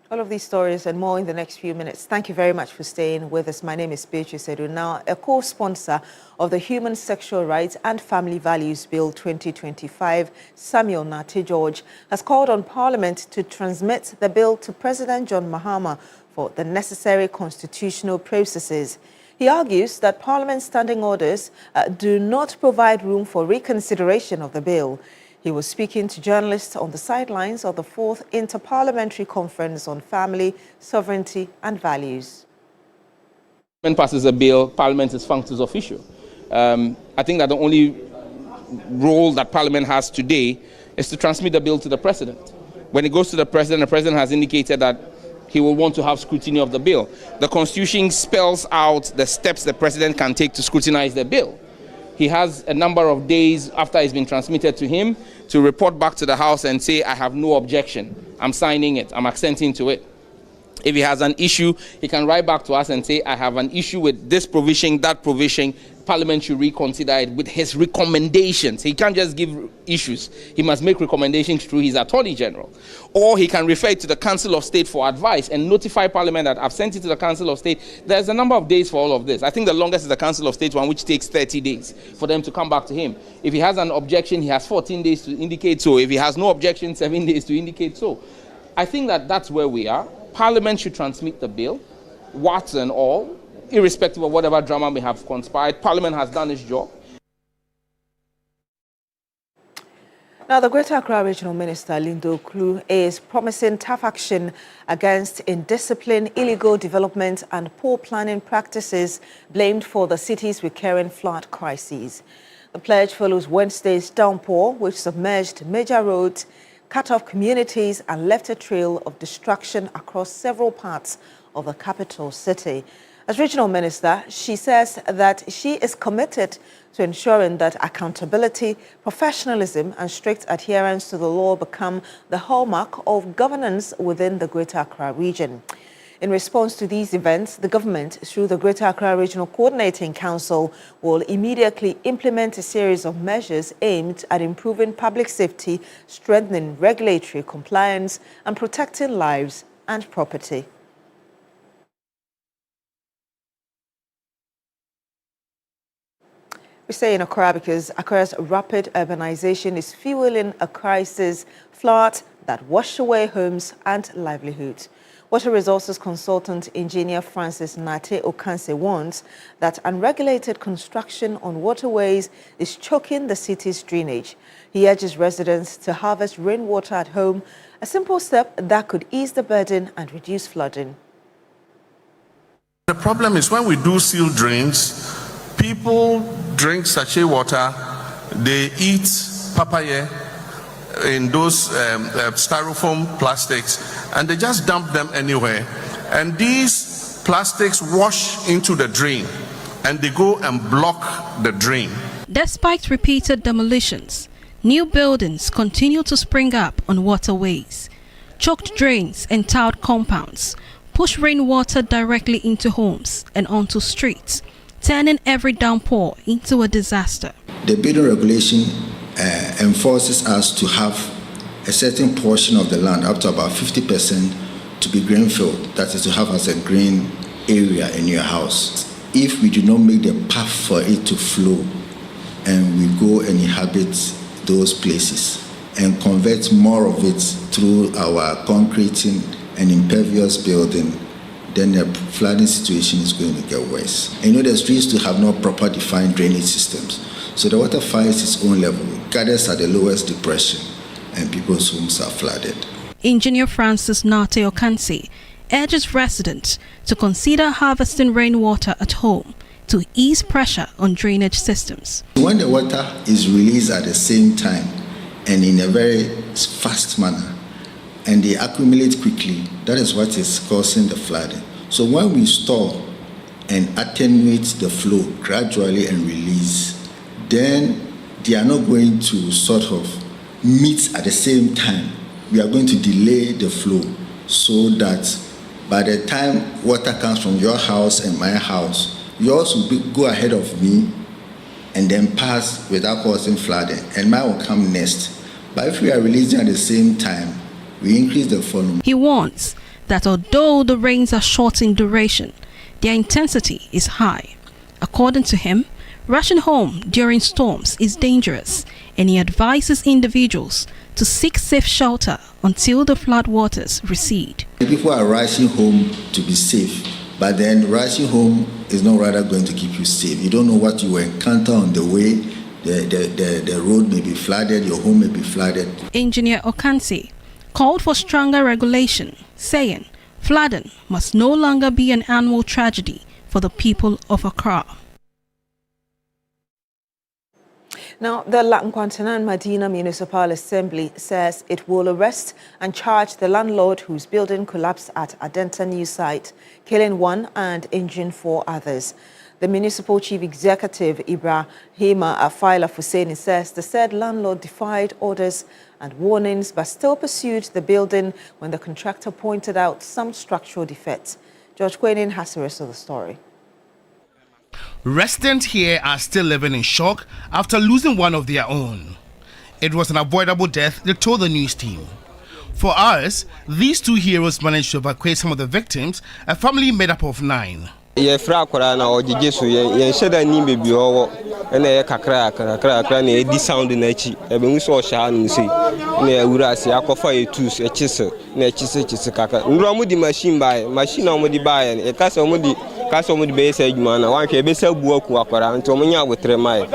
All of these stories and more in the next few minutes. Thank you very much for staying with us. My name is Beatrice Edu. Now, a co-sponsor of the Human Sexual Rights and Family Values Bill 2025, Samuel Nate George, has called on Parliament to transmit the bill to President John Mahama for the necessary constitutional processes. He argues that Parliament's standing orders do not provide room for reconsideration of the bill. He was speaking to journalists on the sidelines of the 4th Interparliamentary Conference on Family, Sovereignty and Values. When passes a bill, Parliament is functus officio. I think that the only role that Parliament has today is to transmit the bill to the President. When it goes to the President has indicated that he will want to have scrutiny of the bill. The Constitution spells out the steps the President can take to scrutinize the bill. He has a number of days after it's been transmitted to him to report back to the House and say, I have no objection. I'm signing it. I'm assenting to it. If he has an issue, he can write back to us and say, I have an issue with this provision, that provision. Parliament should reconsider it with his recommendations. He can't just give issues. He must make recommendations through his Attorney General. Or he can refer it to the Council of State for advice and notify Parliament that I've sent it to the Council of State. There's a number of days for all of this. I think the longest is the Council of State one, which takes 30 days for them to come back to him. If he has an objection, he has 14 days to indicate so. If he has no objection, 7 days to indicate so. I think that that's where we are. Parliament should transmit the bill, warts and all, irrespective of whatever drama may have conspired. Parliament has done its job. Now, the Greater Accra Regional Minister, Lindo Klu, is promising tough action against indiscipline, illegal development and poor planning practices blamed for the city's recurring flood crises. The pledge follows Wednesday's downpour, which submerged major roads, cut off communities and left a trail of destruction across several parts of the capital city. As regional minister, she says that she is committed to ensuring that accountability, professionalism and strict adherence to the law become the hallmark of governance within the Greater Accra region. In response to these events, the government, through the Greater Accra Regional Coordinating Council, will immediately implement a series of measures aimed at improving public safety, strengthening regulatory compliance and protecting lives and property. We say in Accra because Accra's rapid urbanization is fueling a crisis, floods that wash away homes and livelihoods. Water Resources Consultant Engineer Francis Nate Okanse warns that unregulated construction on waterways is choking the city's drainage. He urges residents to harvest rainwater at home, a simple step that could ease the burden and reduce flooding. The problem is when we do seal drains, people drink sachet water, they eat papaya in those styrofoam plastics, and they just dump them anywhere. And these plastics wash into the drain, and they go and block the drain. Despite repeated demolitions, new buildings continue to spring up on waterways. Choked drains and tiled compounds push rainwater directly into homes and onto streets, turning every downpour into a disaster. The building regulation enforces us to have a certain portion of the land, up to about 50%, to be greenfield. That is to have as a green area in your house. If we do not make the path for it to flow and we go and inhabit those places and convert more of it through our concreting and impervious building, then the flooding situation is going to get worse. And the streets to have no proper defined drainage systems. So the water finds its own level, gathers at the lowest depression, and people's homes are flooded. Engineer Francis Nate Okanse urges residents to consider harvesting rainwater at home to ease pressure on drainage systems. When the water is released at the same time and in a very fast manner, and they accumulate quickly, that is what is causing the flooding. So when we store and attenuate the flow gradually and release, then they are not going to sort of meet at the same time. We are going to delay the flow so that by the time water comes from your house and my house, yours will go ahead of me and then pass without causing flooding, and mine will come next. But if we are releasing at the same time, we increase the volume. He warns that although the rains are short in duration, their intensity is high. According to him, rushing home during storms is dangerous, and he advises individuals to seek safe shelter until the floodwaters recede. People are rushing home to be safe, but then rushing home is not rather going to keep you safe. You don't know what you will encounter on the way. The road may be flooded, your home may be flooded. Engineer Okansi called for stronger regulation, saying flooding must no longer be an annual tragedy for the people of Accra. Now, the Nkwantanan Medina Municipal Assembly says it will arrest and charge the landlord whose building collapsed at Adenta New Site, killing one and injuring 4 others. The municipal chief executive, Ibrahima Afaila Fuseni, says the said landlord defied orders and warnings but still pursued the building when the contractor pointed out some structural defects. George Quenin has the rest of the story. Residents here are still living in shock after losing one of their own. It was an avoidable death, they told the news team. For hours, these 2 heroes managed to evacuate some of the victims, a family made up of 9. Ye fra kwara na ojeje so ye sheda ni bebi owo na ye kakra na e di sound na chi e be nso o sha no sei na e wura ase akofa ye tools e chise na e chise kaka nro mu di machine na mu di bae e kasa mu di be se adwuma na wan hwe be sa bu aku akwara nto mu nya abotre mai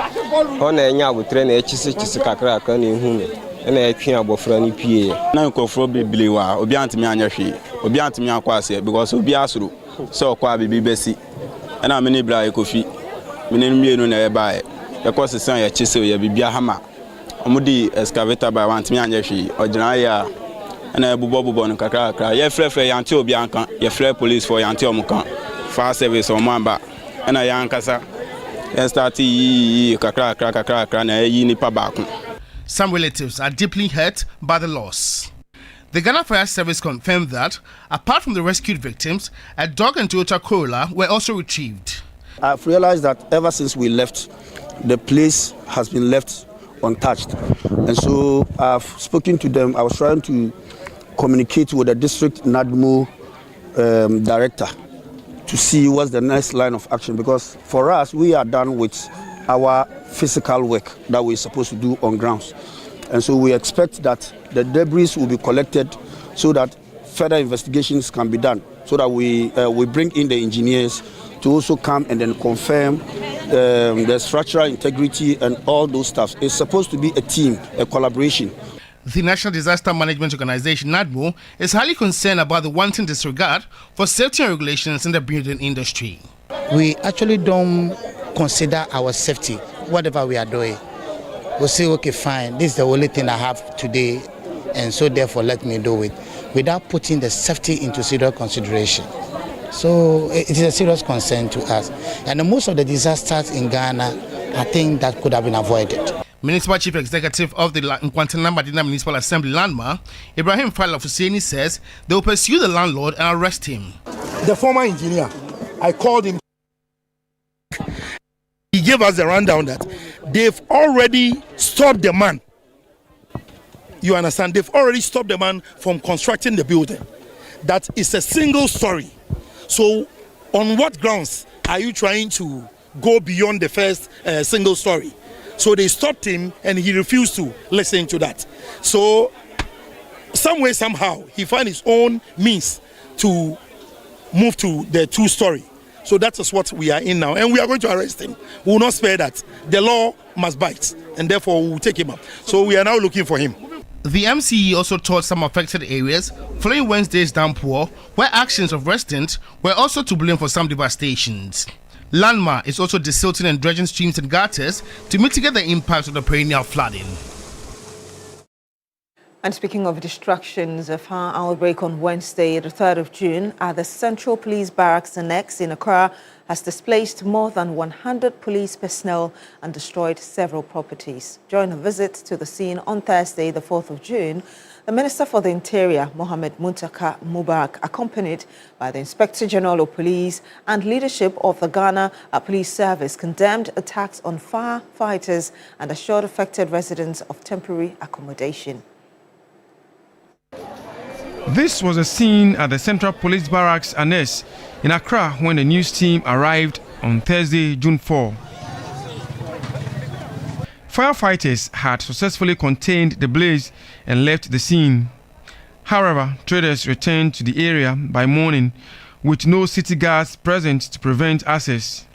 ho na nya abotre na e chise kakra na ehu ne na e twa abofra ni pie na nkofro bebile wa obi antimi anya hwe obi antimi akwa ase because obi asoro so kwa bibi besi na meni bra ekofi meni mienu na eba e ko sesan ya chise ya bibia hama omudi excavator by want me anya hwi ogina ya na ebubo no kakra ye frefre yante obi anka ye frɛ police for yante omuka fire service omamba na ya ankasa e start yi kakra na yi nipa baako. Some relatives are deeply hurt by the loss. The Ghana Fire Service confirmed that, apart from the rescued victims, a dog and Toyota Corolla were also retrieved. I've realized that ever since we left, the place has been left untouched. And so I've spoken to them. I was trying to communicate with the district NADMO director to see what's the next line of action. Because for us, we are done with our physical work that we're supposed to do on grounds. And so we expect that the debris will be collected so that further investigations can be done, so that we bring in the engineers to also come and then confirm the structural integrity and all those stuff. It's supposed to be a team, a collaboration. The National Disaster Management Organization, NADMO, is highly concerned about the wanton disregard for safety and regulations in the building industry. We actually don't consider our safety, whatever we are doing. We'll say, okay, fine, this is the only thing I have today, and so therefore let me do it, without putting the safety into serious consideration. So it is a serious concern to us. And most of the disasters in Ghana, I think that could have been avoided. Municipal Chief Executive of the Nkwantanan Medina Municipal Assembly Landma, Ibrahim Fala Fuseni, says they will pursue the landlord and arrest him. The former engineer, I called him. He gave us a rundown that they've already stopped the man. You understand? They've already stopped the man from constructing the building. That is a single story. So on what grounds are you trying to go beyond the first single story? So they stopped him and he refused to listen to that. So some way, somehow, he found his own means to move to the 2-story. So that is what we are in now, and we are going to arrest him. We will not spare that. The law must bite, and therefore we will take him up. So we are now looking for him. The MCE also toured some affected areas following Wednesday's downpour, where actions of residents were also to blame for some devastations. Landma is also desilting and dredging streams and gutters to mitigate the impact of the perennial flooding. And speaking of destructions, a fire outbreak on Wednesday, the 3rd of June, at the Central Police Barracks Annex in Accra has displaced more than 100 police personnel and destroyed several properties. During a visit to the scene on Thursday, the 4th of June, the Minister for the Interior, Mohammed Muntaka Mubarak, accompanied by the Inspector General of Police and leadership of the Ghana Police Service, condemned attacks on firefighters and assured affected residents of temporary accommodation. This was a scene at the Central Police Barracks Annex in Accra when the news team arrived on Thursday, June 4. Firefighters had successfully contained the blaze and left the scene. However, traders returned to the area by morning with no city guards present to prevent access.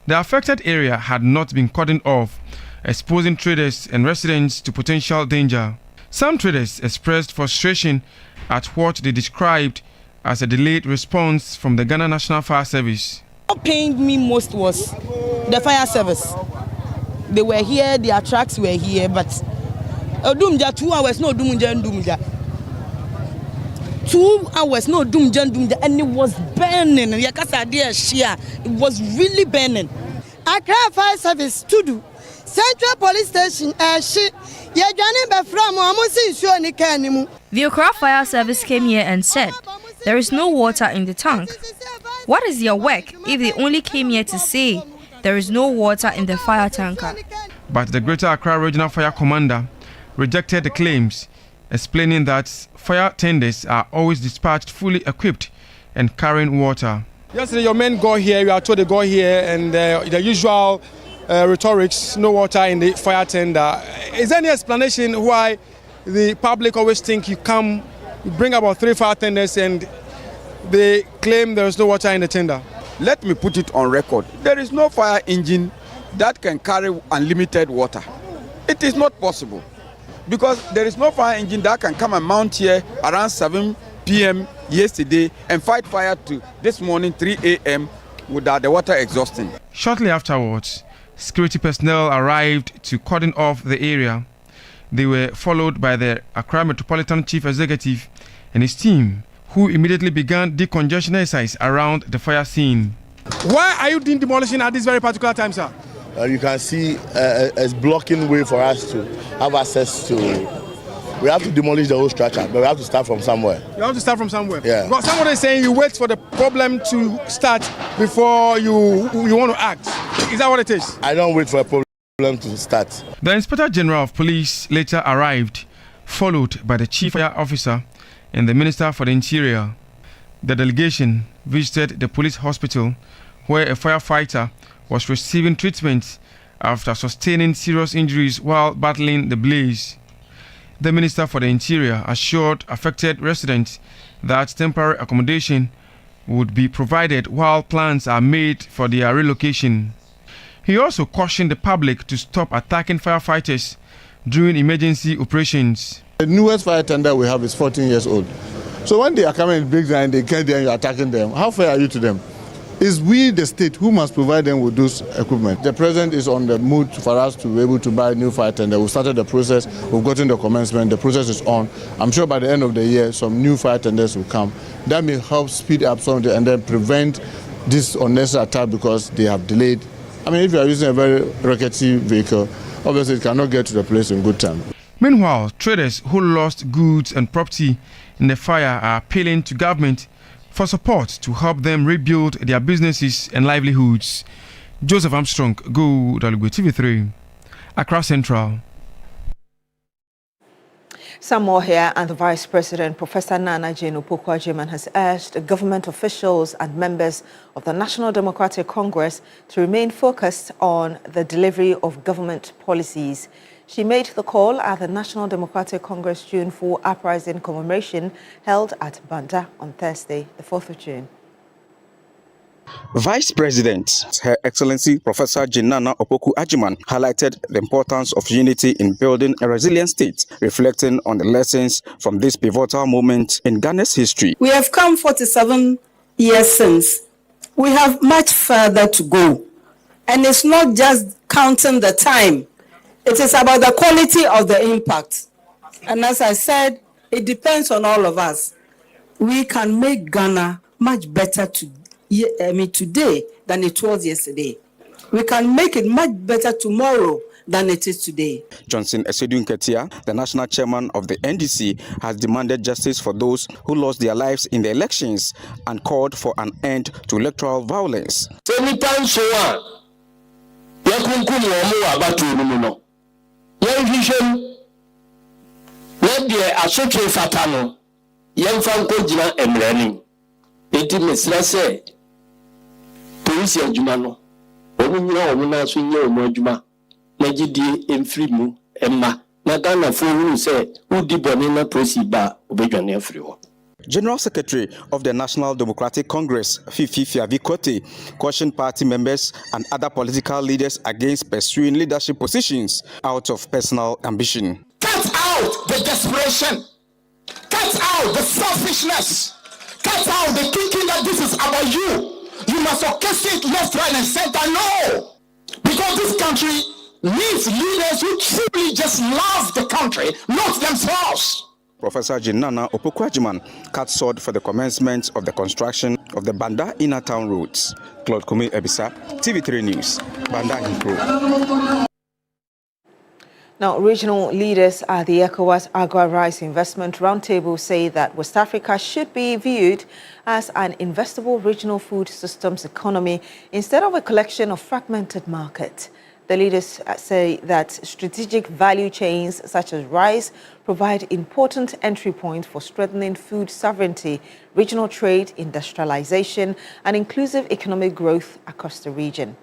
The affected area had not been cordoned off, exposing traders and residents to potential danger. Some traders expressed frustration at what they described as a delayed response from the Ghana National Fire Service. What pained me most was the fire service. They were here, their trucks were here, but 2 hours, no Dumja. 2 hours, no Dumja, and it was burning. It was really burning. Accra Fire Service to do. Central Police Station, The Accra Fire Service came here and said, there is no water in the tank. What is your work if they only came here to say there is no water in the fire tanker? But the Greater Accra Regional Fire Commander rejected the claims, explaining that fire tenders are always dispatched fully equipped and carrying water. Yesterday your men got here, you are told they got here, and the usual rhetorics, no water in the fire tender. Is there any explanation why the public always think you come, you bring about 3 fire tenders and they claim there is no water in the tender? Let me put it on record. There is no fire engine that can carry unlimited water. It is not possible because there is no fire engine that can come and mount here around 7 p.m. yesterday and fight fire to this morning 3 a.m. without the water exhausting. Shortly afterwards, security personnel arrived to cordon off the area. They were followed by the Accra Metropolitan Chief Executive and his team, who immediately began decongestion exercise around the fire scene. Why are you doing demolition at this very particular time, sir? You can see it's blocking way for us to have access to. We have to demolish the whole structure, but we have to start from somewhere. You have to start from somewhere? Yeah. But somebody is saying you wait for the problem to start before you want to act. Is that what it is? I don't wait for a problem to start. The Inspector General of Police later arrived, followed by the Chief Fire Officer and the Minister for the Interior. The delegation visited the police hospital where a firefighter was receiving treatment after sustaining serious injuries while battling the blaze. The Minister for the Interior assured affected residents that temporary accommodation would be provided while plans are made for their relocation. He also cautioned the public to stop attacking firefighters during emergency operations. The newest fire tender we have is 14 years old. So when they are coming in big and they get there and you're attacking them, how fair are you to them? It's we, the state, who must provide them with those equipment. The president is on the mood for us to be able to buy new fire tender. We started the process, we've gotten the commencement, the process is on. I'm sure by the end of the year, some new fire tenders will come. That may help speed up some of the, and then prevent this unnecessary attack because they have delayed. I mean, if you are using a very rickety vehicle, obviously it cannot get to the place in good time. Meanwhile, traders who lost goods and property in the fire are appealing to government for support to help them rebuild their businesses and livelihoods. Joseph Armstrong, Go TV3, Accra Central. Some more here, and the Vice President, Professor Nana Jane Opoku-Agyeman, has urged government officials and members of the National Democratic Congress to remain focused on the delivery of government policies. She made the call at the National Democratic Congress June 4 Uprising commemoration held at Banda on Thursday, the 4th of June. Vice President, Her Excellency Professor Nana Opoku-Agyeman, highlighted the importance of unity in building a resilient state, reflecting on the lessons from this pivotal moment in Ghana's history. We have come 47 years since. We have much further to go. And it's not just counting the time. It is about the quality of the impact. And as I said, it depends on all of us. We can make Ghana much better today than it was yesterday. We can make it much better tomorrow than it is today. Johnson Esedu Nketia, the national chairman of the NDC, has demanded justice for those who lost their lives in the elections and called for an end to electoral violence. Let the asotwe fatano yɛmfa nkɔ gyina emrani enti mesra sɛ police adwuma no ɔmo nyina ɔmo na so nyɛ ɔmo adwuma na gidie emfiri mu emma na Ghana fo hu sɛ udi bɔne na prosi ba obedwane afiri hɔ. General Secretary of the National Democratic Congress, Fifi Fiavikote, cautioned party members and other political leaders against pursuing leadership positions out of personal ambition. Cut out the desperation. Cut out the selfishness. Cut out the thinking that this is about you. You must orchestrate left, right, and center. No! Because this country needs leaders who truly just love the country, not themselves. Professor Jinana Opoku Ajiman cut sword for the commencement of the construction of the Banda Inner Town roads. Claude Kumi Ebisa, TV3 News, Banda Impro. Now, regional leaders at the ECOWAS Agri-Rice Investment Roundtable say that West Africa should be viewed as an investable regional food systems economy instead of a collection of fragmented markets. The leaders say that strategic value chains such as rice provide important entry points for strengthening food sovereignty, regional trade, industrialization, and inclusive economic growth across the region.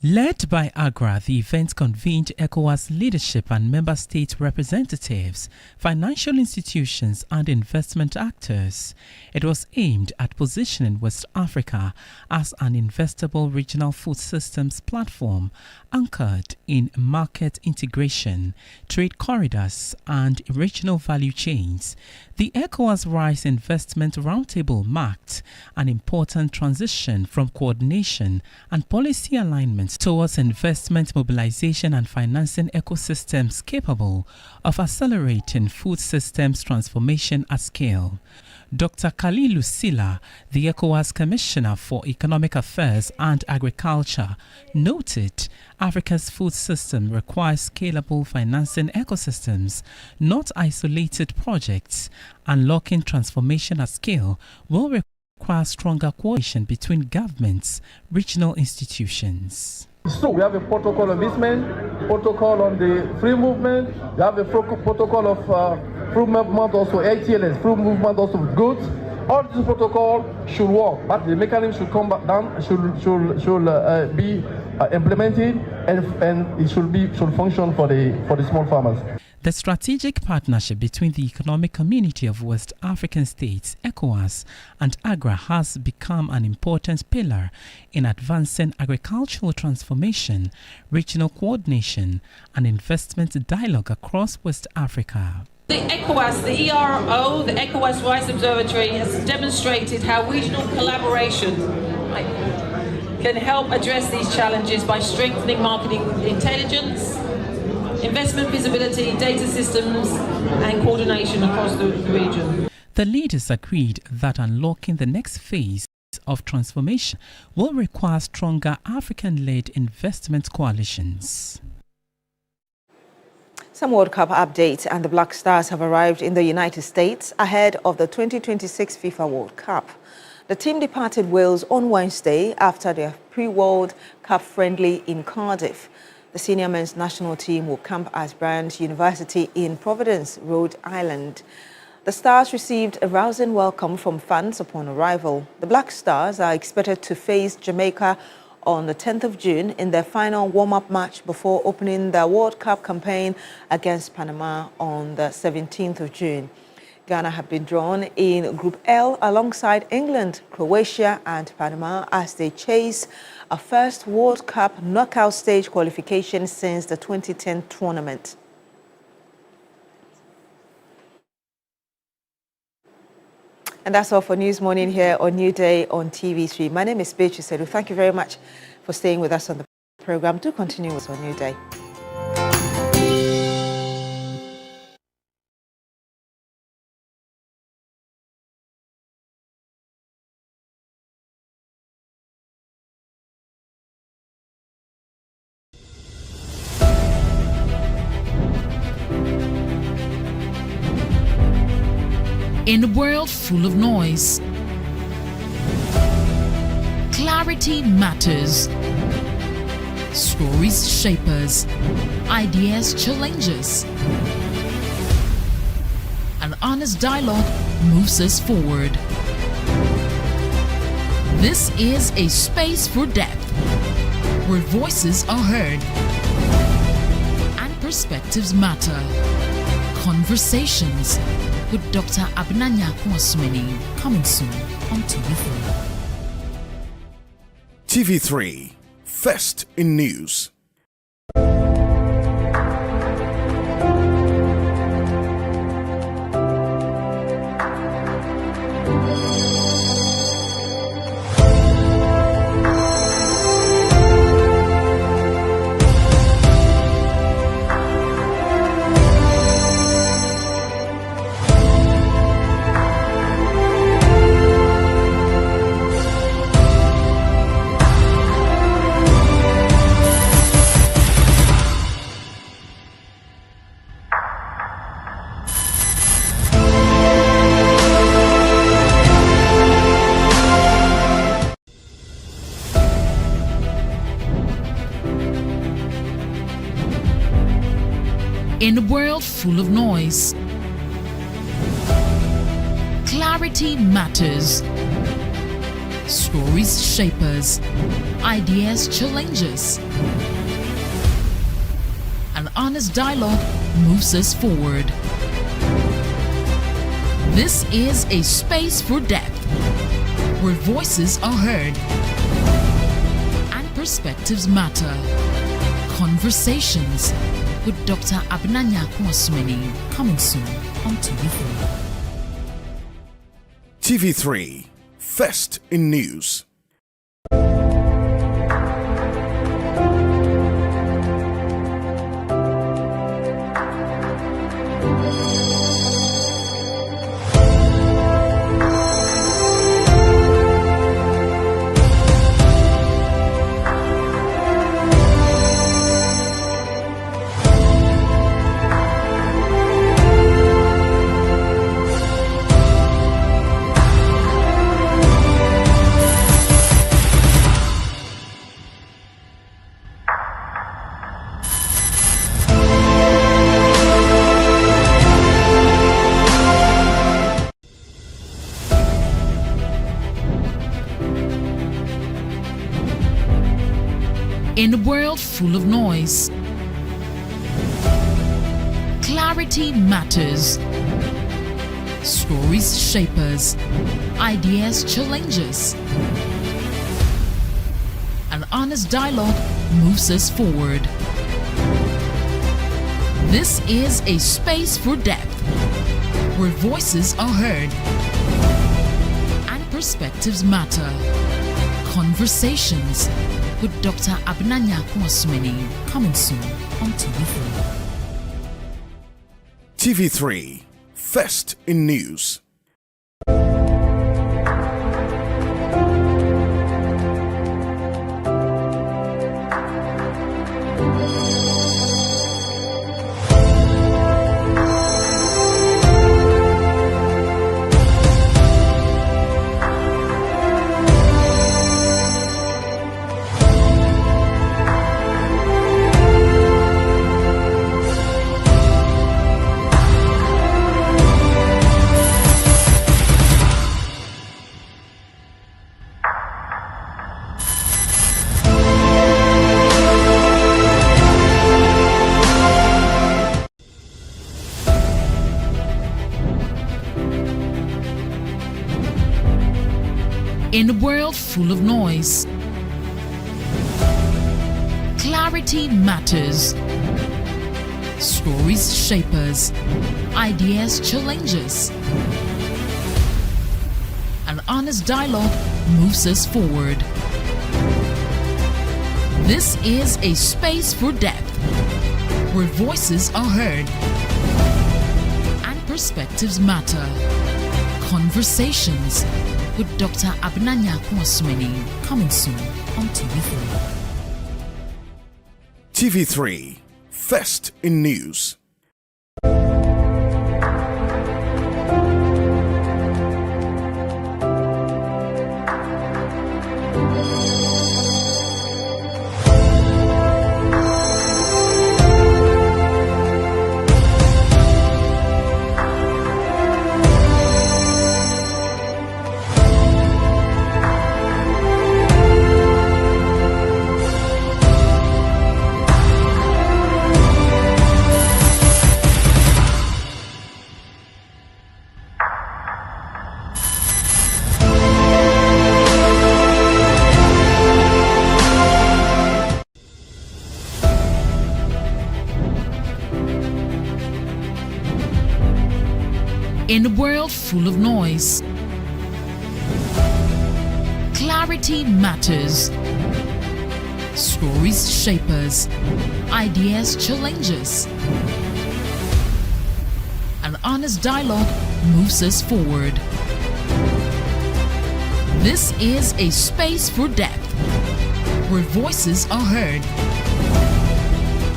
Led by AGRA, the event convened ECOWAS leadership and member state representatives, financial institutions and investment actors. It was aimed at positioning West Africa as an investable regional food systems platform anchored in market integration, trade corridors and regional value chains. The ECOWAS Rice Investment Roundtable marked an important transition from coordination and policy alignment towards investment mobilization and financing ecosystems capable of accelerating food systems transformation at scale. Dr. Kali Lucila, the ECOWAS Commissioner for Economic Affairs and Agriculture, noted Africa's food system requires scalable financing ecosystems, not isolated projects. Unlocking transformation at scale will require stronger coordination between governments, regional institutions. So we have a protocol on investment, protocol on the free movement, we have a protocol of free movement, also ATLS, free movement also of goods. All this protocol should work, but the mechanism should come back down, should be implemented, and it should function for the small farmers. The strategic partnership between the Economic Community of West African States, ECOWAS, and AGRA has become an important pillar in advancing agricultural transformation, regional coordination, and investment dialogue across West Africa. The ECOWAS, the ERO, the ECOWAS Rice Observatory has demonstrated how regional collaboration can help address these challenges by strengthening marketing intelligence, investment visibility, data systems, and coordination across the region. The leaders agreed that unlocking the next phase of transformation will require stronger African-led investment coalitions. Some World Cup updates, and the Black Stars have arrived in the United States ahead of the 2026 FIFA World Cup. The team departed Wales on Wednesday after their pre-World Cup friendly in Cardiff. The senior men's national team will camp at Brand University in Providence, Rhode Island. The Stars received a rousing welcome from fans upon arrival. The Black Stars are expected to face Jamaica on the 10th of June in their final warm-up match before opening their World Cup campaign against Panama on the 17th of June. Ghana have been drawn in Group L alongside England, Croatia and Panama as they chase a first World Cup knockout stage qualification since the 2010 tournament. And that's all for News Morning here on New Day on TV3. My name is Beatrice Sedu. Thank you very much for staying with us on the program. Do continue with us on New Day. In a world full of noise, clarity matters. Stories shape us, ideas challenge us. An honest dialogue moves us forward. This is a space for depth, where voices are heard and perspectives matter. Conversations with Dr. Abnanya Kwasmini, coming soon on TV3. TV3, first in news. In a world full of noise, clarity matters. Stories shape us, ideas challenge us. An honest dialogue moves us forward. This is a space for depth, where voices are heard and perspectives matter. Conversations with Dr. Abnanya Kwasmini, coming soon on TV3. TV3, first in news. In a world full of noise, clarity matters. Stories shape us, ideas challenge us. An honest dialogue moves us forward. This is a space for depth, where voices are heard and perspectives matter. Conversations with Dr. Abnanya Kwasmini, coming soon on TV3. TV3, first in news. In a world full of noise, clarity matters. Stories shape us, ideas challenge us. An honest dialogue moves us forward. This is a space for depth, where voices are heard and perspectives matter. Conversations with Dr. Abnanya Kwasmini, coming soon on TV3. TV3, first in news. In a world full of noise, clarity matters. Stories shape us, ideas challenge us. An honest dialogue moves us forward. This is a space for depth, where voices are heard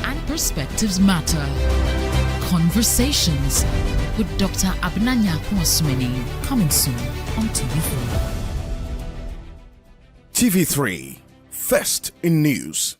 and perspectives matter. Conversations with Dr. Abnanya Kwasmini, coming soon on TV3. TV3, first in news.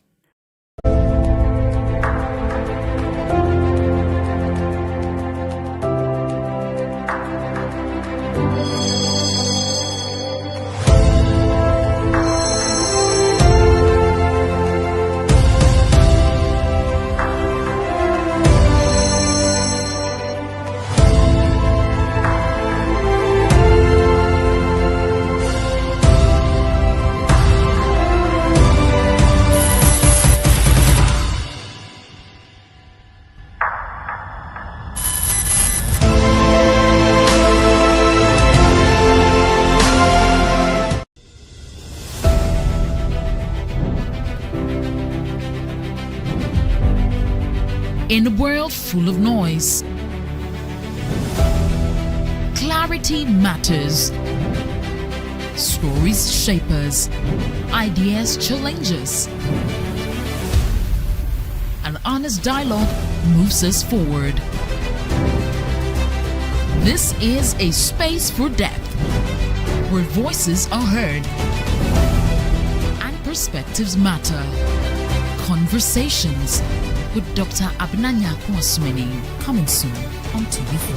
In a world full of noise, clarity matters. Stories shape us, ideas challenge us. An honest dialogue moves us forward. This is a space for depth, where voices are heard and perspectives matter. Conversations with Dr. Abnanya Kwasmini, coming soon on TV3.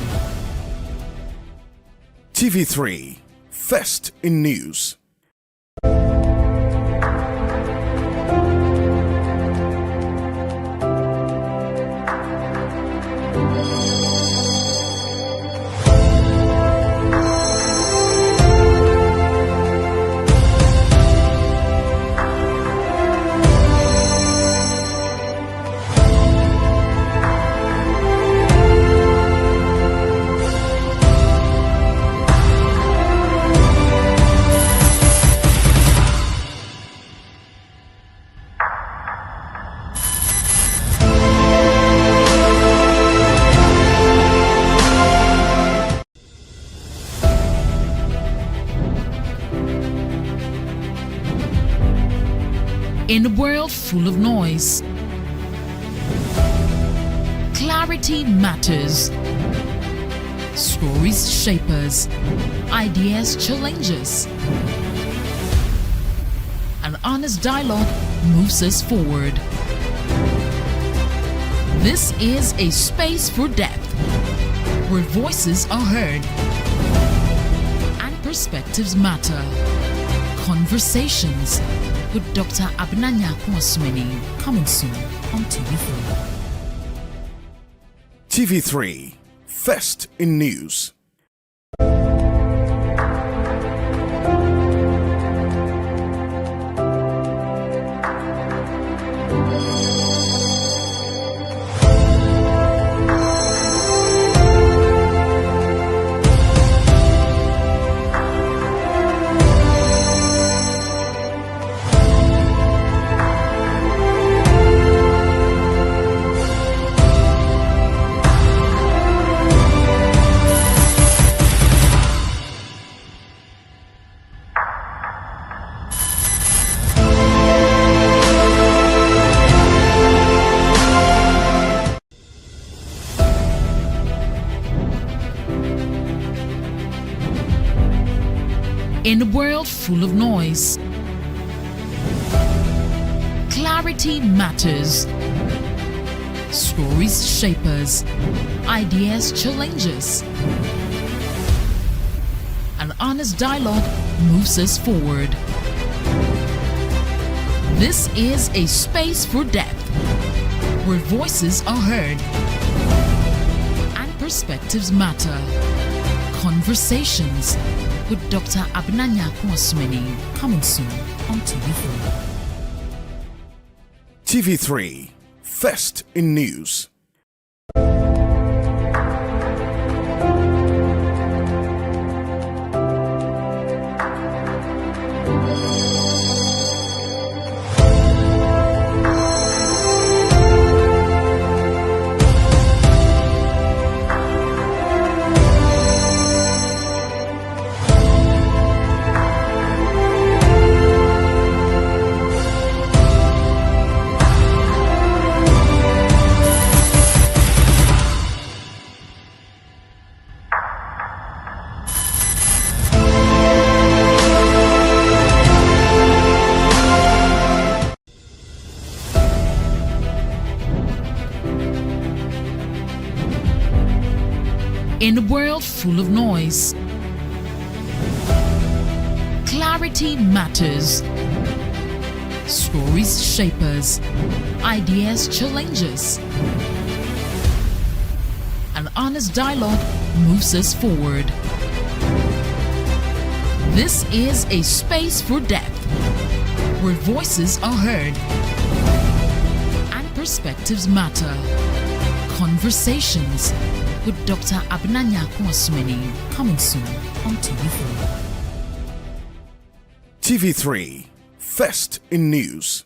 TV3, first in news. In a world full of noise, clarity matters. Stories shape us, ideas challenge us. An honest dialogue moves us forward. This is a space for depth, where voices are heard and perspectives matter. Conversations with Dr. Abnanya Kwasmini, coming soon on TV3. TV3, first in news. In a world full of noise, clarity matters. Stories shape us, ideas challenge us. An honest dialogue moves us forward. This is a space for depth, where voices are heard and perspectives matter. Conversations with Dr. Abnanya Kwasmini, coming soon on TV3. TV3, first in news. In a world full of noise, clarity matters. Stories shape us, ideas challenge us. An honest dialogue moves us forward. This is a space for depth, where voices are heard and perspectives matter. Conversations with Dr. Abnanya Kwasmini, coming soon on TV3. TV3, first in news.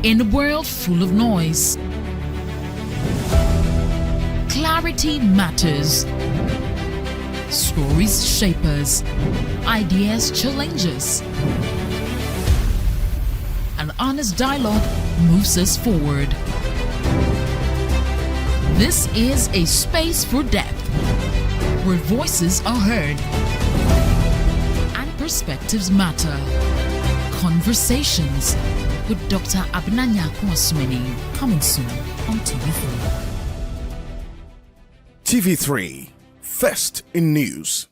In a world full of noise, clarity matters. Stories shape us, ideas challenge us. An honest dialogue moves us forward. This is a space for depth, where voices are heard and perspectives matter. Conversations with Dr. Abnanya Kwasmini, coming soon on TV3. TV3, first in news.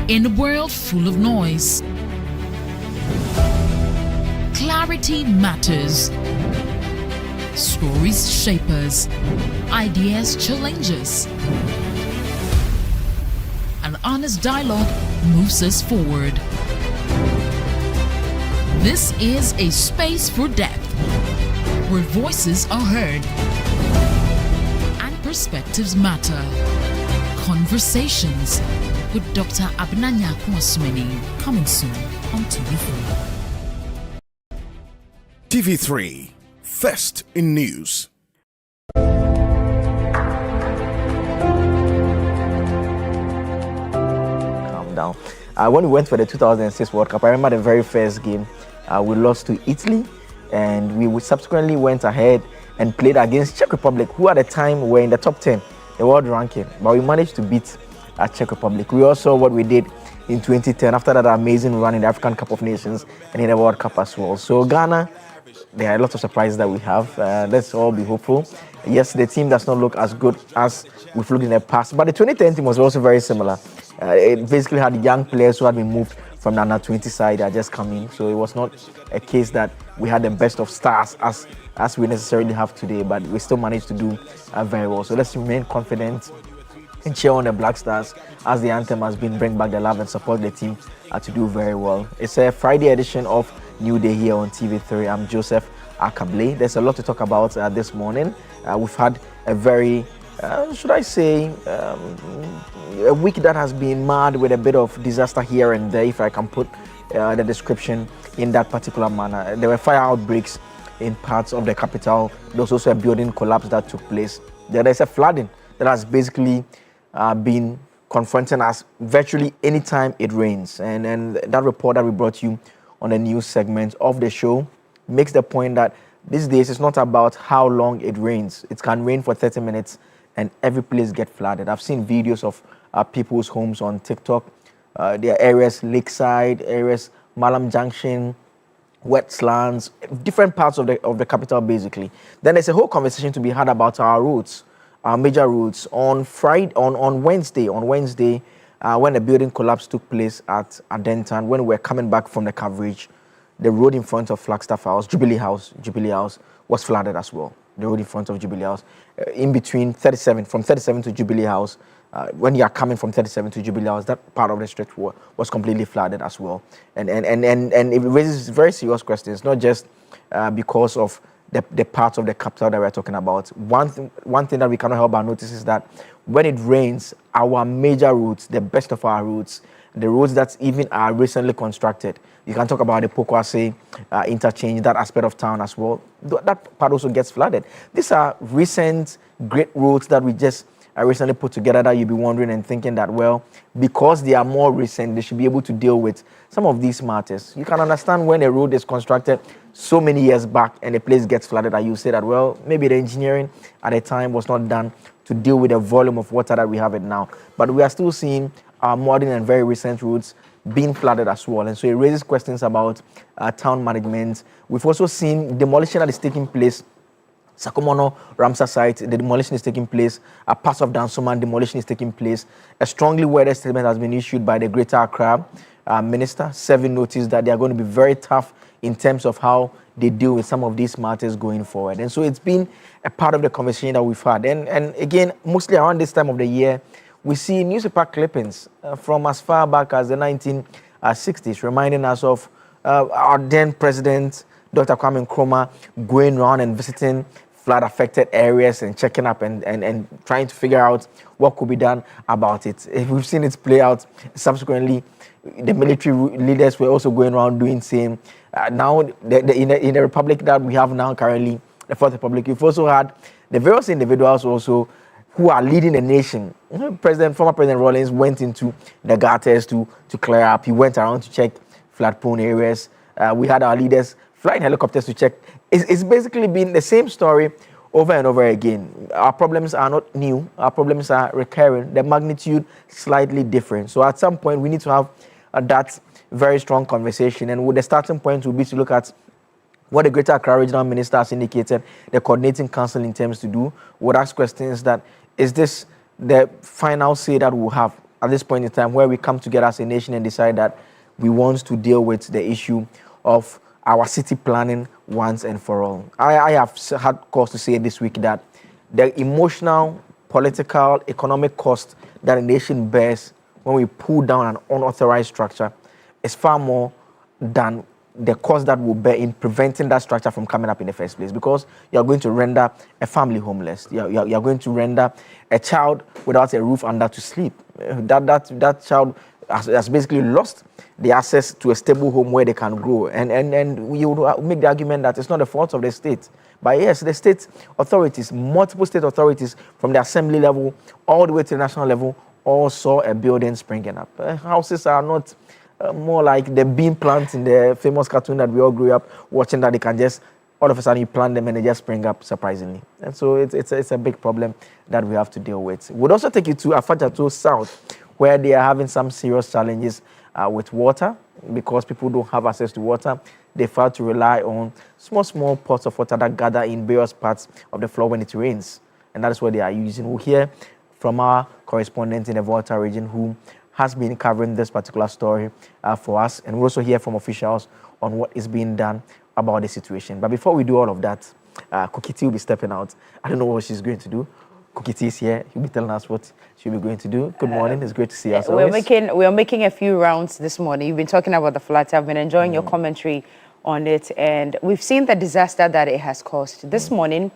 In a world full of noise, clarity matters. Stories shape us, ideas challenge us. An honest dialogue moves us forward. This is a space for depth, where voices are heard and perspectives matter. Conversations with Dr. Abnanya Kwasmini, coming soon on TV3. TV3, first in news. Calm down. When we went for the 2006 World Cup, I remember the very first game, we lost to Italy, and we subsequently went ahead and played against Czech Republic, who at the time were in the top 10, the world ranking, but we managed to beat Czech Republic. We also saw what we did in 2010 after that amazing run in the African Cup of Nations and in the World Cup as well. So Ghana, there are lots of surprises that we have. Let's all be hopeful. Yes, the team does not look as good as we've looked in the past, but the 2010 team was also very similar. It basically had young players who had been moved from the under 20 side that just come in. So it was not a case that we had the best of stars as we necessarily have today, but we still managed to do very well. So let's remain confident and cheer on the Black Stars as the anthem has been bring back the love and support the team to do very well. It's a Friday edition of New Day here on TV3. I'm Joseph Akable. There's a lot to talk about this morning. We've had a very, should I say, a week that has been marred with a bit of disaster here and there, if I can put the description in that particular manner. There were fire outbreaks in parts of the capital. There was also a building collapse that took place. There's a flooding that has basically been confronting us virtually anytime it rains. And that report that we brought you on the news segment of the show makes the point that these days it's not about how long it rains. It can rain for 30 minutes and every place get flooded. I've seen videos of people's homes on TikTok. There are areas, Lakeside, areas, Malam Junction, wetlands, different parts of the capital basically. Then there's a whole conversation to be had about our roads, our major roads. On Wednesday, when the building collapse took place at Adentan, when we were coming back from the coverage, the road in front of Flagstaff House, Jubilee House, was flooded as well. The road in front of Jubilee House, in between 37, from 37 to Jubilee House, when you are coming from 37 to Jubilee House, that part of the stretch was completely flooded as well. And it raises very serious questions, not just because of the parts of the capital that we're talking about. One thing that we cannot help but notice is that when it rains, our major roads, the best of our roads, the roads that even are recently constructed, you can talk about the Pokwase interchange, that aspect of town as well. That part also gets flooded. These are recent great roads that we just recently put together that you'll be wondering and thinking that, well, because they are more recent, they should be able to deal with some of these matters. You can understand when a road is constructed so many years back and a place gets flooded, that you say that, well, maybe the engineering at the time was not done to deal with the volume of water that we have it now. But we are still seeing our modern and very recent roads being flooded as well. And so it raises questions about town management. We've also seen demolition that is taking place. Sakomono Ramsar site, the demolition is taking place. A part of Dansoman demolition is taking place. A strongly worded statement has been issued by the Greater Accra minister, serving notice that they are going to be very tough in terms of how they deal with some of these matters going forward. And so it's been a part of the conversation that we've had. And again, mostly around this time of the year, we see newspaper clippings from as far back as the 1960s, reminding us of our then president, Dr. Kwame Nkrumah, going around and visiting flood-affected areas and checking up and trying to figure out what could be done about it. We've seen it play out subsequently. The military leaders were also going around doing same. Now, in the republic that we have now currently, the Fourth Republic, we've also had the various individuals also who are leading the nation. Former President Rawlings went into the gutters to clear up. He went around to check flood-prone areas. We had our leaders flying helicopters to check. It's basically been the same story over and over again. Our problems are not new. Our problems are recurring. The magnitude slightly different. So at some point, we need to have that very strong conversation. And with the starting point will be to look at what the Greater Accra Regional Minister has indicated the coordinating council intends to do. Would ask questions that, is this the final say that we'll have at this point in time, where we come together as a nation and decide that we want to deal with the issue of our city planning once and for all. I have had cause to say this week that the emotional, political, economic cost that a nation bears when we pull down an unauthorized structure is far more than the cost that will bear in preventing that structure from coming up in the first place, because you're going to render a family homeless. You're going to render a child without a roof under to sleep. That child has basically lost the access to a stable home where they can grow. And you would make the argument that it's not the fault of the state. But yes, the state authorities, multiple state authorities from the assembly level all the way to the national level, all saw a building springing up. Houses are not more like the bean plants in the famous cartoon that we all grew up watching, that they can just, all of a sudden you plant them and they just spring up surprisingly. And so it's a big problem that we have to deal with. We'd also take you to Afajato South, where they are having some serious challenges with water, because people don't have access to water. They fail to rely on small pots of water that gather in various parts of the floor when it rains. And that is what they are using. We'll hear from our correspondent in the Volta region who has been covering this particular story for us. And we'll also hear from officials on what is being done about the situation. But before we do all of that, Kukiti will be stepping out. I don't know what she's going to do. Kukiti is here. He'll be telling us what she'll be going to do. Good morning. It's great to see us. We're making a few rounds this morning. You've been talking about the floods. I've been enjoying your commentary on it. And we've seen the disaster that it has caused. This morning,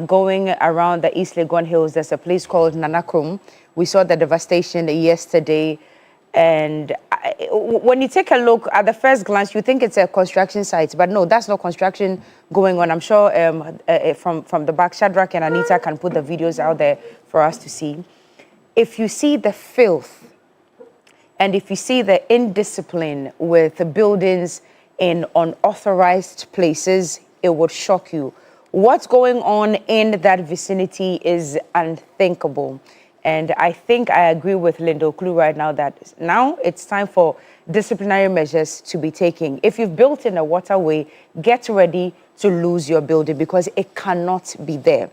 going around the East Legon Hills, there's a place called Nanakrum. We saw the devastation yesterday. And when you take a look at the first glance, you think it's a construction site, but no, that's not construction going on. I'm sure from the back, Shadrach and Anita can put the videos out there for us to see. If you see the filth and if you see the indiscipline with the buildings in unauthorized places, it would shock you. What's going on in that vicinity is unthinkable. And I think I agree with Lindo Klu right now that now it's time for disciplinary measures to be taken. If you've built in a waterway, get ready to lose your building because it cannot be there.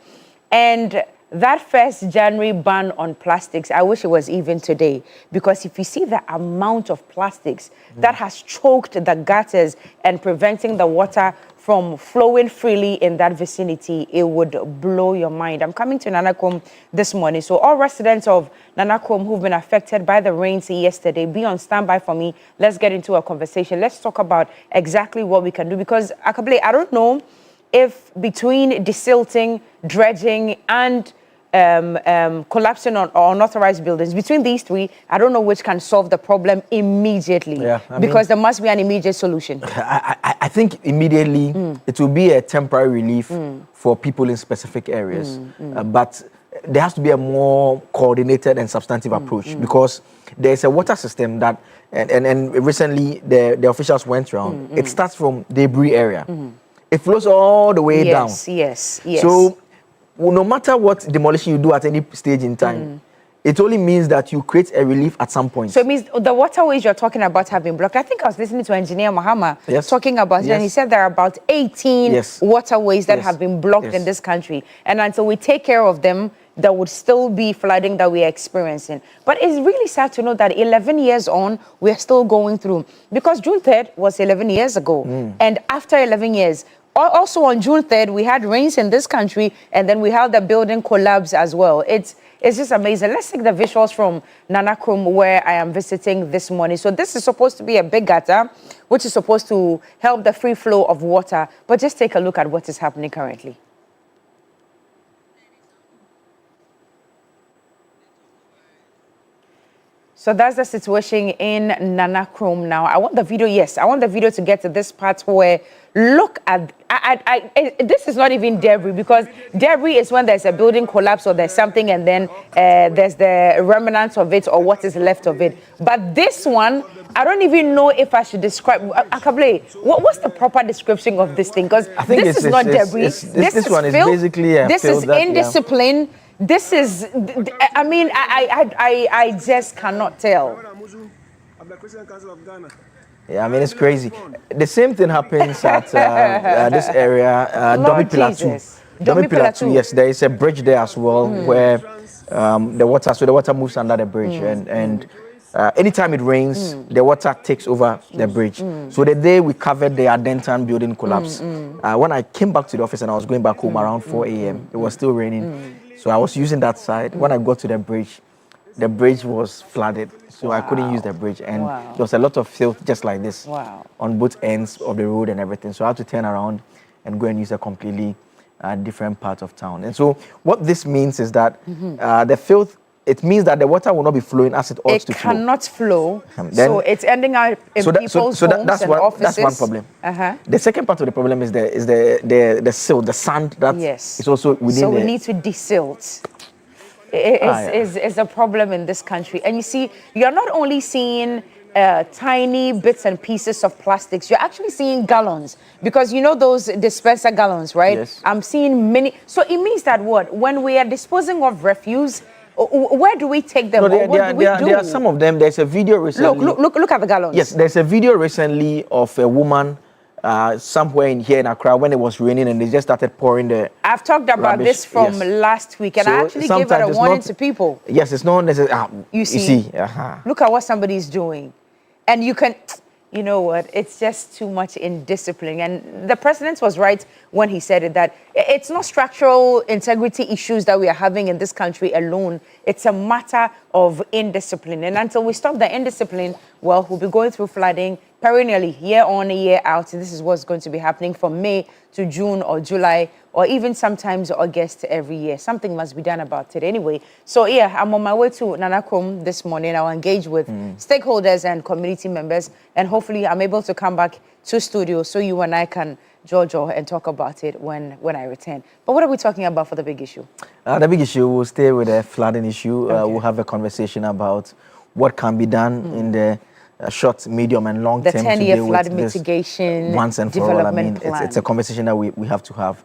And that 1st January ban on plastics, I wish it was even today, because if you see the amount of plastics that has choked the gutters and preventing the water from flowing freely in that vicinity, it would blow your mind. I'm coming to Nanakom this morning. So all residents of Nanakom who've been affected by the rains yesterday, be on standby for me. Let's get into a conversation. Let's talk about exactly what we can do, because Akable, I don't know if between desilting, dredging, and collapsing on unauthorized buildings, between these three, I don't know which can solve the problem immediately. Yeah, because there must be an immediate solution. I think immediately it will be a temporary relief for people in specific areas. But there has to be a more coordinated and substantive approach, because there's a water system that, and recently the officials went around. It starts from debris area. It flows all the way down. Yes. So no matter what demolition you do at any stage in time, it only means that you create a relief at some point. So it means the waterways you're talking about have been blocked. I think I was listening to Engineer Mahama talking about it, and he said there are about 18 waterways that have been blocked in this country. And until we take care of them, there would still be flooding that we are experiencing. But it's really sad to know that 11 years on, we're still going through. Because June 3rd was 11 years ago. And after 11 years, also on June 3rd, we had rains in this country, and then we had the building collapse as well. It's just amazing. Let's take the visuals from Nanakom, where I am visiting this morning. So this is supposed to be a big gutter, which is supposed to help the free flow of water. But just take a look at what is happening currently. So that's the situation in Nanakom now. I want the video, I want the video to get to this part where, look at, this is not even debris, because debris is when there's a building collapse or there's something and then there's the remnants of it or what is left of it. But this one, I don't even know if I should describe, Akable, what's the proper description of this thing? Because this is not debris. This one is basically a this is indiscipline. This is, I mean, I just cannot tell. Yeah, I mean, it's crazy. The same thing happens at this area, Domi Pillar 2. Domi Pillar 2, yes, there is a bridge there as well, where the water moves under the bridge, and anytime it rains, the water takes over the bridge. So the day we covered the Adentan building collapse, when I came back to the office and I was going back home around 4 a.m., it was still raining. So I was using that side. When I got to the bridge was flooded. So I couldn't use the bridge. And there was a lot of filth just like this on both ends of the road and everything. So I had to turn around and go and use a completely different part of town. And so what this means is that the filth, it means that the water will not be flowing as it ought to flow. It cannot flow. So it's ending up in people's homes and offices. That's one problem. The second part of the problem is the silt, the sand that is also within. So we need to desilt. It's a problem in this country. And you see, you're not only seeing tiny bits and pieces of plastics, you're actually seeing gallons. Because you know those dispenser gallons, right? Yes. I'm seeing many. So it means that what? When we are disposing of refuse, where do we take them? There are some of them. There's a video recently. Look at the gallons. Yes, there's a video recently of a woman somewhere here in Accra when it was raining and they just started pouring the I've talked about this from last week, and I actually gave it a warning to people. Yes, it's not necessarily. You see, look at what somebody's doing. And you can, you know what, it's just too much indiscipline. And the president was right when he said it, that it's not structural integrity issues that we are having in this country alone. It's a matter of indiscipline. And until we stop the indiscipline, well, we'll be going through flooding perennially, year on, year out. And this is what's going to be happening from May to June or July, or even sometimes August every year. Something must be done about it anyway. So yeah, I'm on my way to Nanakom this morning. I'll engage with stakeholders and community members, and hopefully I'm able to come back to studio so you and I can Jojo and talk about it when I return. But what are we talking about for the big issue? The big issue, we'll stay with the flooding issue. We'll have a conversation about what can be done in the short, medium, and long the term. 10-year flood mitigation once and for all. I mean, plan. it's a conversation that we have to have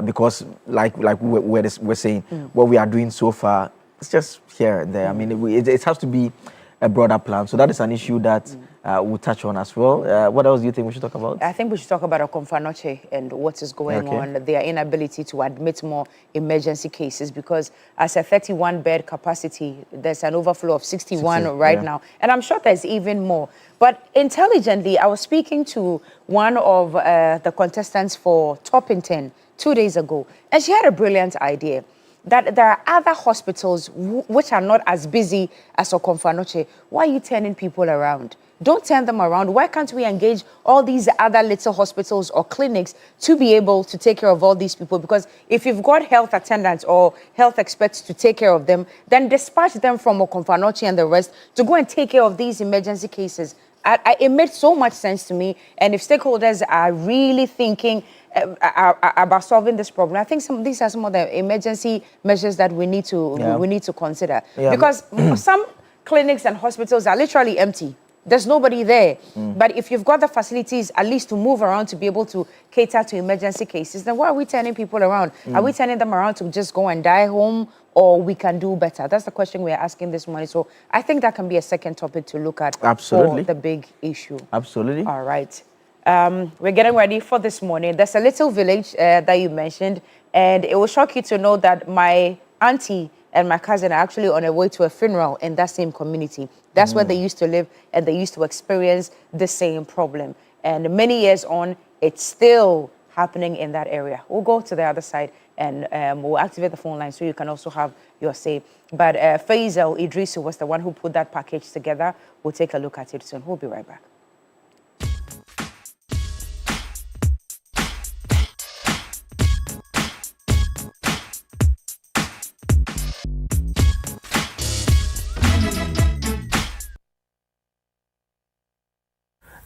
because, like we're saying, what we are doing so far, it's just here and there. I mean, it has to be a broader plan. So that is an issue that we'll touch on as well. What else do you think we should talk about? I think we should talk about Okomfanoche and what is going on, their inability to admit more emergency cases, because as a 31-bed capacity, there's an overflow of 61 right now. And I'm sure there's even more. But intelligently, I was speaking to one of the contestants for Top in 10 2 days ago, and she had a brilliant idea that there are other hospitals which are not as busy as Okomfanoche. Why are you turning people around? Don't turn them around. Why can't we engage all these other little hospitals or clinics to be able to take care of all these people? Because if you've got health attendants or health experts to take care of them, then dispatch them from Okomfanoche and the rest to go and take care of these emergency cases. It made so much sense to me. And if stakeholders are really thinking about solving this problem, I think these are some of the emergency measures that we need to consider. Because some clinics and hospitals are literally empty. There's nobody there. But if you've got the facilities at least to move around to be able to cater to emergency cases, then why are we turning people around? Are we turning them around to just go and die home, or we can do better? That's the question we're asking this morning. So I think that can be a second topic to look at for the big issue. Absolutely. All right. We're getting ready for this morning. There's a little village that you mentioned, and it will shock you to know that my auntie and my cousin are actually on their way to a funeral in that same community. That's where they used to live, and they used to experience the same problem. And many years on, it's still happening in that area. We'll go to the other side, and we'll activate the phone line so you can also have your say. But Faisal Idrisu was the one who put that package together. We'll take a look at it soon. We'll be right back.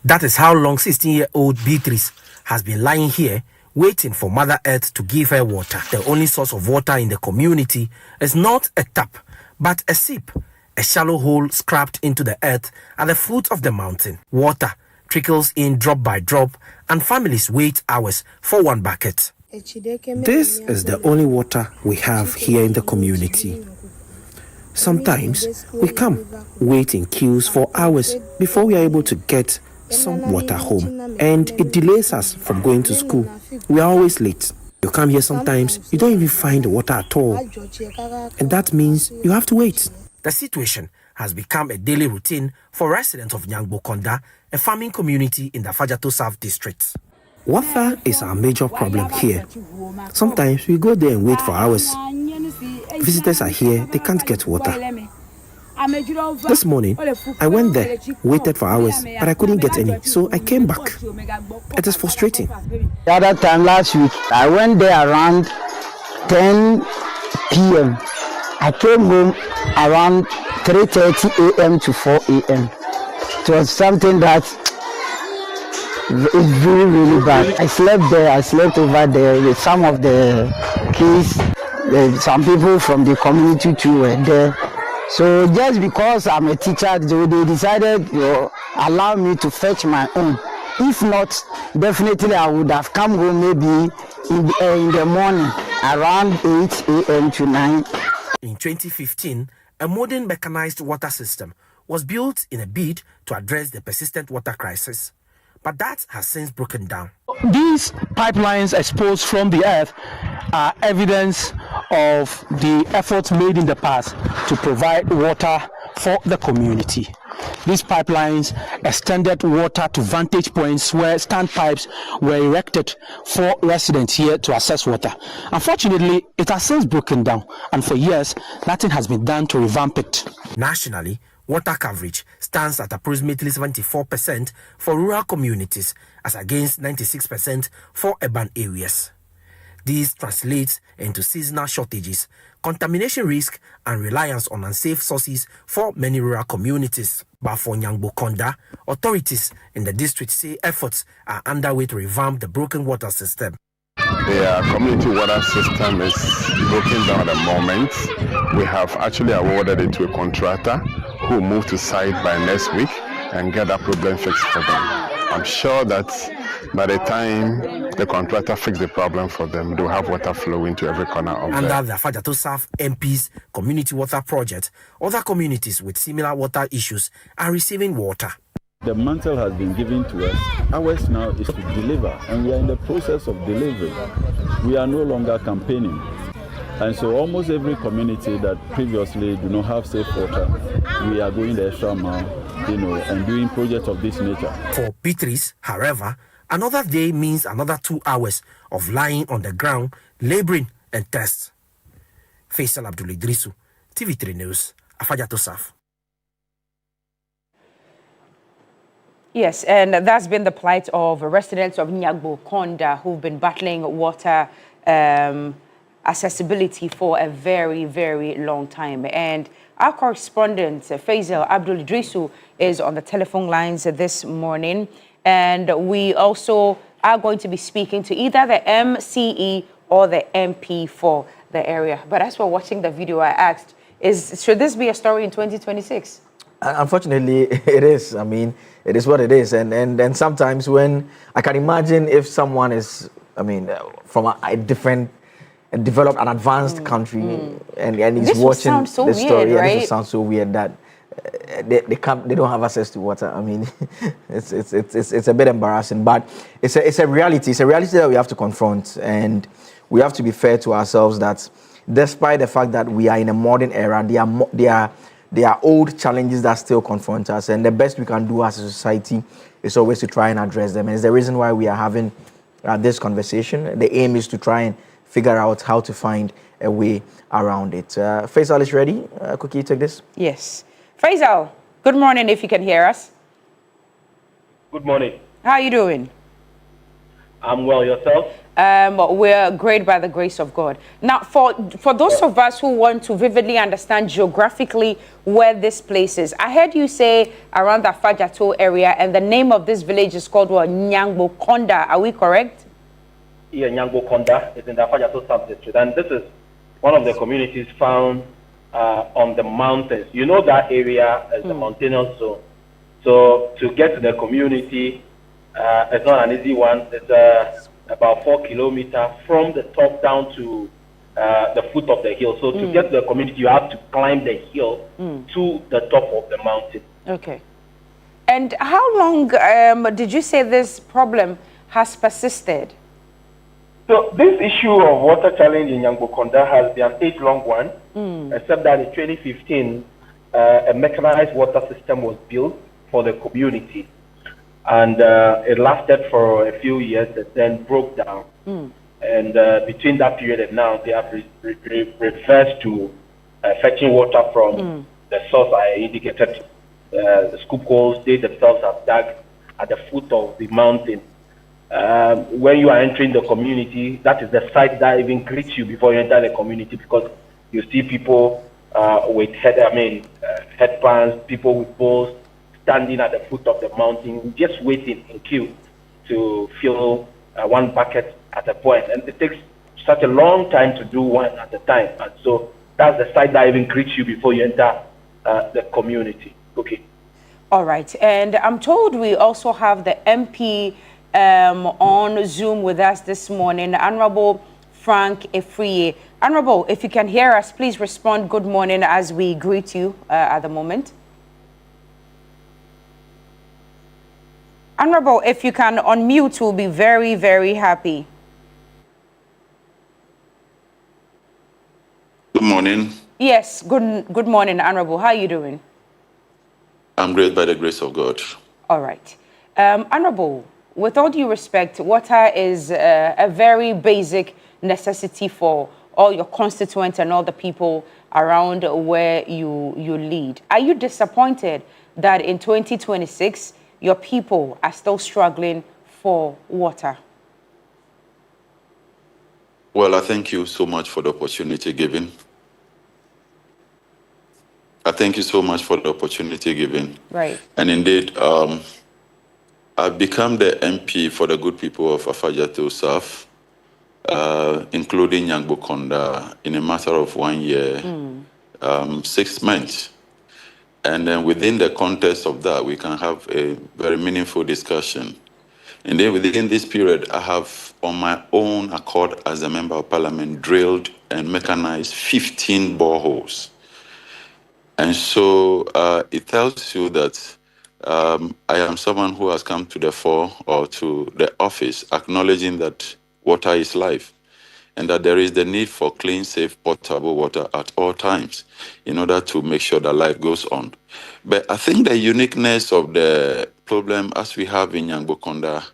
That is how long 16-year-old Beatrice has been lying here, waiting for Mother Earth to give her water. The only source of water in the community is not a tap, but a sip, a shallow hole scrapped into the earth at the foot of the mountain. Water trickles in drop by drop, and families wait hours for one bucket. This is the only water we have here in the community. Sometimes we come, wait in queues for hours before we are able to get some water home, and it delays us from going to school. We are always late. You come here sometimes, you don't even find the water at all, and that means you have to wait. The situation has become a daily routine for residents of Nyangbokonda, a farming community in the Fajato South district. Water is our major problem here. Sometimes we go there and wait for hours. Visitors are here, they can't get water. This morning, I went there, waited for hours, but I couldn't get any, so I came back. It is frustrating. The other time last week, I went there around 10 p.m. I came home around 3:30 a.m. to 4 a.m. It was something that is really, really bad. I slept there, I slept over there with some of the kids. Some people from the community too were there. So just because I'm a teacher, they decided to allow me to fetch my own. If not, definitely I would have come home maybe in the morning around 8 a.m. to 9. In 2015, a modern mechanized water system was built in a bid to address the persistent water crisis. But that has since broken down. These pipelines exposed from the earth are evidence of the efforts made in the past to provide water for the community. These pipelines extended water to vantage points where standpipes were erected for residents here to access water. Unfortunately, it has since broken down, and for years, nothing has been done to revamp it. Nationally, water coverage stands at approximately 74% for rural communities as against 96% for urban areas. This translates into seasonal shortages, contamination risk, and reliance on unsafe sources for many rural communities. But for Nyangbokonda, authorities in the district say efforts are underway to revamp the broken water system. The community water system is broken down at the moment. We have actually awarded it to a contractor who will move to site by next week, and get that problem fixed for them. I'm sure that by the time the contractor fixes the problem for them, they'll have water flowing to every corner of Under there. the Afajato South MP's community water project, other communities with similar water issues are receiving water. The mantle has been given to us. Ours now is to deliver, and we are in the process of delivering. We are no longer campaigning. And so almost every community that previously do not have safe water, we are going the extra mile, and doing projects of this nature. For Beatrice, however, another day means another 2 hours of lying on the ground, laboring and thirst. Faisal Abdul Idrisu, TV3 News, Afajato South. Yes, and that's been the plight of residents of Nyangbo Konda who've been battling water accessibility for a very, very long time. And our correspondent, Faisal Abdul Idrisu, is on the telephone lines this morning. And we also are going to be speaking to either the MCE or the MP for the area. But as we're watching the video, I asked, should this be a story in 2026? Unfortunately, it is. I mean, it is what it is. And sometimes when I can imagine if someone is, from a different, developed and advanced country, and he's watching so the story, weird, right? This would sound so weird that they don't have access to water. I mean, it's a bit embarrassing, but it's a reality. It's a reality that we have to confront, and we have to be fair to ourselves that despite the fact that we are in a modern era, there are old challenges that still confront us, and the best we can do as a society is always to try and address them. And it's the reason why we are having this conversation. The aim is to try and figure out how to find a way around it. Faisal is ready. Cookie, take this. Yes. Faisal, good morning if you can hear us. Good morning. How are you doing? I'm well, yourself? We're great by the grace of God. Now, for those of us who want to vividly understand geographically where this place is, I heard you say around the Afajato area, and the name of this village is called Nyangbo Konda. Are we correct? Yeah, Nyangbo Konda is in the Afajato South District, and this is one of the communities found on the mountains. You know that area is the mountainous zone. So to get to the community, it's not an easy one. It's about 4 kilometers from the top down to the foot of the hill. So to get to the community, you have to climb the hill to the top of the mountain. Okay. And how long did you say this problem has persisted? So this issue of water challenge in Nyangbo Konda has been an age-long one, except that in 2015, a mechanized water system was built for the community. And it lasted for a few years and then broke down. And between that period and now, they have reversed to fetching water from the source I indicated. The scoop holes, they themselves have dug at the foot of the mountain. When you are entering the community, that is the site that even greets you before you enter the community, because you see people with headbands, people with bowls, standing at the foot of the mountain, just waiting in queue to fill one bucket at a point. And it takes such a long time to do one at a time. And so that's the site that even greets you before you enter the community. Okay. All right. And I'm told we also have the MP on Zoom with us this morning, Honorable Frank Efriye. Honorable, if you can hear us, please respond good morning as we greet you at the moment. Honorable, if you can unmute, we'll be very, very happy. Good morning. Yes, good morning, Honorable. How are you doing? I'm great by the grace of God. All right. Honorable, with all due respect, water is a very basic necessity for all your constituents and all the people around where you lead. Are you disappointed that in 2026, your people are still struggling for water? Well, I thank you so much for the opportunity given. Right. And indeed, I've become the MP for the good people of Afajato South, including Nyangbo Konda, in a matter of 1 year, 6 months. And then within the context of that, we can have a very meaningful discussion. And then within this period, I have, on my own accord as a member of parliament, drilled and mechanized 15 boreholes. And so it tells you that I am someone who has come to the fore or to the office acknowledging that water is life and that there is the need for clean, safe, potable water at all times in order to make sure that life goes on. But I think the uniqueness of the problem as we have in Nyangbokonda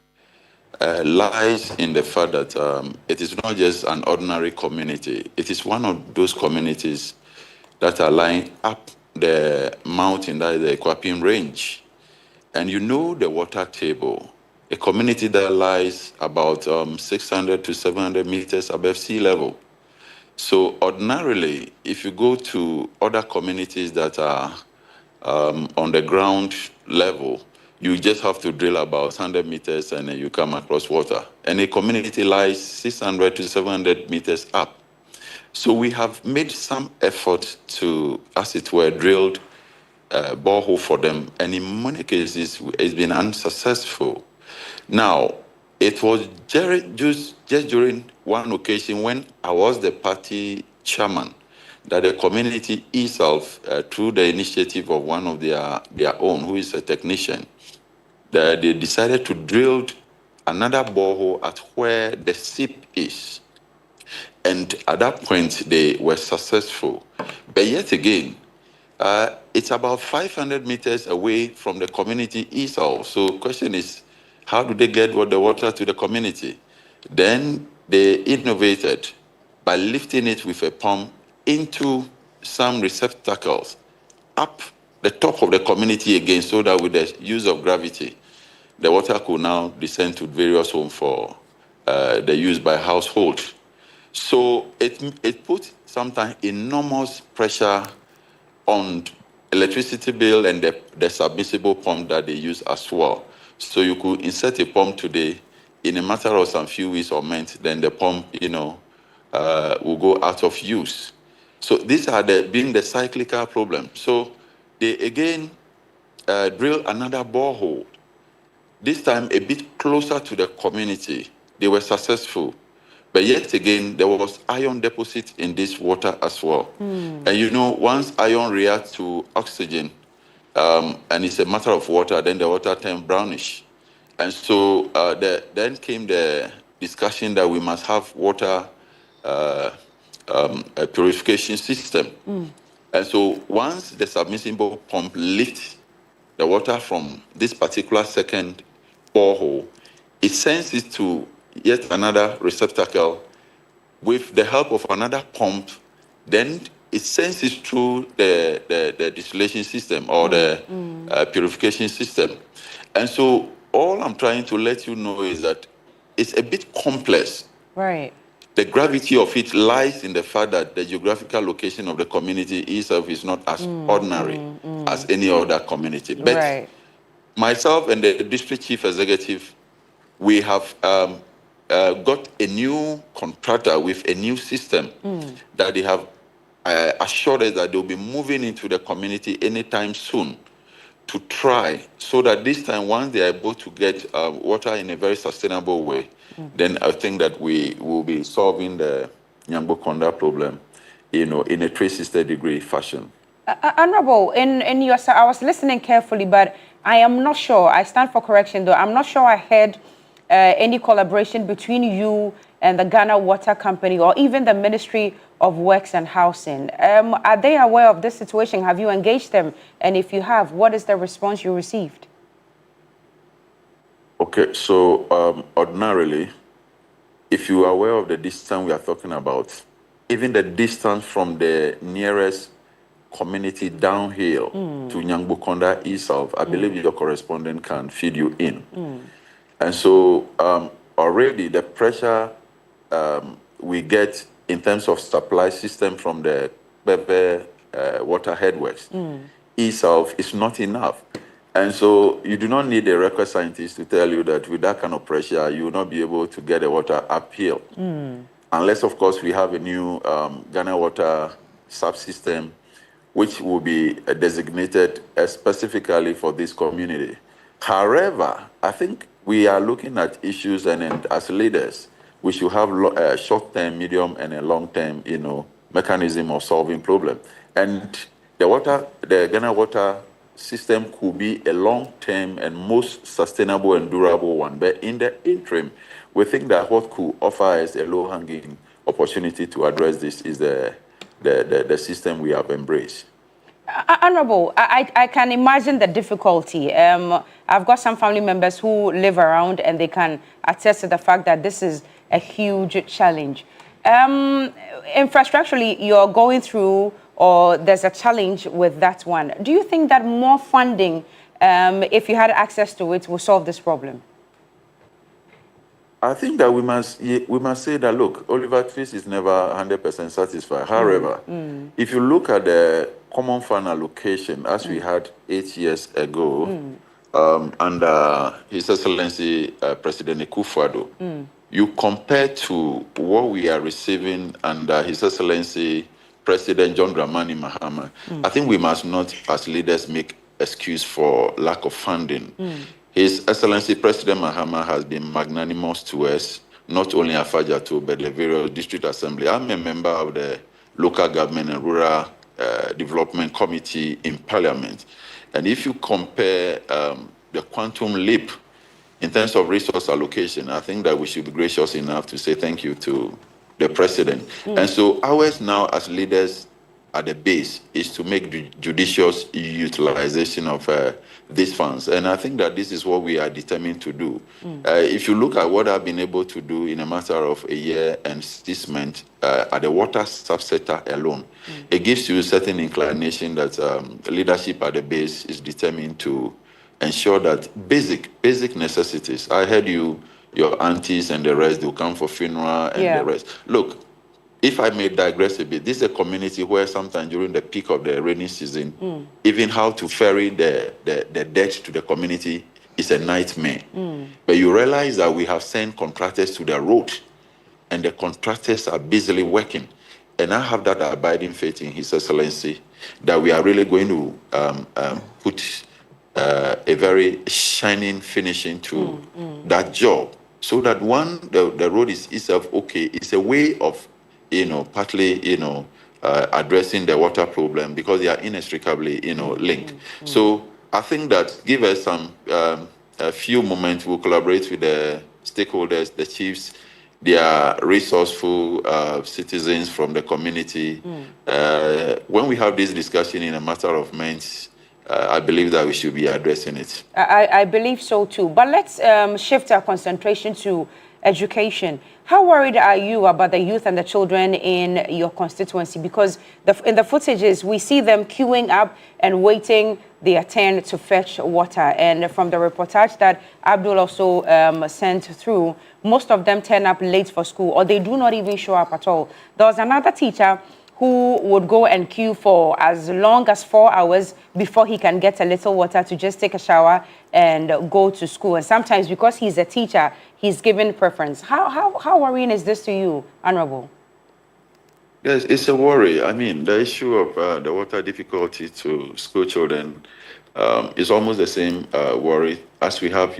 lies in the fact that it is not just an ordinary community. It is one of those communities that are lying up the mountain, that is the Equapim Range. And you know the water table, a community that lies about 600 to 700 meters above sea level. So ordinarily, if you go to other communities that are on the ground level, you just have to drill about 100 meters and then you come across water. And a community lies 600 to 700 meters up. So we have made some effort to, as it were, drilled borehole for them, and in many cases it's been unsuccessful. Now, it was just during one occasion when I was the party chairman that the community itself, through the initiative of one of their own, who is a technician, that they decided to drill another borehole at where the SIP is. And at that point, they were successful. But yet again, it's about 500 meters away from the community itself. So the question is, how do they get the water to the community? Then they innovated by lifting it with a pump into some receptacles up the top of the community again, so that with the use of gravity, the water could now descend to various homes for the use by household. So it put sometimes enormous pressure on electricity bill and the submersible pump that they use as well. So you could insert a pump today, in a matter of some few weeks or months, then the pump, will go out of use. So these are being the cyclical problem. So they again drill another borehole, this time a bit closer to the community. They were successful. But yet again, there was iron deposit in this water as well. And once iron reacts to oxygen, and it's a matter of water, then the water turns brownish. And so then came the discussion that we must have water a purification system. And so once the submersible pump lifts the water from this particular second borehole, it sends it to yet another receptacle with the help of another pump. Then it sends it through the distillation system or the purification system. And so all I'm trying to let you know is that it's a bit complex. Right. The gravity of it lies in the fact that the geographical location of the community itself is not as ordinary as any other community. But myself and the district chief executive, we have got a new contractor with a new system that they have assured us that they'll be moving into the community anytime soon to try, so that this time, once they are able to get water in a very sustainable way, then I think that we will be solving the Nyangbokonda problem, in a 360-degree fashion. Honorable, in your, I was listening carefully, but I am not sure. I stand for correction, though. I'm not sure I heard any collaboration between you and the Ghana Water Company or even the Ministry of Works and Housing. Are they aware of this situation? Have you engaged them? And if you have, what is the response you received? Okay, so ordinarily, if you are aware of the distance we are talking about, even the distance from the nearest community downhill to Nyangbokonda itself, I believe your correspondent can feed you in. And so already the pressure we get in terms of supply system from the Bebe water headworks itself is not enough. And so you do not need a record scientist to tell you that with that kind of pressure, you will not be able to get the water uphill. Unless, of course, we have a new Ghana water subsystem which will be designated specifically for this community. However, I think we are looking at issues, and as leaders, we should have a short-term, medium, and a long-term, mechanism of solving problem. And the Ghana water system could be a long-term and most sustainable and durable one. But in the interim, we think that what could offer us a low-hanging opportunity to address this is the system we have embraced. Honorable, I can imagine the difficulty. I've got some family members who live around and they can attest to the fact that this is a huge challenge. Infrastructurally, you're going through, or there's a challenge with that one. Do you think that more funding, if you had access to it, will solve this problem? I think that we must say that, look, Oliver Twist is never 100% satisfied. However, if you look at the common fund allocation, as we had 8 years ago, under His Excellency President Akufo-Addo, you compare to what we are receiving under His Excellency President John Dramani Mahama, I think we must not, as leaders, make excuse for lack of funding. His Excellency President Mahama has been magnanimous to us, not only at Fajato, but the various district assembly. I'm a member of the Local Government and Rural Development Committee in Parliament. And if you compare the quantum leap in terms of resource allocation, I think that we should be gracious enough to say thank you to the President. And so ours now as leaders at the base is to make judicious utilization of these funds. And I think that this is what we are determined to do. If you look at what I've been able to do in a matter of a year and 6 months at the water subsector alone, it gives you a certain inclination that leadership at the base is determined to ensure that basic necessities. I heard your aunties and the rest, they'll come for funeral and the rest. Look, if I may digress a bit, this is a community where sometimes during the peak of the rainy season, even how to ferry the debt to the community is a nightmare. But you realize that we have sent contractors to the road, and the contractors are busily working. And I have that abiding faith in His Excellency that we are really going to put a very shining finishing to that job, so that the road is itself okay. It's a way of partly, addressing the water problem because they are inextricably, linked. So I think that give us a few moments, we'll collaborate with the stakeholders, the chiefs, their resourceful citizens from the community. When we have this discussion in a matter of months, I believe that we should be addressing it. I believe so too. But let's shift our concentration to education. How worried are you about the youth and the children in your constituency? Because in the footages, we see them queuing up and waiting their turn to fetch water. And from the reportage that Abdul also sent through, most of them turn up late for school, or they do not even show up at all. There was another teacher who would go and queue for as long as 4 hours before he can get a little water to just take a shower and go to school. And sometimes, because he's a teacher, he's given preference. How worrying is this to you, Honorable? Yes, it's a worry. I mean, the issue of the water difficulty to school children is almost the same worry as we have,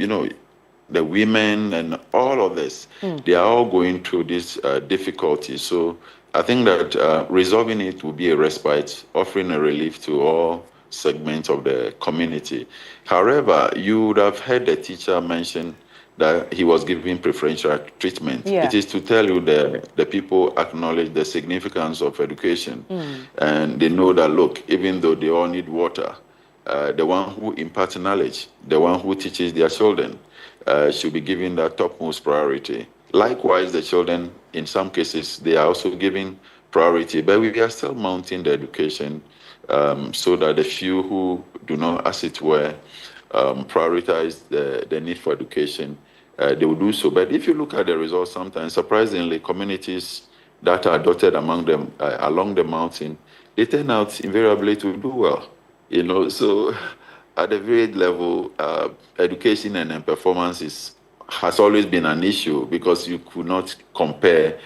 the women and all of this. They are all going through this difficulty. So I think that resolving it will be a respite, offering a relief to all segments of the community. However, you would have heard the teacher mention that he was given preferential treatment. It is to tell you that the people acknowledge the significance of education, and they know that, look, even though they all need water, the one who imparts knowledge, the one who teaches their children, should be given that topmost priority. Likewise, the children, in some cases, they are also given priority, but we are still mounting the education so that the few who do not, as it were, prioritize the need for education, they will do so. But if you look at the results, sometimes, surprisingly, communities that are dotted among them along the mountain, they turn out invariably to do well. So at the varied level, education and performance has always been an issue because you could not compare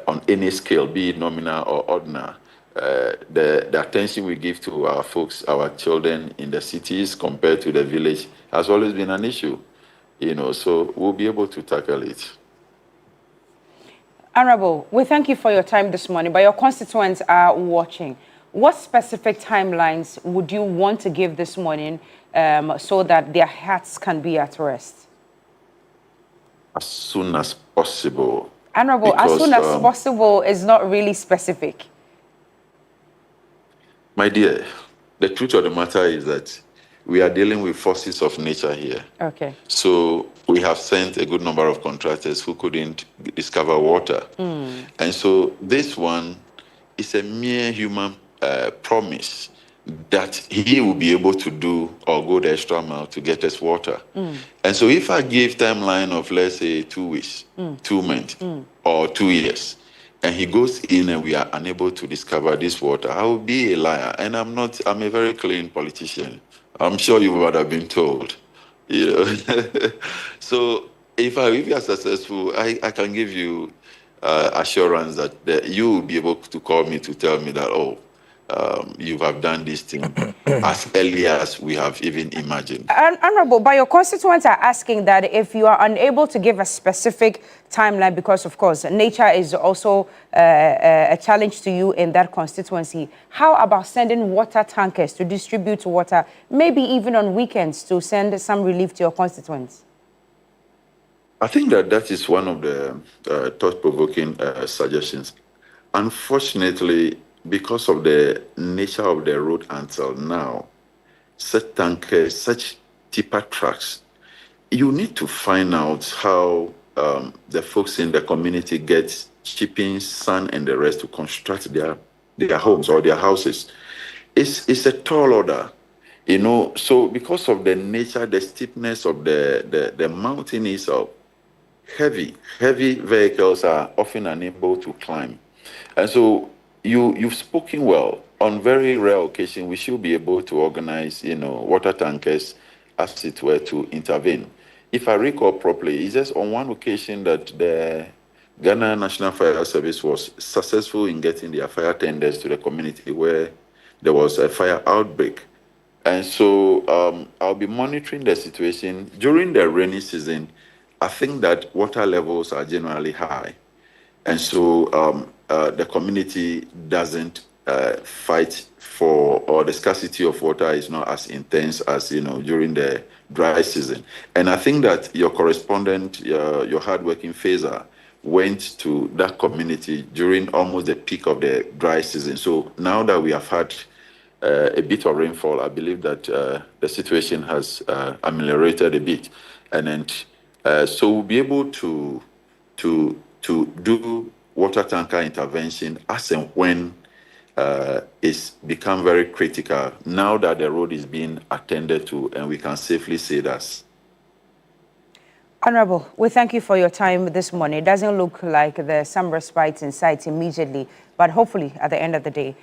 on any scale, be it nominal or ordinal. the attention we give to our folks, our children in the cities compared to the village has always been an issue, so we'll be able to tackle it. Honorable, we thank you for your time this morning, but your constituents are watching. What specific timelines would you want to give this morning so that their hearts can be at rest? As soon as possible. Honorable, as soon as possible is not really specific. My dear, the truth of the matter is that we are dealing with forces of nature here. Okay. So we have sent a good number of contractors who couldn't discover water. And so this one is a mere human promise that he will be able to do or go the extra mile to get us water. And so if I give timeline of, let's say, 2 weeks, 2 months, or 2 years, and he goes in and we are unable to discover this water, I will be a liar. And I'm a very clean politician. I'm sure you would have been told. So if you are successful, I can give you assurance that you will be able to call me to tell me that, you have done this thing as early as we have even imagined. Honorable, but your constituents are asking that if you are unable to give a specific timeline, because of course nature is also a challenge to you in that constituency, how about sending water tankers to distribute water, maybe even on weekends to send some relief to your constituents? I think that is one of the thought-provoking suggestions. Unfortunately, because of the nature of the road until now, such tankers, such tipper trucks, you need to find out how the folks in the community get shipping, sand, and the rest to construct their homes or their houses. It's a tall order, So because of the nature, the steepness of the mountain is heavy vehicles are often unable to climb, and so you've spoken well. On very rare occasion, we should be able to organize, water tankers, as it were, to intervene. If I recall properly, it's just on one occasion that the Ghana National Fire Service was successful in getting their fire tenders to the community where there was a fire outbreak. And so I'll be monitoring the situation. During the rainy season, I think that water levels are generally high. And so the community doesn't fight for, or the scarcity of water is not as intense as, during the dry season. And I think that your correspondent, your hardworking phaser, went to that community during almost the peak of the dry season. So now that we have had a bit of rainfall, I believe that the situation has ameliorated a bit. And then, so we'll be able to do water tanker intervention as and when it's become very critical, now that the road is being attended to, and we can safely say that. Honorable, we thank you for your time this morning. It doesn't look like there's some respite in sight immediately, but hopefully at the end of the day,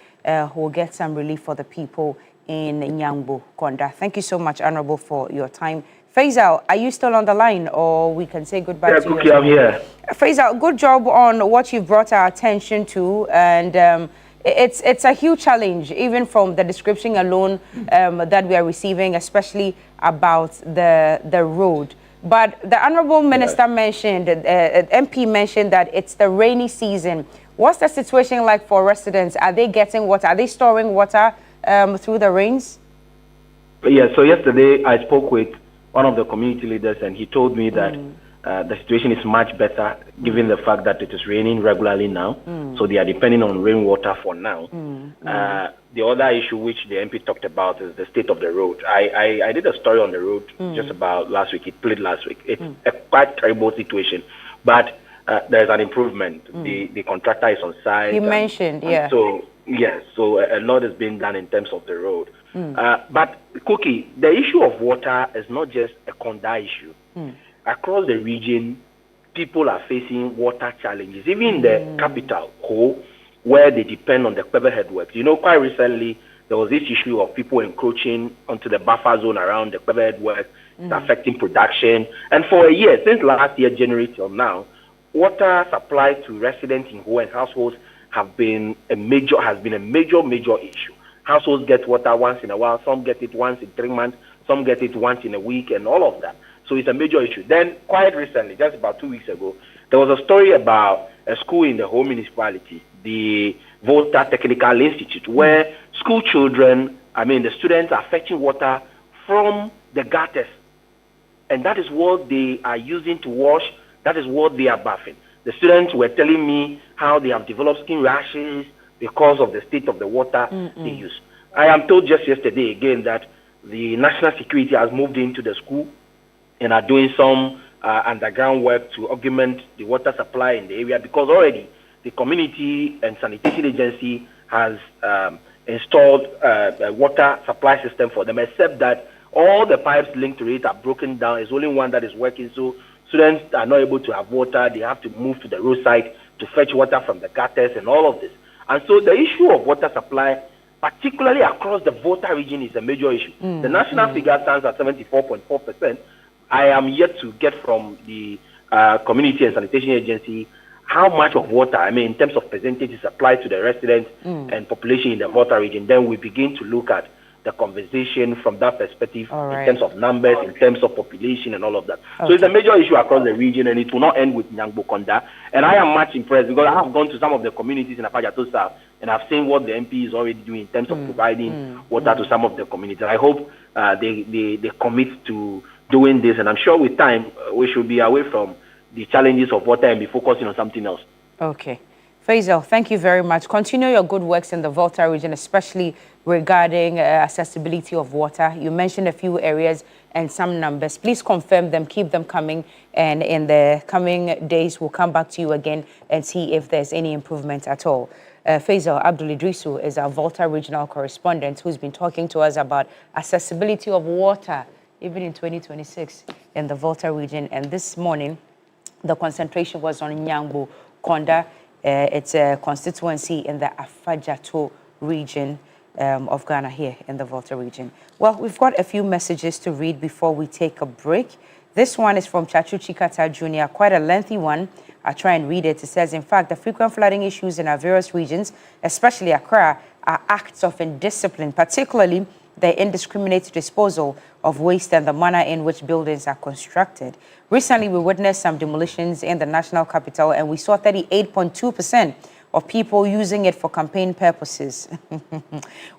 we'll get some relief for the people in Nyangbo, Konda. Thank you so much, Honorable, for your time. Faisal, are you still on the line, or we can say goodbye to you? Cookie, I'm here. Faisal, good job on what you've brought our attention to, and it's a huge challenge, even from the description alone that we are receiving, especially about the road. But the Honorable Minister mentioned, MP mentioned that it's the rainy season. What's the situation like for residents? Are they getting water? Are they storing water through the rains? Yeah, so yesterday I spoke with one of the community leaders, and he told me that the situation is much better given the fact that it is raining regularly now. So they are depending on rainwater for now. The other issue which the MP talked about is the state of the road. I did a story on the road just about last week. It played last week. It's a quite terrible situation, but there's an improvement. The contractor is on site. He mentioned, yeah. So yes, so a lot is being done in terms of the road. But Cookie, the issue of water is not just a Konda issue. Across the region, people are facing water challenges. Even in the capital, Ho, where they depend on the Kwebe headworks. Quite recently, there was this issue of people encroaching onto the buffer zone around the Kwebe headworks, affecting production. And for a year, since last year, January till now, water supply to residents in Ho and households has been a major issue. Households get water once in a while. Some get it once in 3 months. Some get it once in a week, and all of that. So it's a major issue. Then, quite recently, just about 2 weeks ago, there was a story about a school in the whole municipality, the Volta Technical Institute, where school children, the students are fetching water from the gutters. And that is what they are using to wash. That is what they are bathing. The students were telling me how they have developed skin rashes because of the state of the water they use. I am told just yesterday again that the national security has moved into the school and are doing some underground work to augment the water supply in the area, because already the community and sanitation agency has installed a water supply system for them, except that all the pipes linked to it are broken down. There's only one that is working, so students are not able to have water. They have to move to the roadside to fetch water from the gutters and all of this. And so the issue of water supply, particularly across the Volta region, is a major issue. The national figure stands at 74.4%. I am yet to get from the community and sanitation agency how much of water, in terms of percentage, is applied to the residents and population in the Volta region. Then we begin to look at the conversation from that perspective, in terms of numbers, in terms of population, and all of that. So it's a major issue across the region, and it will not end with Nyangbo-Konda. And I am much impressed because I have gone to some of the communities in Apajato South, and I've seen what the MP is already doing in terms of providing water to some of the communities. I hope they commit to doing this, and I'm sure with time we should be away from the challenges of water and be focusing on something else. Okay. Faisal, thank you very much. Continue your good works in the Volta region, especially regarding accessibility of water. You mentioned a few areas and some numbers. Please confirm them, keep them coming, and in the coming days, we'll come back to you again and see if there's any improvement at all. Faisal Abdul Idrisu is our Volta regional correspondent who's been talking to us about accessibility of water, even in 2026 in the Volta region. And this morning, the concentration was on Nyangbo-Konda. It's a constituency in the Afajato region of Ghana here in the Volta region. Well, we've got a few messages to read before we take a break. This one is from Chachu Chikata Jr., quite a lengthy one. I'll try and read it. It says, in fact, the frequent flooding issues in our various regions, especially Accra, are acts of indiscipline, particularly the indiscriminate disposal of waste and the manner in which buildings are constructed. Recently, we witnessed some demolitions in the national capital, and we saw 38.2% of people using it for campaign purposes.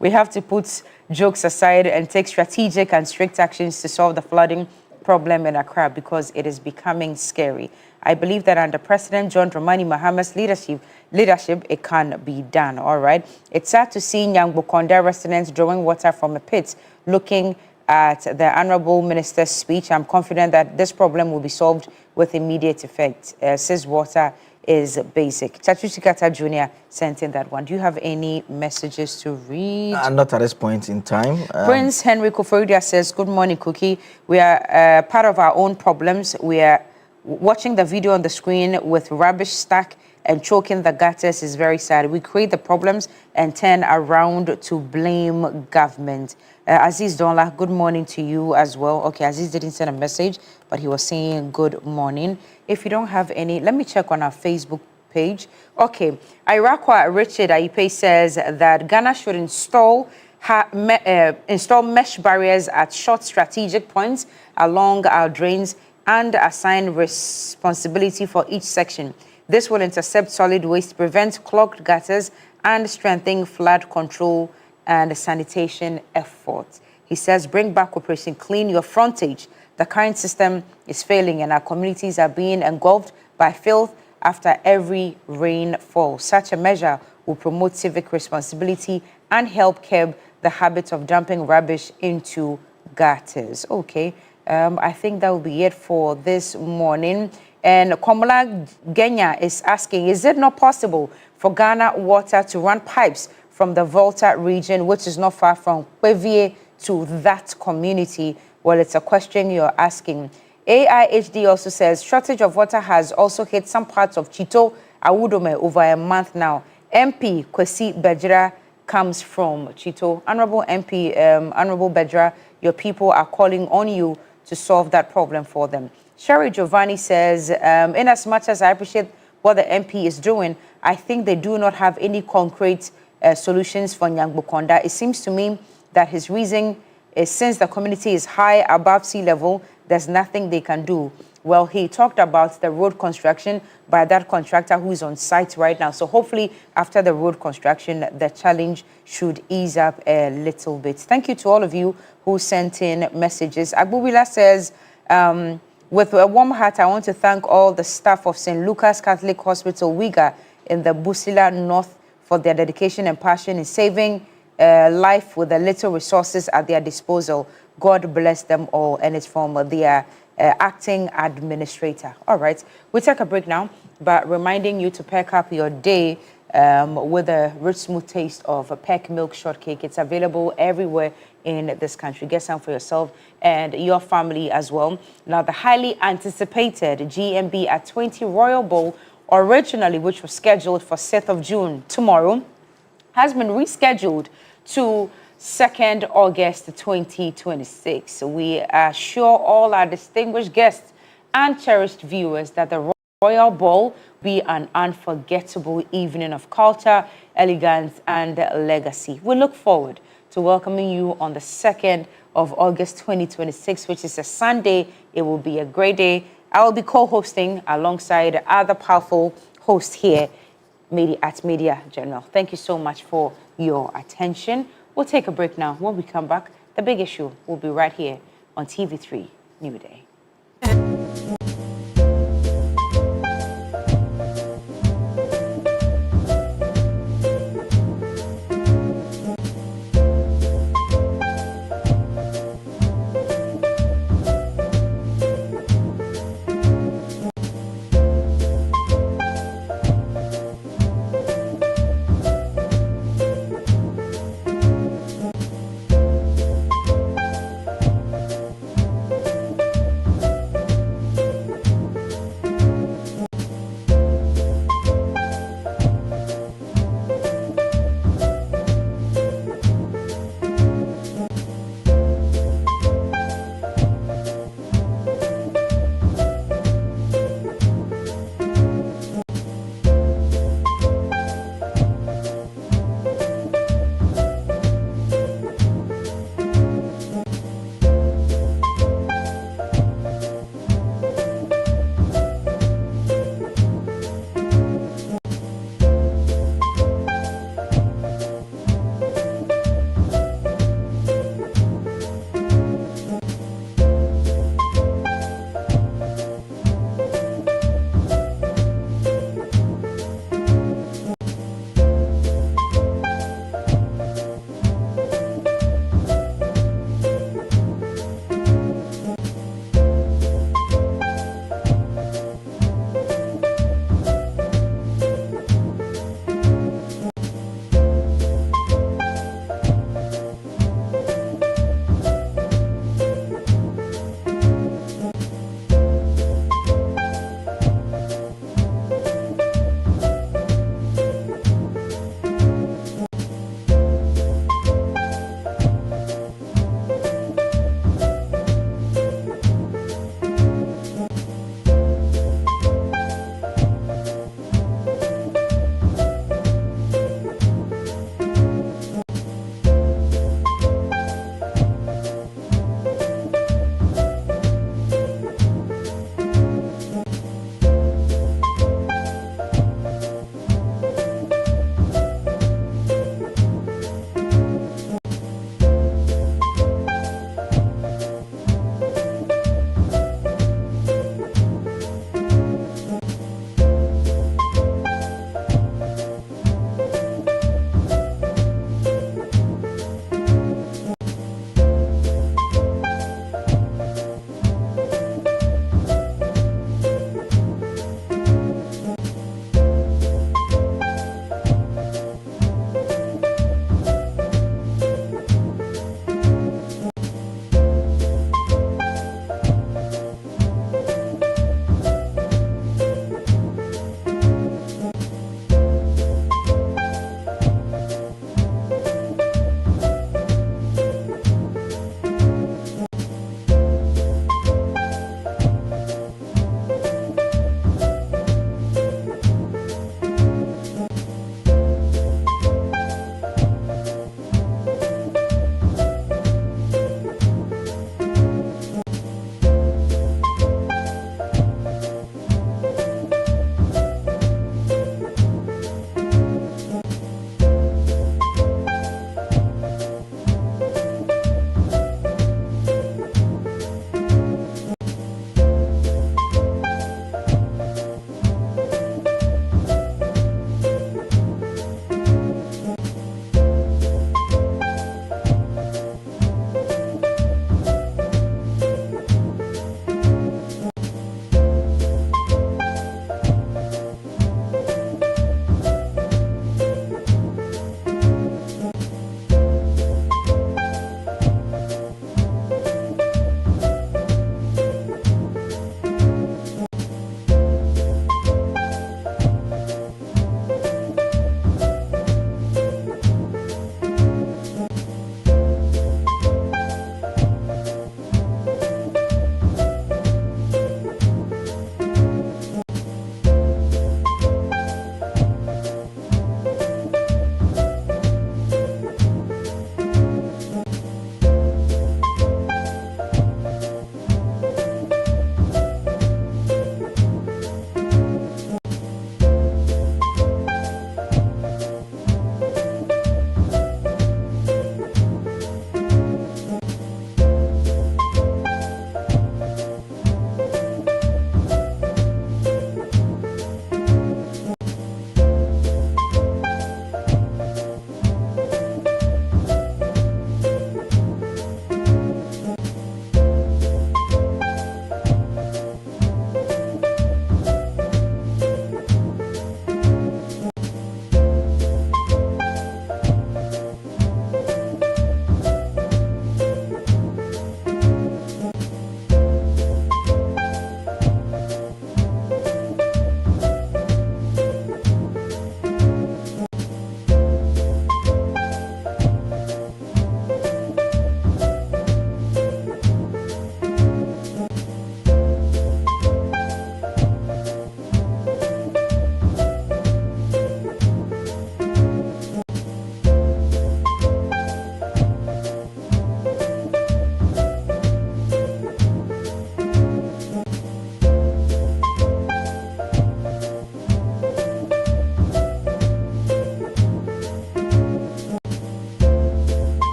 We have to put jokes aside and take strategic and strict actions to solve the flooding problem in Accra, because it is becoming scary. I believe that under President John Dramani Mahama's leadership, it can be done, all right? It's sad to see Nyangbo-Konda residents drawing water from a pit. Looking at the Honorable Minister's speech, I'm confident that this problem will be solved with immediate effect. Says water is basic. Chachuchikata Jr. sent in that one. Do you have any messages to read? Not at this point in time. Prince Henry Koforidia says, good morning, Cookie. We are part of our own problems. We are watching the video on the screen with rubbish stack and choking the gutters is very sad. We create the problems and turn around to blame government. Aziz Donla, good morning to you as well. Okay, Aziz didn't send a message, but he was saying good morning. If you don't have any, let me check on our Facebook page. Okay, Irakwa Richard Aipe says that Ghana should install mesh barriers at short strategic points along our drains and assign responsibility for each section. This will intercept solid waste, prevent clogged gutters, and strengthen flood control and sanitation efforts. He says, bring back Operation Clean Your Frontage. The current system is failing and our communities are being engulfed by filth after every rainfall. Such a measure will promote civic responsibility and help curb the habit of dumping rubbish into gutters. Okay, I think that will be it for this morning. And Komola Genya is asking, is it not possible for Ghana Water to run pipes from the Volta region, which is not far from Kwevie, to that community? Well, it's a question you're asking. AIHD also says shortage of water has also hit some parts of Chito, Awudome over a month now. MP Kwesi Bejra comes from Chito. Honorable MP, Honorable Bejra, your people are calling on you to solve that problem for them. Sherry Giovanni says, in as much as I appreciate what the MP is doing, I think they do not have any concrete solutions for Nyangbokonda. It seems to me that his reason is since the community is high above sea level, there's nothing they can do. Well, he talked about the road construction by that contractor who is on site right now. So hopefully after the road construction, the challenge should ease up a little bit. Thank you to all of you who sent in messages. Agbubila says, with a warm heart, I want to thank all the staff of St. Lucas Catholic Hospital, Wiga, in the Busila North for their dedication and passion in saving life with the little resources at their disposal. God bless them all, and it's from their acting administrator. All right, we take a break now, but reminding you to pack up your day with a rich, smooth taste of a Peck Milk Shortcake. It's available everywhere in this country. Get some for yourself and your family as well. Now, the highly anticipated GMB at 20 Royal Bowl, originally which was scheduled for 6th of June tomorrow, has been rescheduled to 2nd August 2026. We assure all our distinguished guests and cherished viewers that the Royal Ball be an unforgettable evening of culture, elegance, and legacy. We look forward to welcoming you on the 2nd of August 2026, which is a Sunday. It will be a great day. I will be co-hosting alongside other powerful hosts here at Media General. Thank you so much for your attention. We'll take a break now. When we come back, the big issue will be right here on TV3 Newday.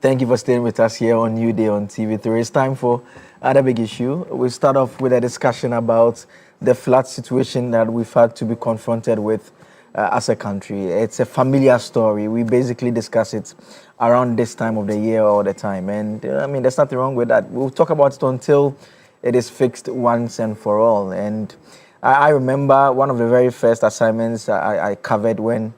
Thank you for staying with us here on New Day on TV3. It's time for another big issue. We'll start off with a discussion about the flood situation that we've had to be confronted with as a country. It's a familiar story. We basically discuss it around this time of the year all the time. And I mean, there's nothing wrong with that. We'll talk about it until it is fixed once and for all. And I remember one of the very first assignments I covered when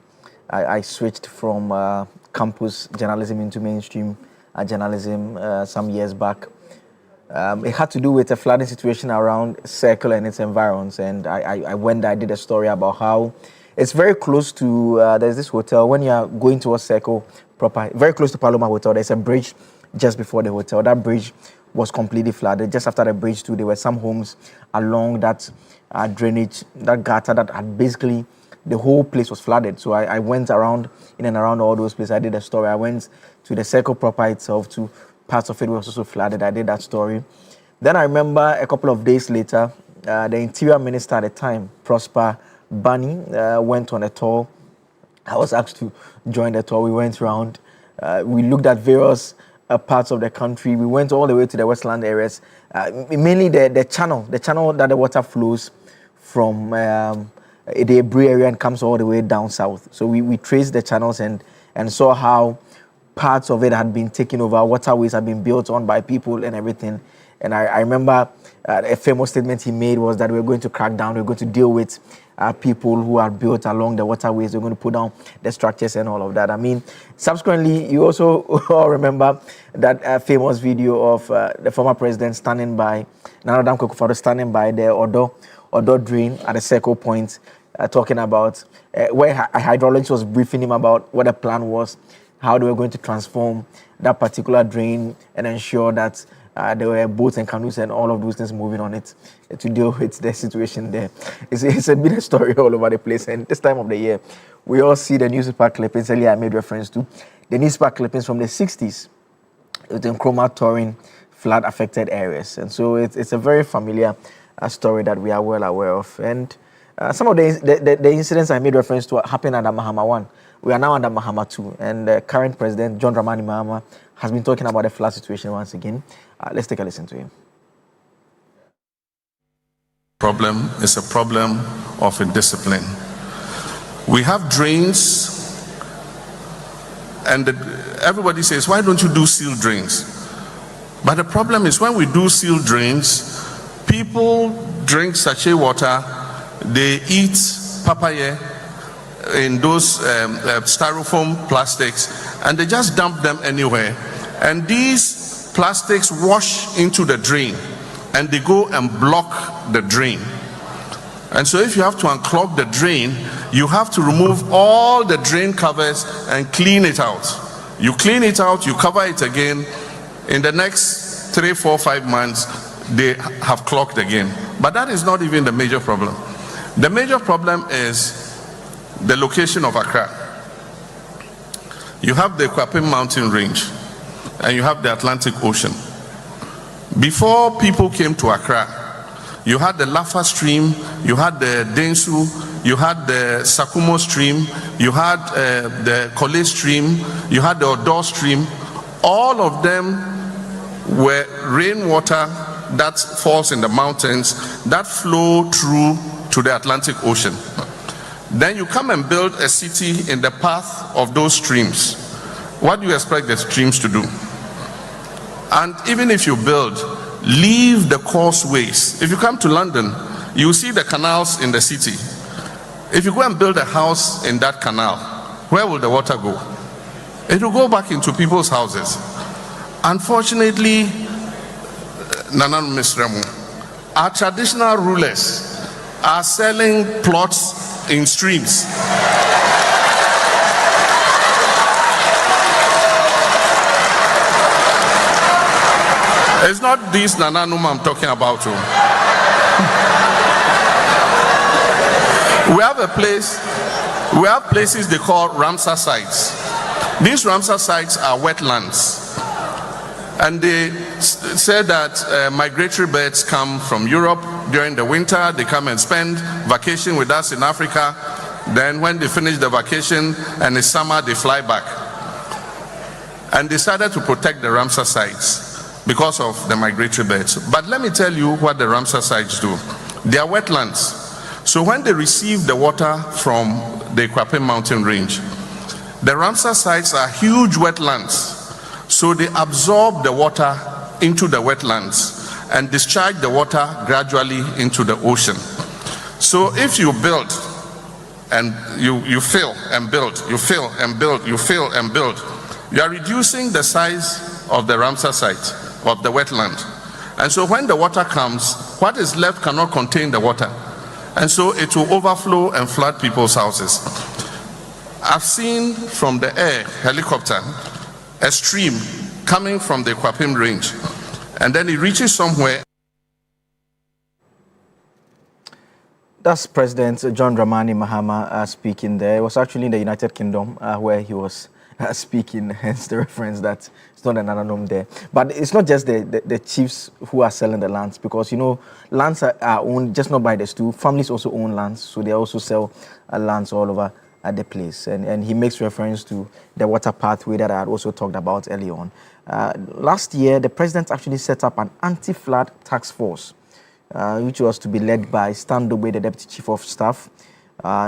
I switched from campus journalism into mainstream journalism some years back. It had to do with a flooding situation around Circle and its environs. And I went there, I did a story about how it's very close to, there's this hotel, when you are going towards Circle proper, very close to Paloma Hotel, there's a bridge just before the hotel. That bridge was completely flooded. Just after the bridge too, there were some homes along that drainage, that gutter that had basically, the whole place was flooded. So I went around, in and around all those places. I did a story. I went to the Circle proper itself, to parts of it was also flooded. I did that story. Then I remember a couple of days later, the Interior Minister at the time, Prosper Bunny, went on a tour. I was asked to join the tour. We went around. We looked at various parts of the country. We went all the way to the Westland areas, mainly the channel that the water flows from the Ebre area and comes all the way down south. So we traced the channels and saw how parts of it had been taken over, waterways had been built on by people and everything. And I remember a famous statement he made was that we're going to crack down, we're going to deal with people who are built along the waterways, we're going to put down the structures and all of that. I mean, subsequently, you also all remember that famous video of the former president standing by, Nana Addo Akufo-Addo standing by the Odo drain at the Circle Point, talking about where hydrologist was briefing him about what the plan was, how they were going to transform that particular drain and ensure that there were boats and canoes and all of those things moving on it to deal with the situation there. It's a bit of story all over the place. And this time of the year, we all see the newspaper clippings. Earlier I made reference to the newspaper clippings from the 60s with Nkrumah touring flood-affected areas. And so it's a very familiar story that we are well aware of. And some of the incidents I made reference to happened under Mahama 1. We are now under Mahama 2. And the current president, John Dramani Mahama, has been talking about the flood situation once again. Let's take a listen to him. Problem is a problem of indiscipline. We have drains, and everybody says, why don't you do sealed drains? But the problem is when we do sealed drains, people drink sachet water, they eat papaya in those styrofoam plastics, and they just dump them anywhere. And these plastics wash into the drain, and they go and block the drain. And so if you have to unclog the drain, you have to remove all the drain covers and clean it out. You clean it out, you cover it again. In the next 3, 4, 5 months, they have clogged again. But that is not even the major problem. The major problem is the location of Accra. You have the Kwapim Mountain Range and you have the Atlantic Ocean. Before people came to Accra, you had the Lafa Stream, you had the Densu, you had the Sakumo Stream, you had the Kole Stream, you had the Odo Stream. All of them were rainwater that falls in the mountains that flow through to the Atlantic Ocean. Then you come and build a city in the path of those streams. What do you expect the streams to do? And even if you build, leave the causeways. If you come to London, you see the canals in the city. If you go and build a house in that canal, where will the water go? It will go back into people's houses. Unfortunately, Nana Misremu, our traditional rulers are selling plots in streams. It's not this Nana Numa I'm talking about. We have places they call Ramsar sites. These Ramsar sites are wetlands. And they say that migratory birds come from Europe during the winter. They come and spend vacation with us in Africa. Then when they finish the vacation and it's summer, they fly back. and decided to protect the Ramsar sites because of the migratory birds. But let me tell you what the Ramsar sites do. They are wetlands. So when they receive the water from the Kwapim mountain range, the Ramsar sites are huge wetlands. So they absorb the water into the wetlands and discharge the water gradually into the ocean. So if you build and you fill and build, you fill and build, you fill and build, you are reducing the size of the Ramsar site, of the wetland. And so when the water comes, what is left cannot contain the water. And so it will overflow and flood people's houses. I've seen from the air, helicopter, a stream coming from the Kwapim range, and then it reaches somewhere. That's President John Dramani Mahama speaking there. It was actually in the United Kingdom where he was speaking, hence the reference that it's not an anonym there. But it's not just the chiefs who are selling the lands, because, you know, lands are owned just not by the stew. Families also own lands, so they also sell lands all over the place. And he makes reference to the water pathway that I had also talked about earlier on. Last year, the president actually set up an anti-flood task force, which was to be led by Stan Dogbe, the Deputy Chief of Staff.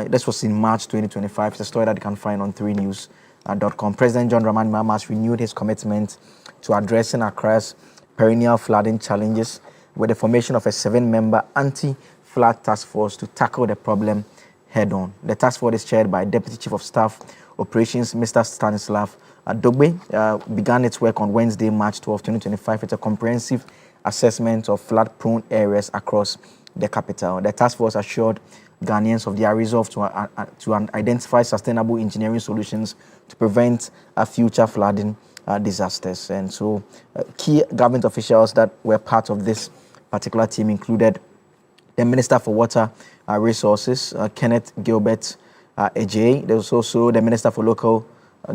This was in March 2025. It's a story that you can find on 3news.com. President John Dramani Mahama has renewed his commitment to addressing Accra's perennial flooding challenges with the formation of a 7-member anti-flood task force to tackle the problem head-on. The task force is chaired by Deputy Chief of Staff Operations, Mr. Stanislav Dogbe. Began its work on Wednesday, March 12, 2025. It's a comprehensive assessment of flood-prone areas across the capital. The task force assured Ghanaians of their resolve to identify sustainable engineering solutions to prevent future flooding disasters. And so key government officials that were part of this particular team included the Minister for Water Resources, Kenneth Gilbert Ejay. There was also the Minister for Local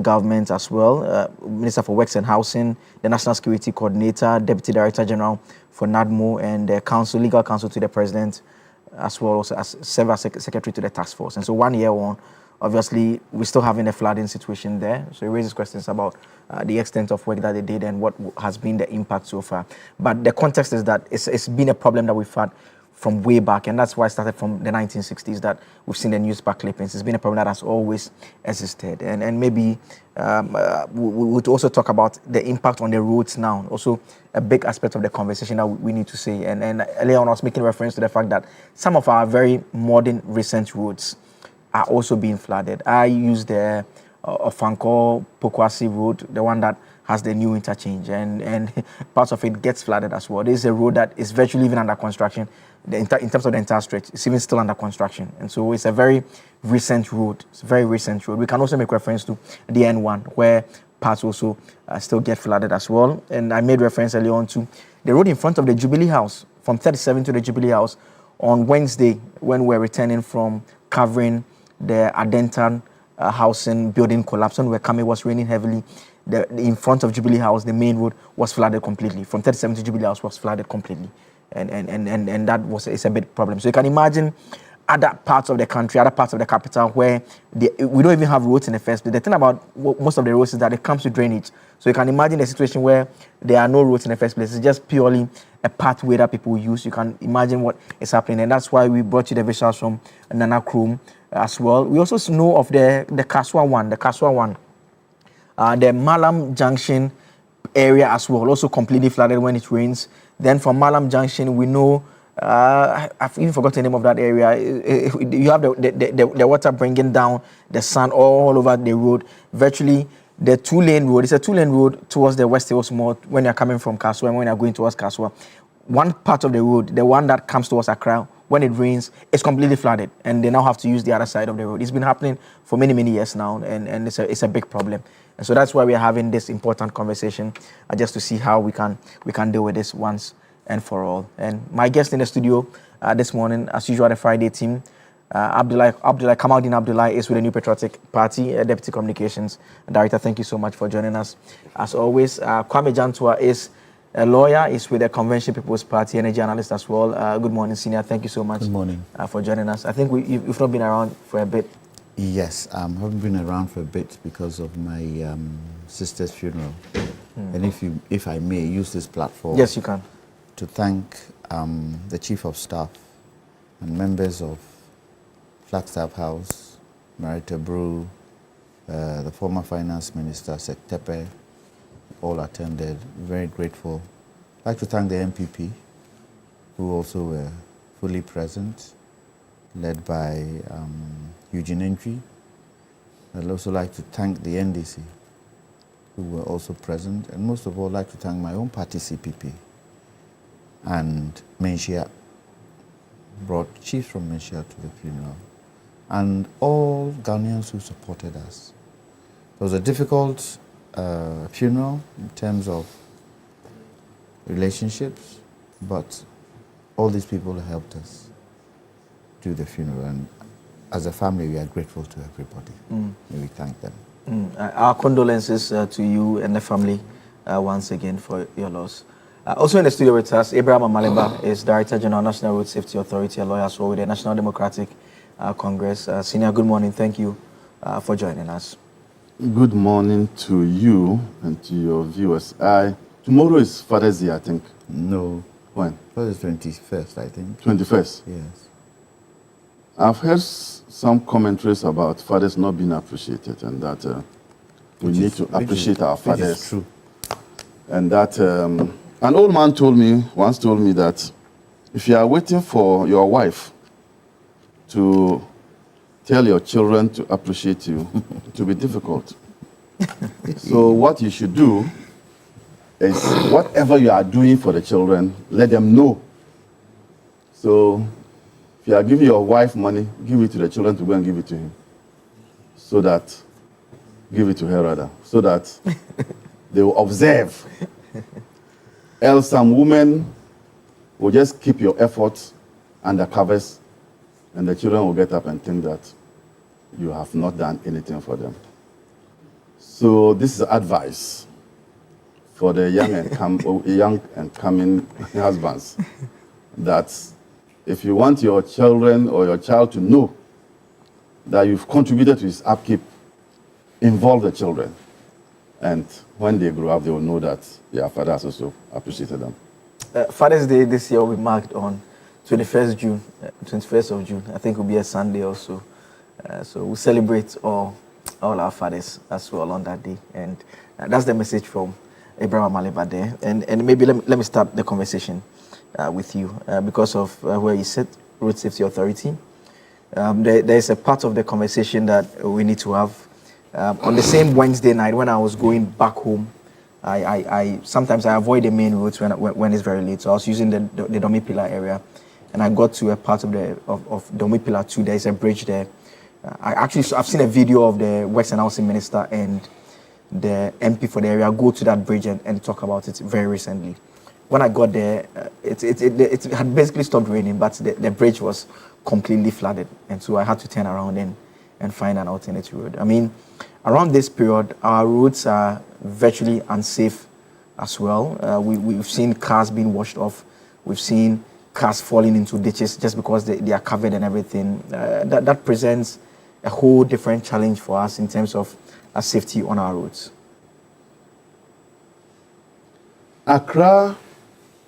Government as well, Minister for Works and Housing, the National Security Coordinator, Deputy Director General for NADMO, and the legal counsel to the President, as well also as serve as secretary to the task force. And so 1 year on, obviously, we're still having a flooding situation there. So it raises questions about the extent of work that they did and what has been the impact so far. But the context is that it's been a problem that we've had from way back, and that's why I started from the 1960s, that we've seen the newspaper clippings. It's been a problem that has always existed. And maybe we would also talk about the impact on the roads now, also a big aspect of the conversation that we need to say. And earlier on, I was making reference to the fact that some of our very modern recent roads are also being flooded. I use the Ofanko Pokwasi Road, the one that has the new interchange, and parts of it gets flooded as well. This is a road that is virtually even under construction. In terms of the entire stretch, it's even still under construction. And so it's a very recent road. It's a very recent road. We can also make reference to the N1, where parts also still get flooded as well. And I made reference earlier on to the road in front of the Jubilee House, from 37 to the Jubilee House, on Wednesday, when we're returning from covering the Adentan housing building collapse. When we were coming, it was raining heavily. In front of Jubilee House, the main road was flooded completely. From 37 to Jubilee House was flooded completely. And that it's a big problem. So you can imagine other parts of the country, other parts of the capital where we don't even have roads in the first place. The thing about most of the roads is that it comes to drainage. So you can imagine a situation where there are no roads in the first place. It's just purely a pathway that people use. You can imagine what is happening. And that's why we brought you the visuals from Nana Krum as well. We also know of the Kaswa one, the Malam Junction area as well, also completely flooded when it rains. Then from Malam Junction, we know, I've even forgotten the name of that area. You have the water bringing down the sand all over the road. Virtually, the two-lane road, it's a two-lane road towards the West Hills Mall when you're coming from Kaswa and when you're going towards Kaswa. One part of the road, the one that comes towards Accra, when it rains, it's completely flooded. And they now have to use the other side of the road. It's been happening for many, many years now, and it's a big problem. And so that's why we are having this important conversation, just to see how we can deal with this once and for all. And my guest in the studio this morning, as usual, the Friday team, Kamaldeen Abdullah is with the New Patriotic Party, Deputy Communications Director. Thank you so much for joining us. As always, Kwame Jantua is a lawyer, is with the Convention People's Party, energy analyst as well. Good morning, Senior. Thank you so much. Good morning. For joining us. I think you've not been around for a bit. Yes, I haven't been around for a bit because of my sister's funeral. And if I may use this platform. Yes, you can. To thank the Chief of Staff and members of Flagstaff House, Marita Brew, the former Finance Minister, Sektepe, all attended. Very grateful. I'd like to thank the MPP, who also were fully present, led by Eugene Entry. I'd also like to thank the NDC, who were also present, and most of all, I'd like to thank my own party, CPP, and Menchia, brought chiefs from Menchia to the funeral, and all Ghanaians who supported us. It was a difficult funeral in terms of relationships, but all these people helped us do the funeral, and as a family, we are grateful to everybody. May we thank them. Our condolences to you and the family once again for your loss. Also in the studio with us, Abraham Amaliba is Director General, National Road Safety Authority, a lawyer as well with the National Democratic Congress. Senior, good morning. Thank you for joining us. Good morning to you and to your viewers. Tomorrow is Father's Day, I think. No. When? Father's 21st, I think. 21st? Yes. I've heard some commentaries about fathers not being appreciated, and that we need to appreciate our fathers. Which is true. And that an old man once told me that if you are waiting for your wife to tell your children to appreciate you, it will be difficult. So what you should do is whatever you are doing for the children, let them know. So if you are giving your wife money, give it to the children to go and give it to him. Give it to her rather, so that they will observe. Else some women will just keep your efforts under covers, and the children will get up and think that you have not done anything for them. So this is advice for the young and coming husbands, that if you want your children or your child to know that you've contributed to his upkeep, involve the children. And when they grow up, they will know that their fathers also appreciated them. Father's Day this year will be marked on 21st of June. I think it will be a Sunday also. So we'll celebrate all our fathers as well on that day. And that's the message from Abraham Amaliba there. And maybe let me start the conversation with you because of where you sit, Road Safety Authority. There is a part of the conversation that we need to have. On the same Wednesday night when I was going back home, I sometimes I avoid the main roads when it's very late. So I was using the Domi Pillar area, and I got to a part of Domi Pillar 2. There is a bridge there. I've seen a video of the Works and Housing Minister and the MP for the area go to that bridge and talk about it very recently. When I got there, it had basically stopped raining, but the bridge was completely flooded, and so I had to turn around and find an alternative road. I mean, around this period, our roads are virtually unsafe as well. We've seen cars being washed off. We've seen cars falling into ditches just because they are covered and everything. That presents a whole different challenge for us in terms of our safety on our roads. Accra,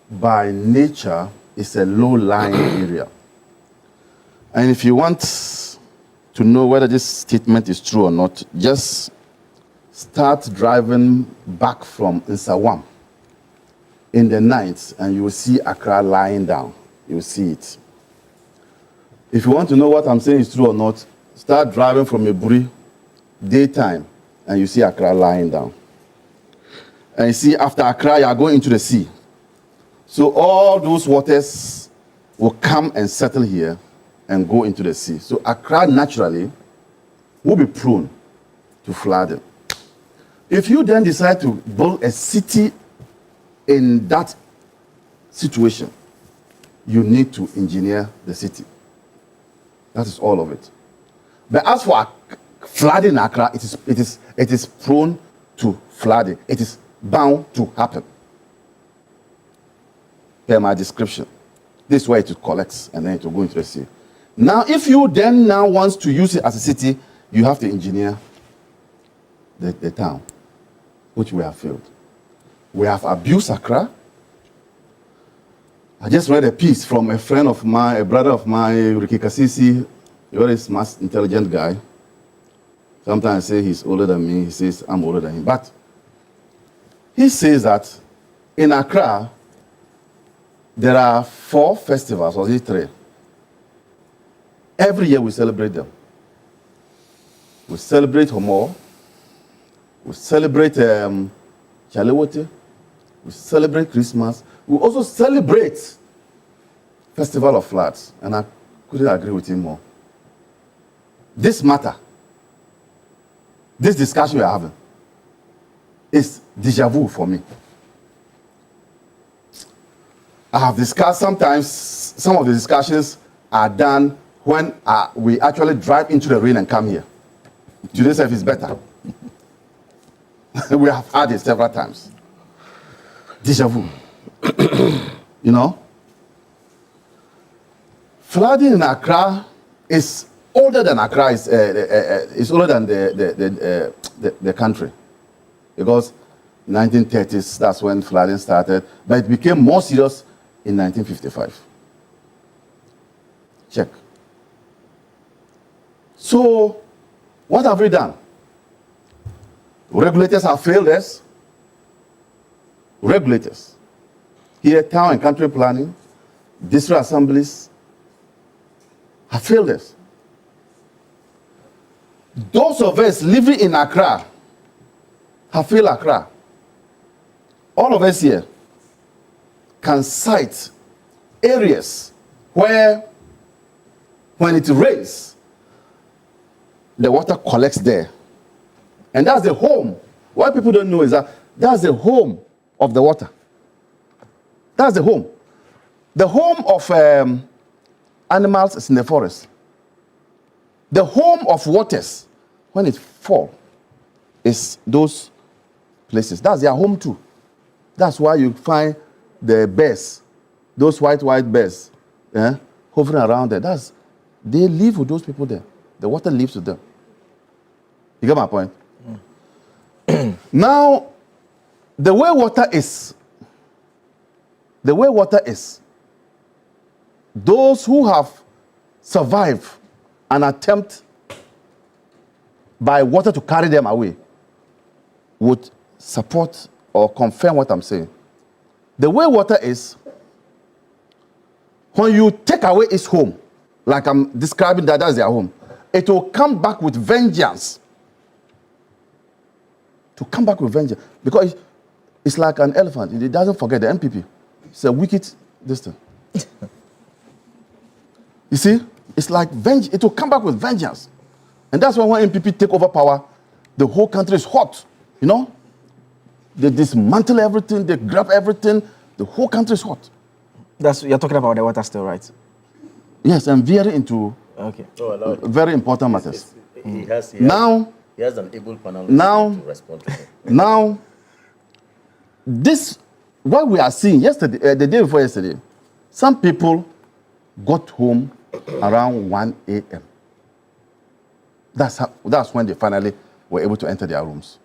by nature, is a low-lying area. And if you want to know whether this statement is true or not, just start driving back from Nsawam in the night and you will see Accra lying down. You will see it. If you want to know what I'm saying is true or not, start driving from Eburi daytime and you see Accra lying down. And you see after Accra, you are going into the sea. So all those waters will come and settle here and go into the sea. So Accra naturally will be prone to flooding. If you then decide to build a city in that situation, you need to engineer the city. That is all of it. But as for flooding in Accra, it is prone to flooding. It is bound to happen. Per my description, this is where it collects and then it will go into the sea. Now, if you then want to use it as a city, you have to engineer the town, which we have failed. We have abused Accra. I just read a piece from a friend of mine, a brother of mine, Ricky Kasisi, a very smart, intelligent guy. Sometimes I say he's older than me, he says I'm older than him. But he says that in Accra, there are 4 festivals, or is it 3? Every year we celebrate them. We celebrate Homo, we celebrate Chalewote, we celebrate Christmas, we also celebrate Festival of Floods, and I couldn't agree with him more. This matter, this discussion we are having, is déjà vu for me. I have discussed sometimes, some of the discussions are done when we actually drive into the rain and come here. Today's life is better. We have had it several times. Déjà vu. You know? Flooding in Accra is older than Accra, is older than the country. Because 1930s, that's when flooding started. But it became more serious in 1955. Check. So, what have we done? Regulators have failed us. Regulators. Here, town and country planning, district assemblies have failed us. Those of us living in Accra have failed Accra. All of us here can cite areas where, when it rains, the water collects there. And that's the home. What people don't know is that that's the home of the water. That's the home. The home of animals is in the forest. The home of waters, when it falls, is those places. That's their home too. That's why you find the bears, those white bears, hovering around there. They live with those people there. The water lives with them. You get my point? Now, the way water is, those who have survived an attempt by water to carry them away would support or confirm what I'm saying. The way water is, when you take away its home, like I'm describing that's their home, it will come back with vengeance. To come back with vengeance. Because it's like an elephant. It doesn't forget the MPP. It's a wicked thing. You see? It's like vengeance. It will come back with vengeance. And that's why when MPP take over power, the whole country is hot. You know? They dismantle everything, they grab everything, the whole country is hot. You're talking about the water still, right? Yes, I'm veering into very important matters. He has an able panel to respond to him. Now, what we are seeing yesterday, the day before yesterday, some people got home around 1 a.m. That's when they finally were able to enter their rooms.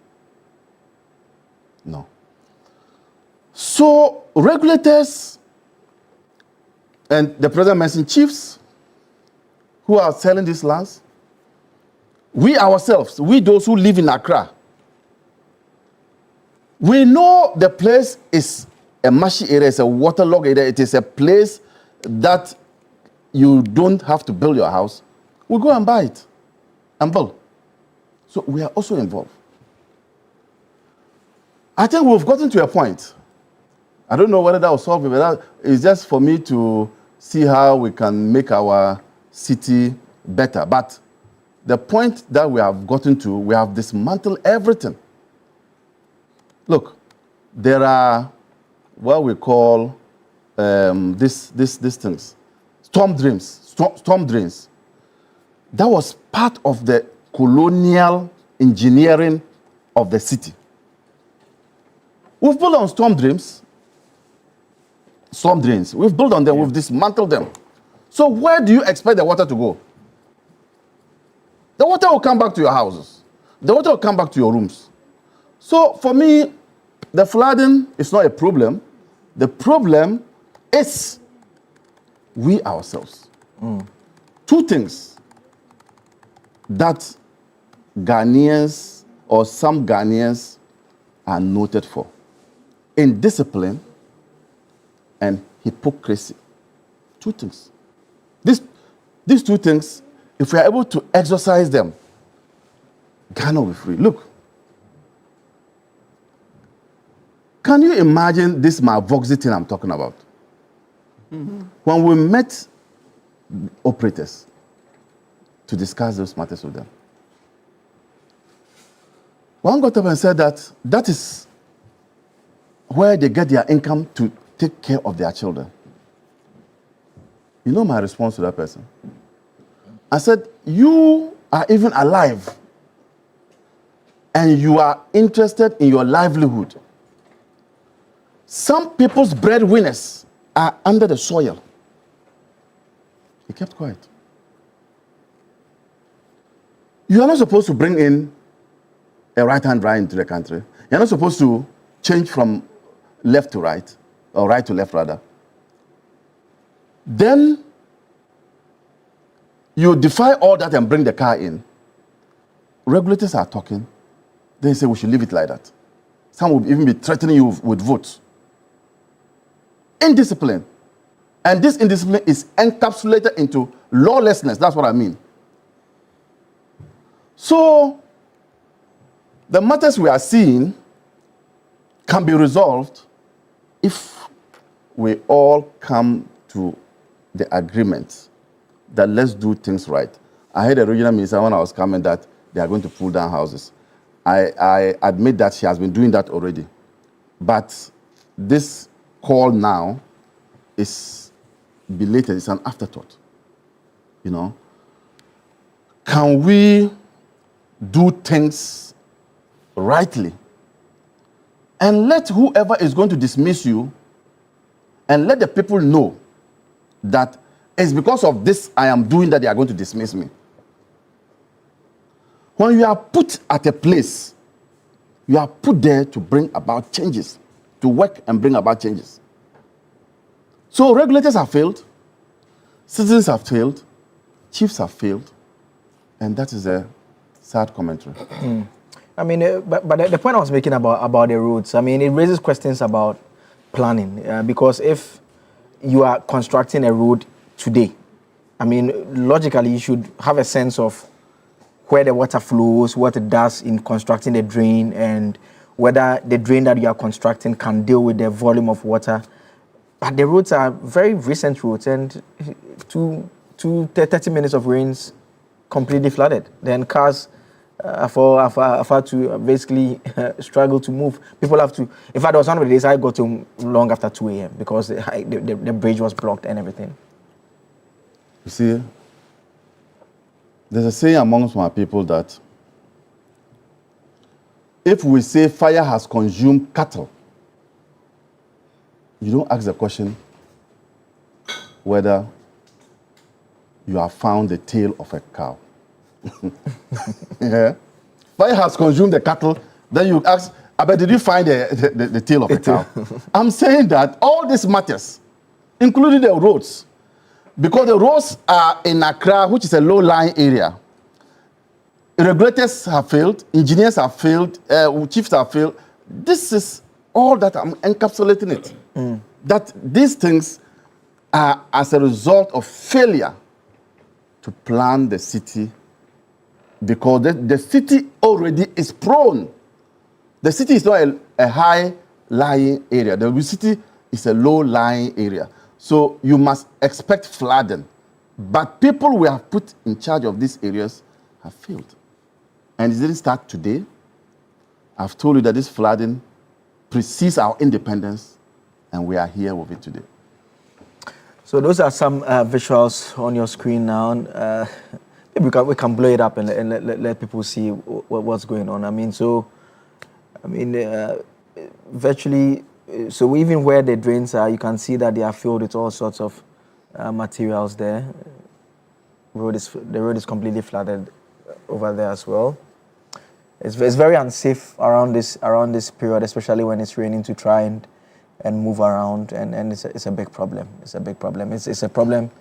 No. So, regulators and the president mentioned chiefs who are selling these lands, we ourselves, those who live in Accra, we know the place is a marshy area, it's a waterlogged area, it is a place that you don't have to build your house. We go and buy it and build. So we are also involved. I think we've gotten to a point. I don't know whether that will solve it, but that is just for me to see how we can make our city better. But the point that we have gotten to, we have dismantled everything. Look, there are what we call these things, storm drains. Storm drains. That was part of the colonial engineering of the city. We've built on storm drains. We've built on them, we've dismantled them. So where do you expect the water to go? The water will come back to your houses. The water will come back to your rooms. So for me, the flooding is not a problem. The problem is we ourselves. Two things that Ghanaians or some Ghanaians are noted for: indiscipline and hypocrisy. Two things. These two things, if we are able to exercise them, Ghana will be free. Look, can you imagine this Mavoxy thing I'm talking about? When we met operators to discuss those matters with them, one got up and said that that is where they get their income to take care of their children. You know my response to that person? I said, you are even alive and you are interested in your livelihood. Some people's breadwinners are under the soil. He kept quiet. You are not supposed to bring in a right-hand drive into the country. You're not supposed to change from left to right, or right to left rather. Then you defy all that and bring the car in. Regulators are talking. They say we should leave it like that. Some will even be threatening you with votes. Indiscipline. And this indiscipline is encapsulated into lawlessness. That's what I mean. So, the matters we are seeing can be resolved if we all come to the agreement that let's do things right. I heard the regional minister when I was coming that they are going to pull down houses. I admit that she has been doing that already. But this call now is belated. It's an afterthought. You know? Can we do things rightly and let whoever is going to dismiss you and let the people know that it's because of this I am doing that they are going to dismiss me. When you are put at a place, you are put there to bring about changes, to work and bring about changes. So regulators have failed, citizens have failed, chiefs have failed, and that is a sad commentary. I mean, but the point I was making about the roads, I mean, it raises questions about planning, because if you are constructing a road today, I mean, logically, you should have a sense of where the water flows, what it does in constructing the drain, and whether the drain that you are constructing can deal with the volume of water. But the roads are very recent roads, and 30 minutes of rains completely flooded. Then cars have to basically struggle to move. People have to. In fact, there was one of the days I got home long after 2 a.m. because the bridge was blocked and everything. You see, there's a saying amongst my people that if we say fire has consumed cattle, you don't ask the question whether you have found the tail of a cow. Yeah. Fire has consumed the cattle, then you ask, but did you find the tail of a cow? I'm saying that all these matters, including the roads, because the roads are in Accra, which is a low-lying area. Regulators have failed, engineers have failed, chiefs have failed. This is all that I'm encapsulating it. That these things are as a result of failure to plan the city, because the city already is prone. The city is not a high-lying area. The city is a low-lying area. So you must expect flooding. But people we have put in charge of these areas have failed. And it didn't start today. I've told you that this flooding precedes our independence, and we are here with it today. So those are some visuals on your screen now. Maybe we can blow it up and let people see what's going on. Virtually, so even where the drains are, you can see that they are filled with all sorts of materials there. The road is completely flooded over there as well. It's very unsafe around this period, especially when it's raining, to try and move around, and it's a big problem. It's a big problem. It's a problem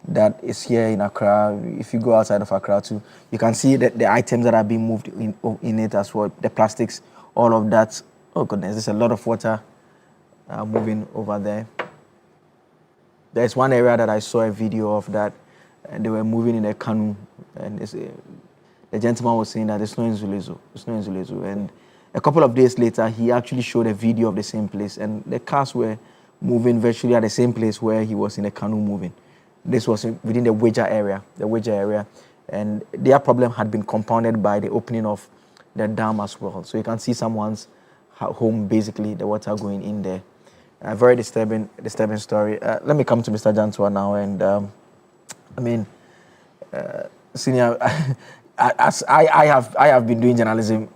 that is here in Accra. If you go outside of Accra too, you can see that the items that are being moved in it as well, the plastics, all of that. Oh goodness, there's a lot of water moving over there. There's one area that I saw a video of that, and they were moving in a canoe, and the gentleman was saying that it's not in Zulezo. And a couple of days later, he actually showed a video of the same place, and the cars were moving virtually at the same place where he was in a canoe moving. This was within the Wager area, and their problem had been compounded by the opening of the dam as well. So you can see someone's home, basically, the water going in there. A very disturbing story. Let me come to Mr. Jantua now, and Senior, as I have been doing journalism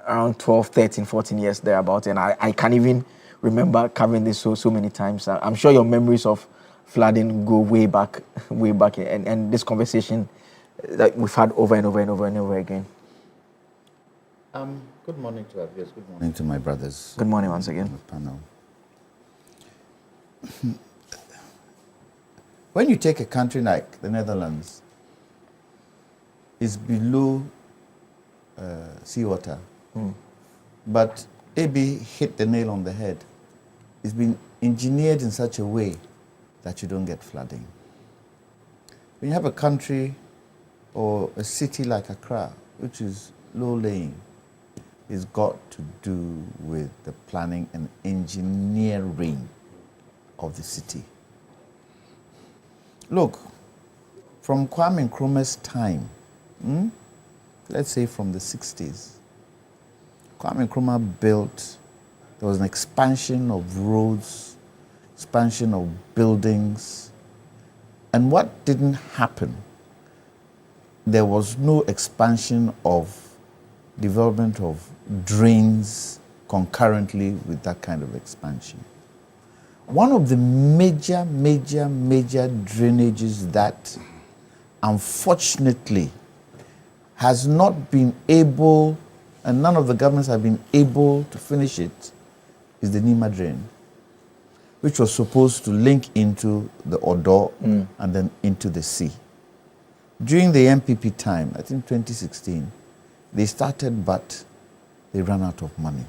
around 12, 13, 14 years thereabout, and I can't even remember covering this so many times. I'm sure your memories of flooding go way back, and this conversation that we've had over and over again. Good morning to our viewers. Good morning to my brothers. Good morning once again. On the panel. When you take a country like the Netherlands, it's below seawater, but AB hit the nail on the head. It's been engineered in such a way that you don't get flooding. When you have a country or a city like Accra, which is low-lying, it's got to do with the planning and engineering of the city. Look, from Kwame Nkrumah's time, let's say from the 60s, Kwame Nkrumah built, there was an expansion of roads, expansion of buildings, and what didn't happen? There was no expansion of development of drains concurrently with that kind of expansion. One of the major drainages that unfortunately has not been able, and none of the governments have been able to finish it, is the Nima drain, which was supposed to link into the Odo and then into the sea. During the MPP time, I think 2016, they started, but they ran out of money.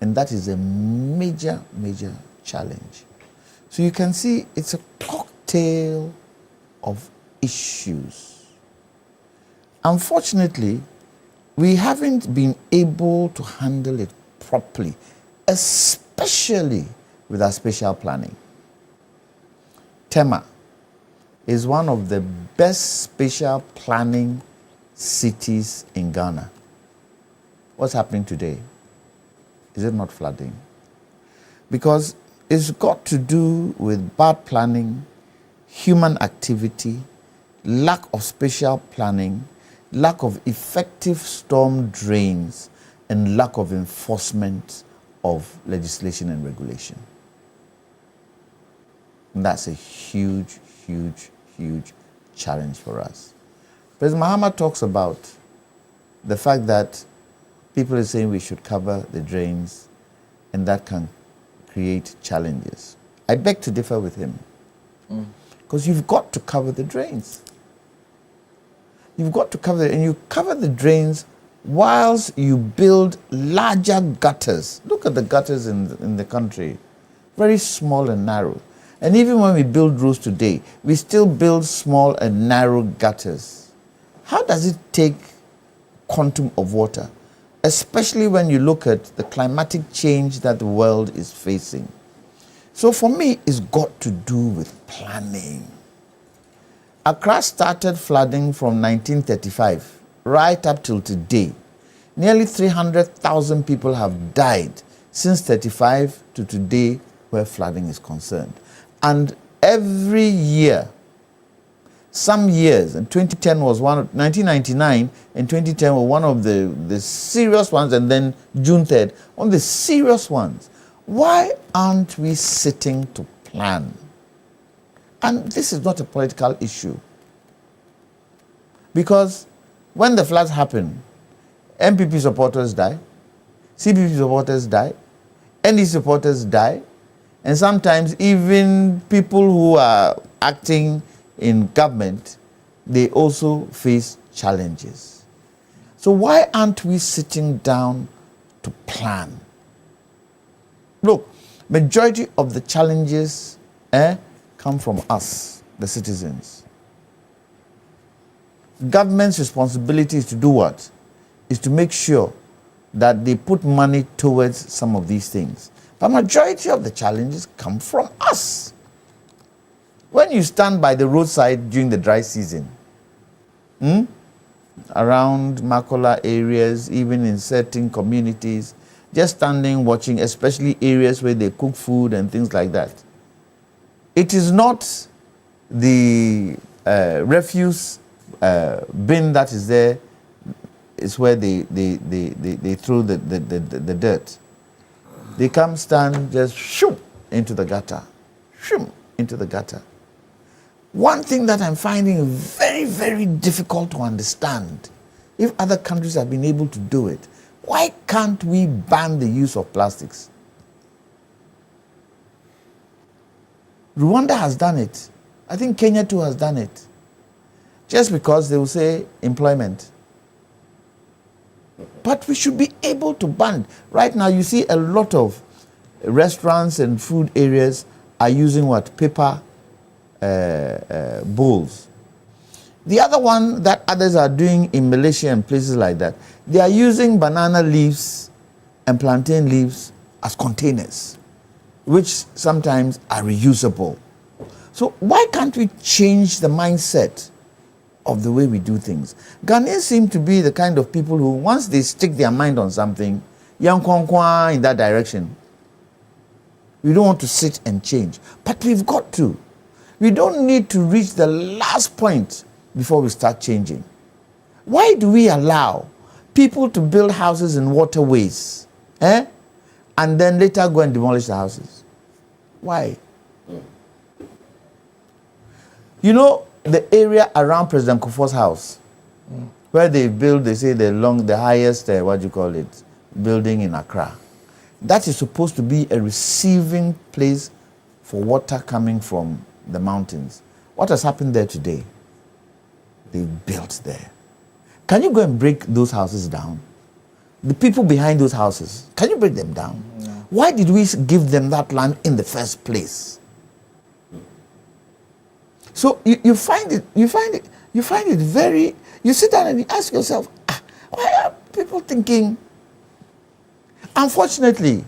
And that is a major challenge. So you can see it's a cocktail of issues. Unfortunately, we haven't been able to handle it properly, especially with our spatial planning. Tema is one of the best spatial planning cities in Ghana. What's happening today? Is it not flooding? Because it's got to do with bad planning, human activity, lack of spatial planning, lack of effective storm drains, and lack of enforcement of legislation and regulation. And that's a huge challenge for us. President Mahama talks about the fact that people are saying we should cover the drains, and that can create challenges. I beg to differ with him, because you've got to cover the drains. You've got to cover it, and you cover the drains whilst you build larger gutters. Look at the gutters in the country, very small and narrow. And even when we build roads today, we still build small and narrow gutters. How does it take quantum of water? Especially when you look at the climatic change that the world is facing. So for me, it's got to do with planning. Accra started flooding from 1935 right up till today. Nearly 300,000 people have died since 35 to today where flooding is concerned. And every year, some years, and 2010 was one, 1999 and 2010 were one of the serious ones, and then June 3rd, one of the serious ones. Why aren't we sitting to plan? And this is not a political issue. Because when the floods happen, MPP supporters die, CPP supporters die, NDC supporters die, and sometimes even people who are acting in government, they also face challenges. So why aren't we sitting down to plan? Look, majority of the challenges come from us, the citizens. Government's responsibility is to do what? Is to make sure that they put money towards some of these things. The majority of the challenges come from us. When you stand by the roadside during the dry season, around Makola areas, even in certain communities, just standing watching, especially areas where they cook food and things like that. It is not the refuse bin that is there is where they throw the dirt. They come stand just shoom into the gutter. Shoom into the gutter. One thing that I'm finding very, very difficult to understand, if other countries have been able to do it, why can't we ban the use of plastics? Rwanda has done it. I think Kenya too has done it. Just because they will say employment. But we should be able to ban. Right now you see a lot of restaurants and food areas are using what? Paper bowls. The other one that others are doing in Malaysia and places like that, they are using banana leaves and plantain leaves as containers, which sometimes are reusable. So why can't we change the mindset of the way we do things? Ghanaians seem to be the kind of people who, once they stick their mind on something, yankwankwa in that direction. We don't want to sit and change, but we've got to. We don't need to reach the last point before we start changing. Why do we allow people to build houses in waterways, and then later go and demolish the houses? Why? You know, the area around President Kufuor's house, where they build, they say the highest, building in Accra. That is supposed to be a receiving place for water coming from the mountains. What has happened there today? They built there. Can you go and break those houses down? The people behind those houses, can you break them down? No. Why did we give them that land in the first place? So you find it very, you sit down and you ask yourself, why are people thinking? Unfortunately,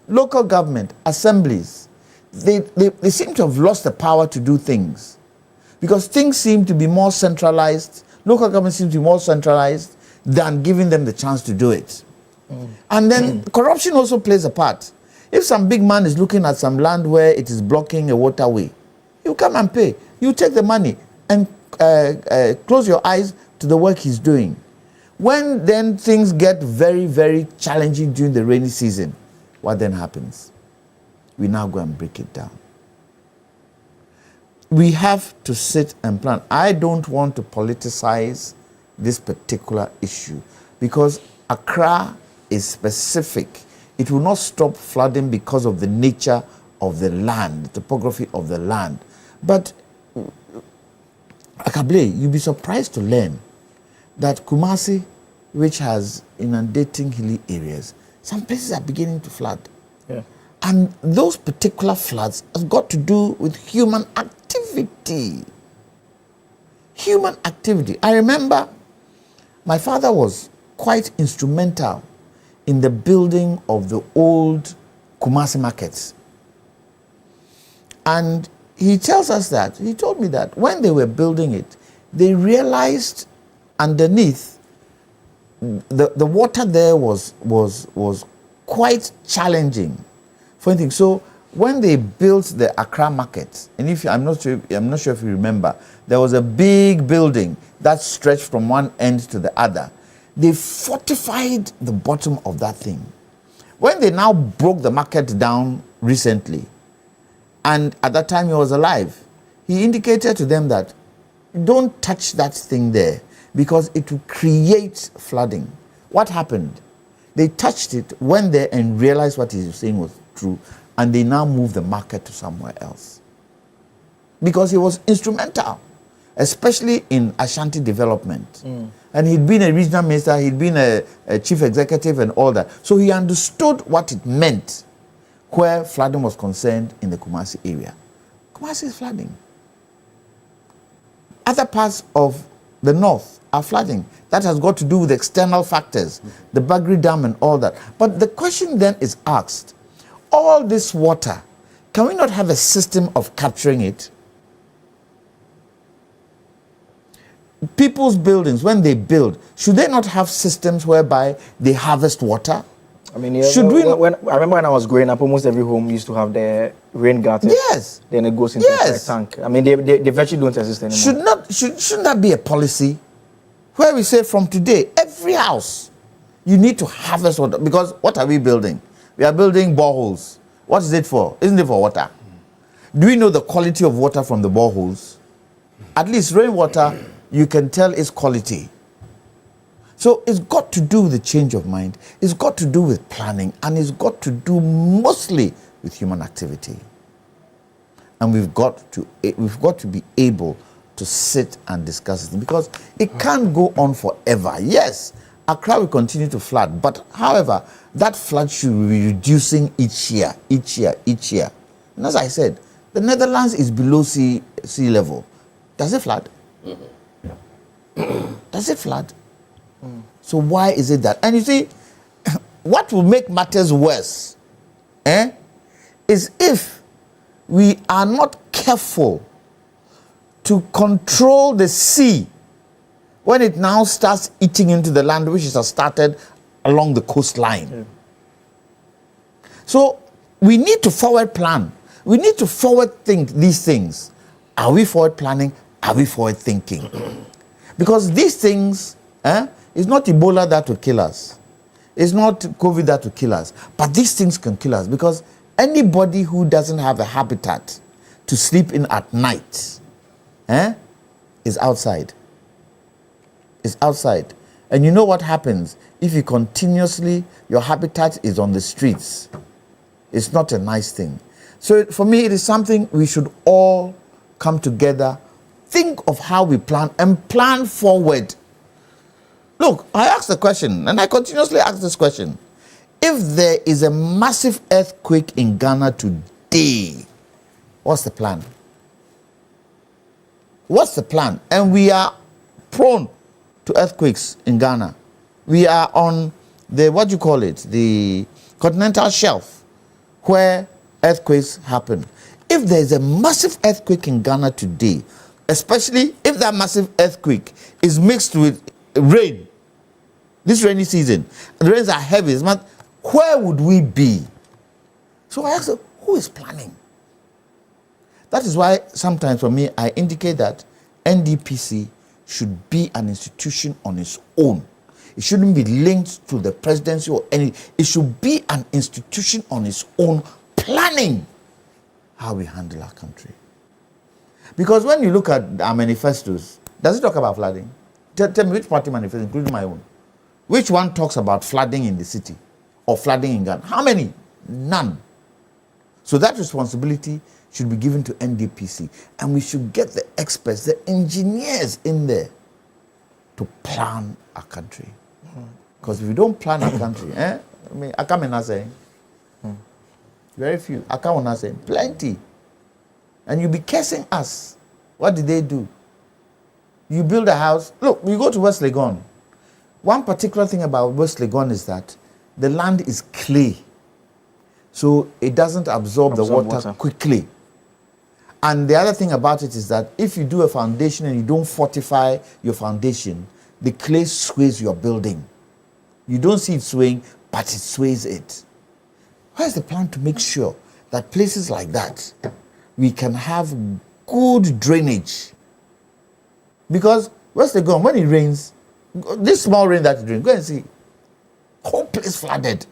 local government, assemblies, they seem to have lost the power to do things because things seem to be more centralized. Local government seems to be more centralized than giving them the chance to do it. And then corruption also plays a part. If some big man is looking at some land where it is blocking a waterway, you come and pay. You take the money and close your eyes to the work he's doing. When then things get very, very challenging during the rainy season, what then happens? We now go and break it down. We have to sit and plan. I don't want to politicize this particular issue because Accra is specific. It will not stop flooding because of the nature of the land, the topography of the land. But Akable, you'll be surprised to learn that Kumasi, which has inundating hilly areas, some places are beginning to flood. Yeah. And those particular floods have got to do with human activity. Human activity. I remember my father was quite instrumental in the building of the old Kumasi markets. And he tells us that, he told me that when they were building it, they realized underneath the water there was quite challenging. For anything. So when they built the Accra market, and I'm not sure if you remember, there was a big building that stretched from one end to the other. They fortified the bottom of that thing. When they now broke the market down recently, and at that time he was alive, he indicated to them that don't touch that thing there because it will create flooding. What happened? They touched it, went there and realized what he was saying was true, and they now moved the market to somewhere else. Because he was instrumental, especially in Ashanti development. And he'd been a regional minister, he'd been a chief executive and all that. So he understood what it meant where flooding was concerned in the Kumasi area. Kumasi is flooding. Other parts of the north are flooding. That has got to do with external factors, the Bagri Dam and all that. But the question then is asked, all this water, can we not have a system of capturing it? People's buildings, when they build, should they not have systems whereby they harvest water? I mean, yeah, should I remember when I was growing up, almost every home used to have their rain garden. Yes. Then it goes into a tank. I mean, they virtually don't exist anymore. Shouldn't that be a policy where we say from today, every house, you need to harvest water? Because what are we building? We are building boreholes. What is it for? Isn't it for water? Do we know the quality of water from the boreholes? At least rainwater, you can tell its quality. So it's got to do with the change of mind. It's got to do with planning, and it's got to do mostly with human activity. And we've got to be able to sit and discuss it, because it can't go on forever. Yes, Accra will continue to flood, but however, that flood should be reducing each year. And as I said, the Netherlands is below sea level. Does it flood? Does it flood? So why is it that? And you see, what will make matters worse is if we are not careful to control the sea when it now starts eating into the land, which has started along the coastline. So we need to forward plan. We need to forward think these things. Are we forward planning? Are we forward thinking? Because these things, it's not Ebola that will kill us. It's not COVID that will kill us. But these things can kill us, because anybody who doesn't have a habitat to sleep in at night is outside. Is outside. And you know what happens if you continuously, your habitat is on the streets. It's not a nice thing. So for me, it is something we should all come together, think of how we plan, and plan forward. Look, I asked the question, and I continuously ask this question. If there is a massive earthquake in Ghana today, what's the plan? What's the plan? And we are prone to earthquakes in Ghana. We are on the continental shelf where earthquakes happen. If there is a massive earthquake in Ghana today, especially if that massive earthquake is mixed with rain, this rainy season, the rains are heavy, where would we be? So I ask, who is planning? That is why sometimes for me, I indicate that NDPC should be an institution on its own. It shouldn't be linked to the presidency or any. It should be an institution on its own, planning how we handle our country. Because when you look at our manifestos, does it talk about flooding? Tell me which party manifesto, including my own. Which one talks about flooding in the city or flooding in Ghana? How many? None. So that responsibility should be given to NDPC. And we should get the experts, the engineers in there to plan our country. Because if we don't plan our country, I mean, I can't say. Very few. I can't say. Plenty. And you'll be cursing us. What did they do? You build a house. Look, we go to West Legon. One particular thing about West Legon is that the land is clay. So it doesn't absorb the water quickly. And the other thing about it is that if you do a foundation and you don't fortify your foundation, the clay sways your building. You don't see it swaying, but it sways it. Where's the plan to make sure that places like that, we can have good drainage? Because West Legon, when it rains, this small rain that it rains, go and see, whole place flooded.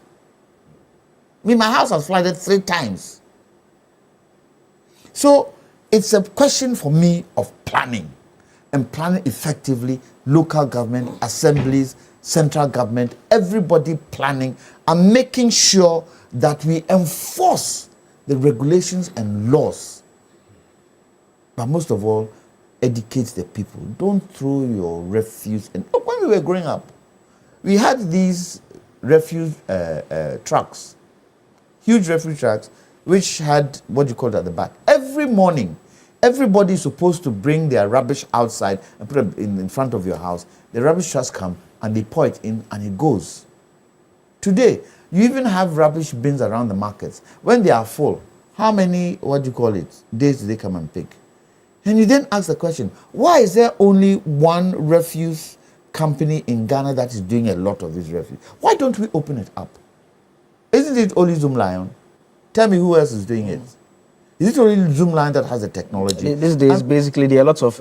I mean, my house has flooded 3 times. So it's a question for me of planning. and planning effectively, local government, assemblies, central government, everybody planning and making sure that we enforce the regulations and laws. But most of all, educate the people. Don't throw your refuse. And when we were growing up, we had these refuse trucks, huge refuse trucks, which had what you call it at the back. Every morning, everybody is supposed to bring their rubbish outside and put it in front of your house. The rubbish trucks come and they pour it in and it goes. Today, you even have rubbish bins around the markets. When they are full, how many, days do they come and pick? And you then ask the question, why is there only one refuse company in Ghana that is doing a lot of this refuse? Why don't we open it up? Isn't it only Zoom Lion? Tell me who else is doing it. Is it only Zoom Lion that has the technology? These days, basically, there are lots of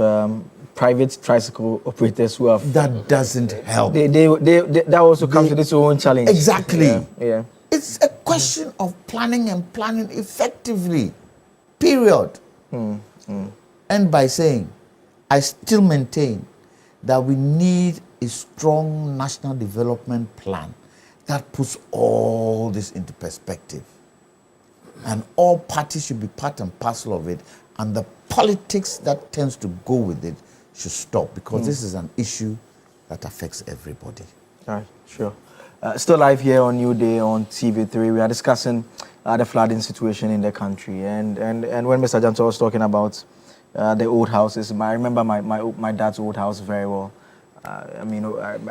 private tricycle operators who have... That doesn't help. That also comes with its own challenge. Exactly. Yeah. It's a question of planning and planning effectively. Period. And by saying, I still maintain that we need a strong national development plan that puts all this into perspective. And all parties should be part and parcel of it. And the politics that tends to go with it should stop, because this is an issue that affects everybody. All right, sure. Still live here on New Day on TV3. We are discussing the flooding situation in the country. And when Mr. Janto was talking about the old houses, I remember my dad's old house very well. I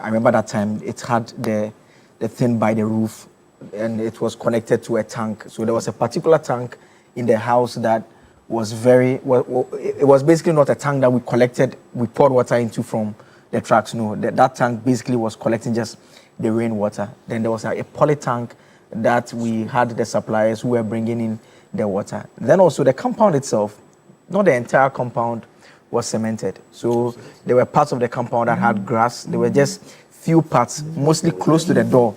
remember that time it had the thing by the roof, and it was connected to a tank. So there was a particular tank in the house that was it was basically not a tank that we poured water into from the trucks. No, that tank basically was collecting just the rainwater. Then there was a poly tank that we had the suppliers who were bringing in the water. Then also the compound itself, not the entire compound was cemented. So there were parts of the compound that had grass. There were just few parts, mostly close to the door.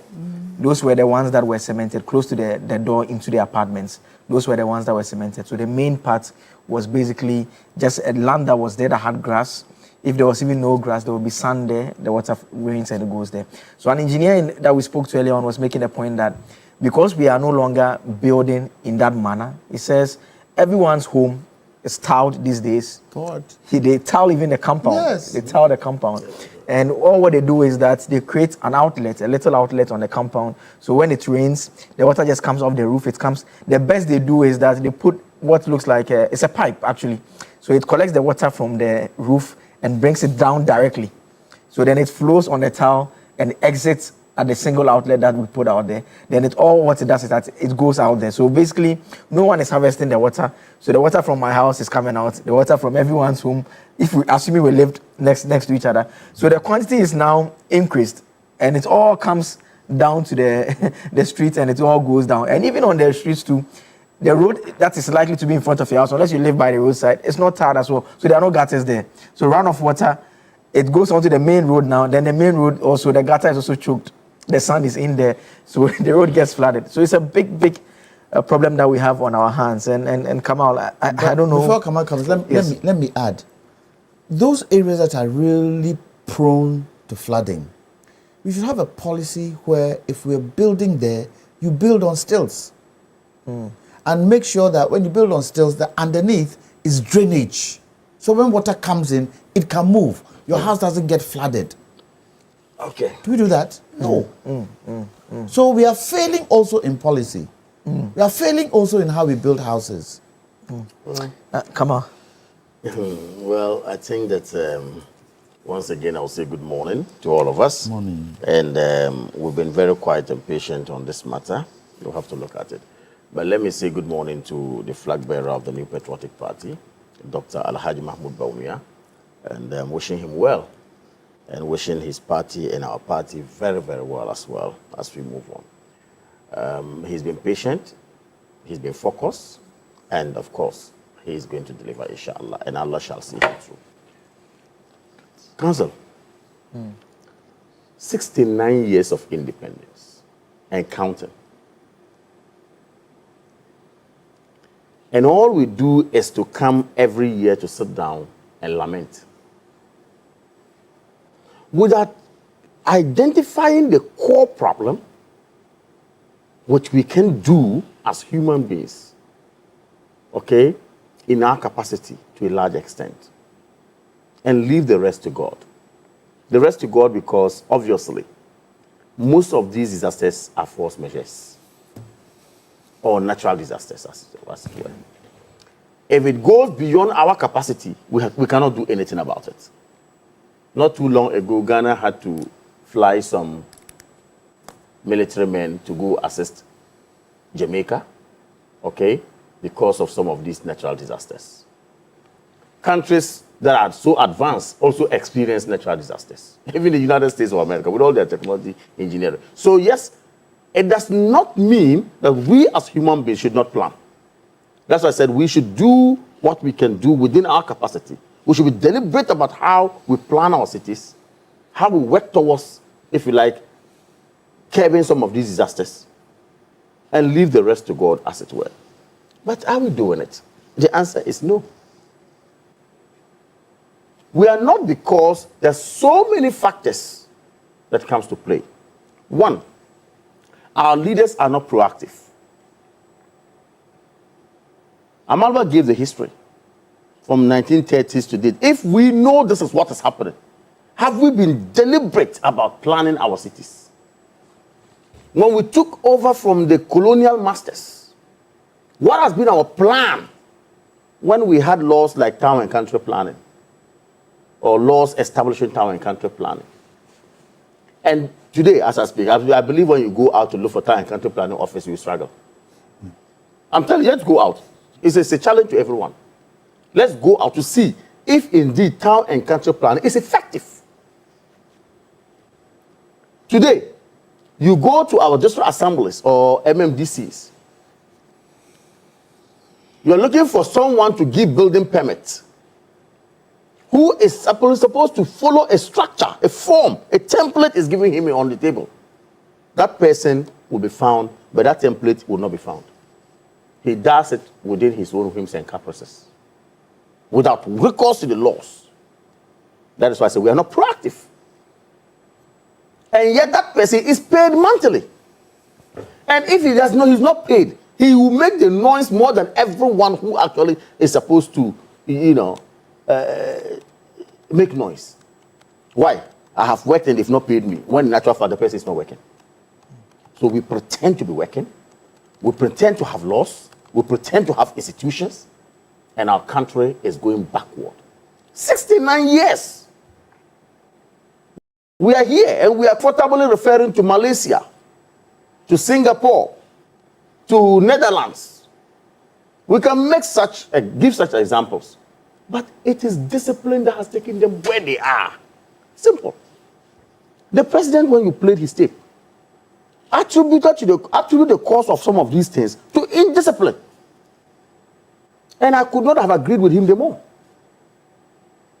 Those were the ones that were cemented, close to the door into the apartments. Those were the ones that were cemented. So the main part was basically just a land that was there that had grass. If there was even no grass, there would be sand there, the water rains and it goes there. So an engineer that we spoke to earlier on was making a point that because we are no longer building in that manner, he says everyone's home is tiled these days. God. They tile even the compound. Yes. They tile the compound. And all what they do is that they create an outlet, a little outlet on the compound. So when it rains, the water just comes off the roof. The best they do is that they put what looks like it's a pipe actually. So it collects the water from the roof and brings it down directly. So then it flows on the tile and exits at the single outlet that we put out there. Then what it does is that it goes out there. So basically, no one is harvesting the water. So the water from my house is coming out. The water from everyone's home, assuming we lived next to each other. So the quantity is now increased, and it all comes down to the streets, and it all goes down. And even on the streets too, the road that is likely to be in front of your house, unless you live by the roadside, it's not tarred as well. So there are no gutters there. So runoff water, it goes onto the main road now. Then the main road also, the gutter is also choked. The sun is in there, so the road gets flooded. So it's a big problem that we have on our hands. And Kamal, I don't know. Before Kamal comes, let me add. Those areas that are really prone to flooding, we should have a policy where if we're building there, you build on stilts. And make sure that when you build on stilts, that underneath is drainage. So when water comes in, it can move. Your house doesn't get flooded. Okay. Do we do that? No. So we are failing also in policy. We are failing also in how we build houses. Come on. Well, I think that once again I'll say good morning to all of us. Morning. And we've been very quiet and patient on this matter. You'll have to look at it. But let me say good morning to the flag bearer of the New Patriotic Party, Dr. Alhaji Mahmoud Bawumia, and wishing him well. And wishing his party and our party very, very well as we move on. He's been patient, he's been focused, and of course, he's going to deliver, inshallah, and Allah shall see him through. Council, 69 years of independence and counting. And all we do is to come every year to sit down and lament. without identifying the core problem, which we can do as human beings, okay, in our capacity to a large extent, and leave the rest to God. The rest to God because, obviously, most of these disasters are force measures or natural disasters, as it were. If it goes beyond our capacity, we cannot do anything about it. Not too long ago, Ghana had to fly some military men to go assist Jamaica, okay, because of some of these natural disasters. Countries that are so advanced also experience natural disasters. Even the United States of America, with all their technology engineering. So yes, it does not mean that we as human beings should not plan. That's why I said we should do what we can do within our capacity. We should be deliberate about how we plan our cities, how we work towards, if you like, curbing some of these disasters, and leave the rest to God, as it were. But are we doing it? The answer is no. We are not, because there's so many factors that comes to play. One, our leaders are not proactive. Amalba gave the history from 1930s to date. If we know this is what is happening, have we been deliberate about planning our cities? When we took over from the colonial masters, what has been our plan when we had laws like town and country planning, or laws establishing town and country planning? And today, as I speak, I believe when you go out to look for town and country planning office, you struggle. I'm telling you, let's go out. It's a challenge to everyone. Let's go out to see if indeed town and country planning is effective. Today, you go to our district assemblies or MMDCs. You're looking for someone to give building permits who is supposed to follow a structure, a form, a template is giving him on the table. That person will be found, but that template will not be found. He does it within his own whims and caprices, without recourse to the laws. That is why I say we are not proactive. And yet that person is paid monthly. And if he does not, he's not paid, he will make the noise more than everyone who actually is supposed to, make noise. Why? I have worked and they've not paid me, when in actual fact the person is not working. So we pretend to be working, we pretend to have laws, we pretend to have institutions, and our country is going backward. 69 years. We are here and we are comfortably referring to Malaysia, to Singapore, to Netherlands. We can make give such examples. But it is discipline that has taken them where they are. Simple. The president, when you played his tape, attributed the cause of some of these things to indiscipline. And I could not have agreed with him the more.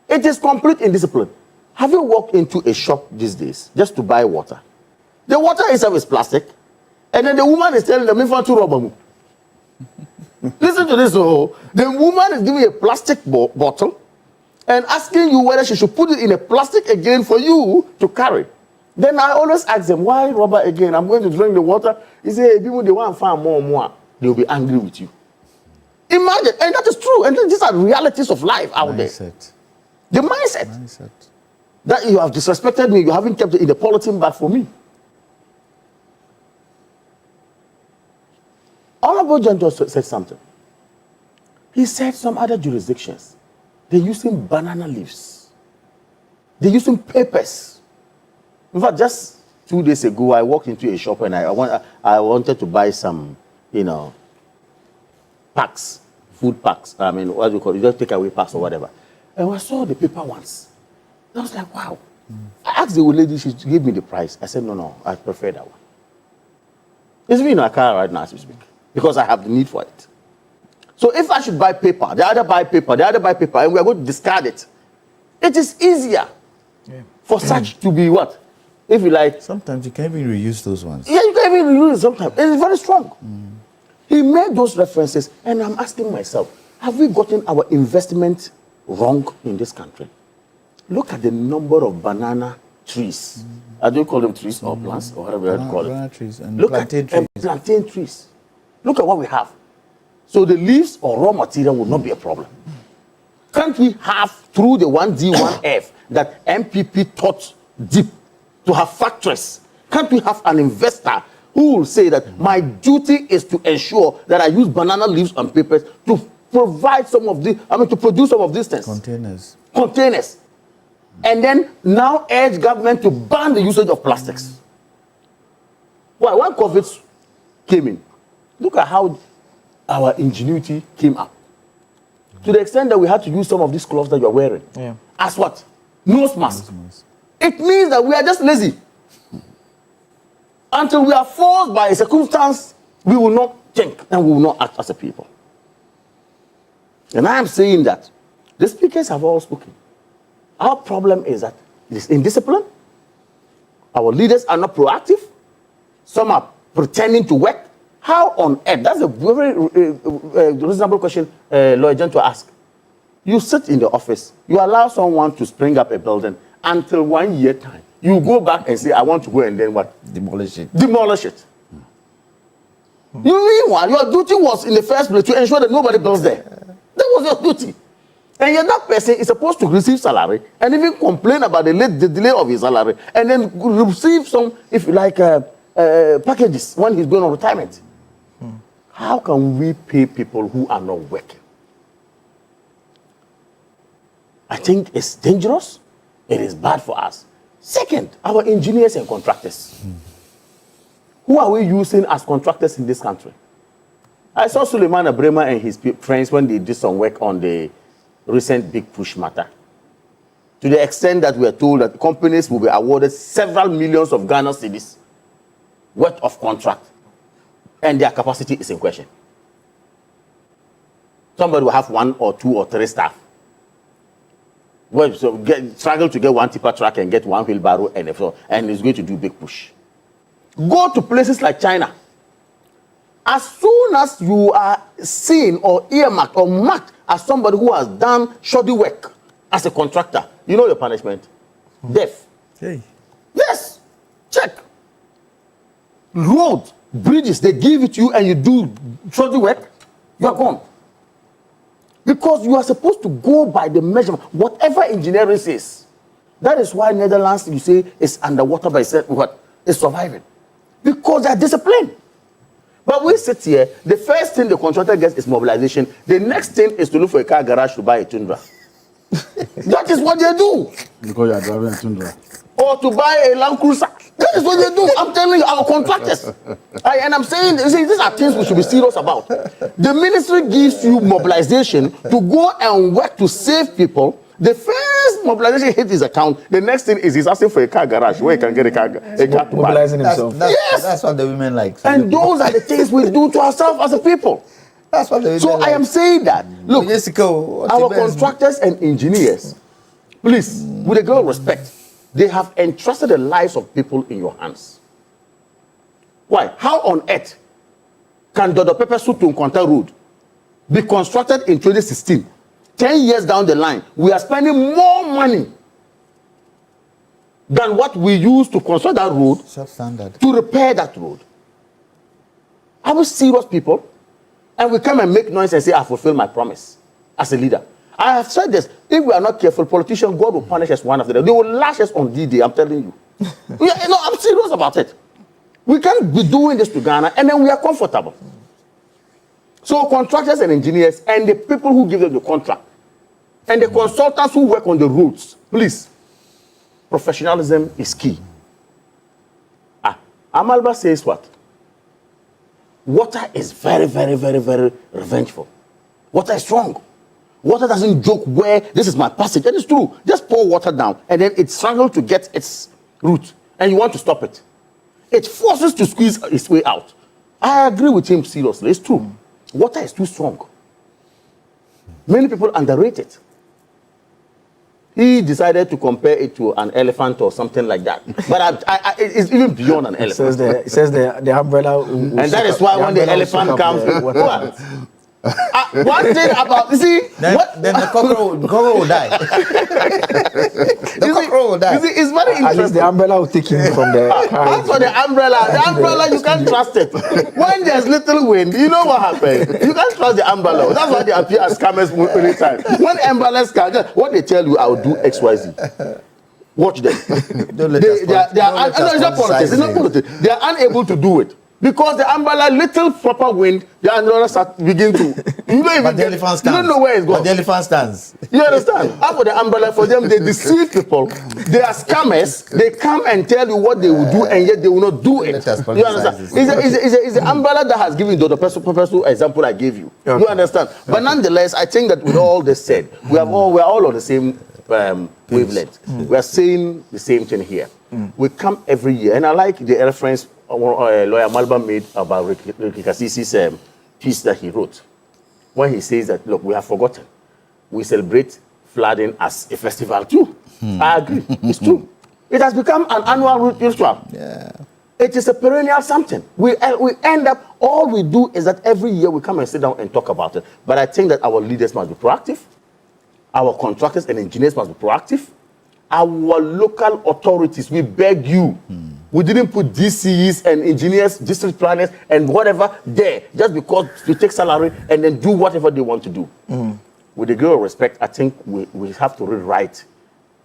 It is complete indiscipline. Have you walked into a shop these days just to buy water? The water itself is plastic, and then the woman is telling them, listen to this. Oh, the woman is giving a plastic bottle and asking you whether she should put it in a plastic again for you to carry. Then I always ask them, why rubber again? I'm going to drink the water. He said, people, they want to find more and more. They'll be angry with you. Imagine, and that is true. And these are realities of life out there. The mindset. That you have disrespected me, you haven't kept it in the polythene bag for me. Honorable John just said something. He said some other jurisdictions, they're using banana leaves. They're using papers. In fact, just 2 days ago, I walked into a shop and I wanted to buy some, packs, food packs. I mean, what do you call it? You just take away packs or whatever. And I saw the paper ones. I was like, wow. I asked the old lady, she gave me the price. I said, no, I prefer that one. It's me in my car right now as we speak, because I have the need for it. So if I should buy paper, the other buy paper, and we are going to discard it, it is easier for such to be what? If you like. Sometimes you can even reuse those ones. Yeah, you can even reuse it sometimes. It's very strong. He made those references, and I'm asking myself, have we gotten our investment wrong in this country? Look at the number of banana trees. I don't call them trees or plants or whatever you call banana it. trees and Look plantain at trees. plantain trees. Look at what we have. So the leaves or raw material will not be a problem. Can't we have, through the 1D1F that MPP taught deep to have factories, can't we have an investor who will say that my duty is to ensure that I use banana leaves and papers to provide some of these, to produce some of these things? Containers. And then now urge government to ban the usage of plastics. Why? When COVID came in, look at how our ingenuity came up. To the extent that we had to use some of these clothes that you're wearing. Yeah. As what? Nose mask. It means that we are just lazy. Until we are forced by a circumstance, we will not think and we will not act as a people. And I am saying that the speakers have all spoken. Our problem is that it is indiscipline. Our leaders are not proactive. Some are pretending to work. How on earth? That's a very reasonable question, Lawyer John, to ask. You sit in the office, you allow someone to spring up a building until 1 year time. You go back and say, I want to go, and then what? Demolish it. Demolish it. Meanwhile, your duty was in the first place to ensure that nobody builds there. That was your duty. And yet that person is supposed to receive salary and even complain about the delay of his salary and then receive some, if you like, packages when he's going on retirement. How can we pay people who are not working? I think it's dangerous. It is bad for us. Second, our engineers and contractors. Who are we using as contractors in this country? I saw Suleiman Abrema and his friends when they did some work on the recent big push matter. To the extent that we are told that companies will be awarded several millions of Ghana cedis worth of contract, and their capacity is in question. Somebody will have 1 or 2 or 3 staff. Well, so struggle to get 1 tipper truck and get 1 wheelbarrow and is going to do big push. Go to places like China. As soon as you are seen or earmarked or marked as somebody who has done shoddy work as a contractor, you know your punishment? Death. Hey. Yes. Check. Road, bridges, they give it to you and you do shoddy work, you are gone. Because you are supposed to go by the measurement, whatever engineering says. That is why Netherlands, you say, is underwater by what? Is surviving. Because they are disciplined. But we sit here, the first thing the contractor gets is mobilization. The next thing is to look for a car garage to buy a Tundra. That is what they do. Because you are driving a Tundra. Or to buy a Land Cruiser. That is what they do. I'm telling you, our contractors. And I'm saying, these are things we should be serious about. The ministry gives you mobilization to go and work to save people. The first mobilization hits his account. The next thing is he's asking for a car garage where he can get a car to mobilizing himself. Yes. That's what the women like. And those are the things we do to ourselves as a people. That's what the women So like. I am saying that, look, our contractors and engineers, please, with a great respect, they have entrusted the lives of people in your hands. Why? How on earth can Dodo Pepe Sutu Nkwanta Road be constructed in 2016? 10 years down the line, we are spending more money than what we used to construct that road, Substandard. to repair that road. Are we serious people? And we come and make noise and say, I fulfill my promise as a leader. I have said this. If we are not careful, politicians, God will punish us one after the other. They will lash us on D-Day, I'm telling you. I'm serious about it. We can't be doing this to Ghana and then we are comfortable. So contractors and engineers and the people who give them the contract and the consultants who work on the roads, please, professionalism is key. Amalba says what? Water is very, very, very, very revengeful. Water is strong. Water doesn't joke where this is my passage. That is true. Just pour water down and then it struggles to get its route and you want to stop it. It forces to squeeze its way out. I agree with him seriously. It's true. Water is too strong. Many people underrate it. He decided to compare it to an elephant or something like that. But it's even beyond an elephant. It says the umbrella. And that is why when the elephant comes, One thing about, you see, then the cockroach will die. The cockroach will die. You see, it's very interesting. At least the umbrella will take him from the car. As for the umbrella you can't trust it. When there's little wind, you know what happens. You can't trust the umbrella. That's why they appear as scammers many times. When umbrellas come, what they tell you, I will do XYZ. Watch them. They are unable to do it. Because the umbrella, little proper wind, the umbrella begin to. You don't know where it's going. But the elephant stands. You understand? As for the umbrella, for them, they deceive people. They are scammers. They come and tell you what they will do, and yet they will not do it. You understand? It's the umbrella that has given you the personal example I gave you. Okay. You understand? But nonetheless, I think that with all this said, we are all on the same wavelength. We are saying the same thing here. We come every year, and I like the reference lawyer Malba made about Ricky Kassisi's piece that he wrote, when he says that, look, we have forgotten. We celebrate flooding as a festival too. I agree. It's true. It has become an annual ritual. Yeah. It is a perennial something. We end up, all we do is that every year we come and sit down and talk about it. But I think that our leaders must be proactive. Our contractors and engineers must be proactive. Our local authorities, we beg you. We didn't put DCEs and engineers, district planners, and whatever there, just because we take salary and then do whatever they want to do. With a great respect, I think we have to rewrite,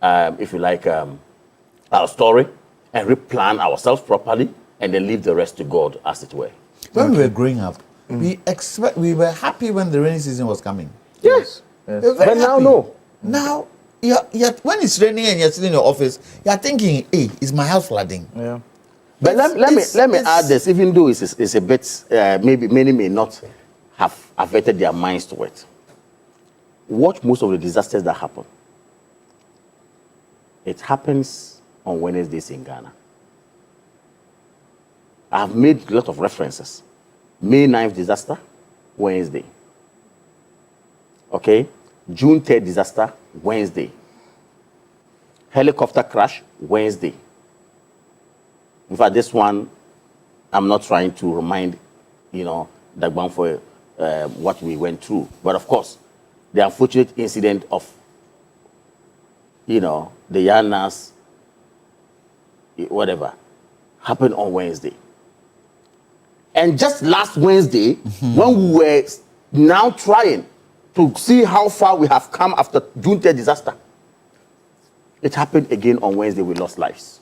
if you like, our story and replan ourselves properly and then leave the rest to God, as it were. When we were growing up, we were happy when the rainy season was coming. Yes. But now, no. Now, when it's raining and you're sitting in your office, you're thinking, hey, is my house flooding? Yeah. But let me add this, even though it's a bit, maybe many may not have averted their minds to it. Watch most of the disasters that happen. It happens on Wednesdays in Ghana. I've made a lot of references. May 9th disaster, Wednesday. Okay? June 3rd disaster, Wednesday. Helicopter crash, Wednesday. In fact, this one, I'm not trying to remind, Dagban for what we went through. But of course, the unfortunate incident of, the Yanas, whatever, happened on Wednesday. And just last Wednesday, when we were now trying to see how far we have come after June 3rd disaster, it happened again on Wednesday. We lost lives.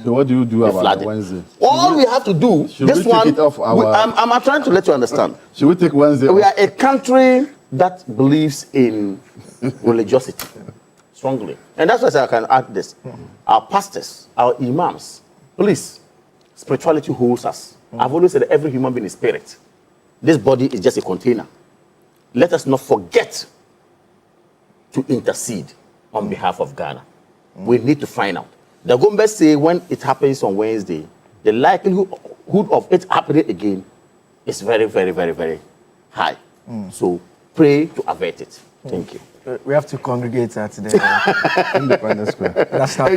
So what do you do about Wednesday? All we have to do, this one, I'm trying to let you understand. Should we take Wednesday We are a country that believes in religiosity strongly. And that's why I can add this. Our pastors, our imams, please, spirituality holds us. I've always said that every human being is spirit. This body is just a container. Let us not forget to intercede on behalf of Ghana. We need to find out. The Gombes say when it happens on Wednesday, the likelihood of it happening again is very, very, very, very high. So pray to avert it. Thank you. We have to congregate at the Independence Square. That's not.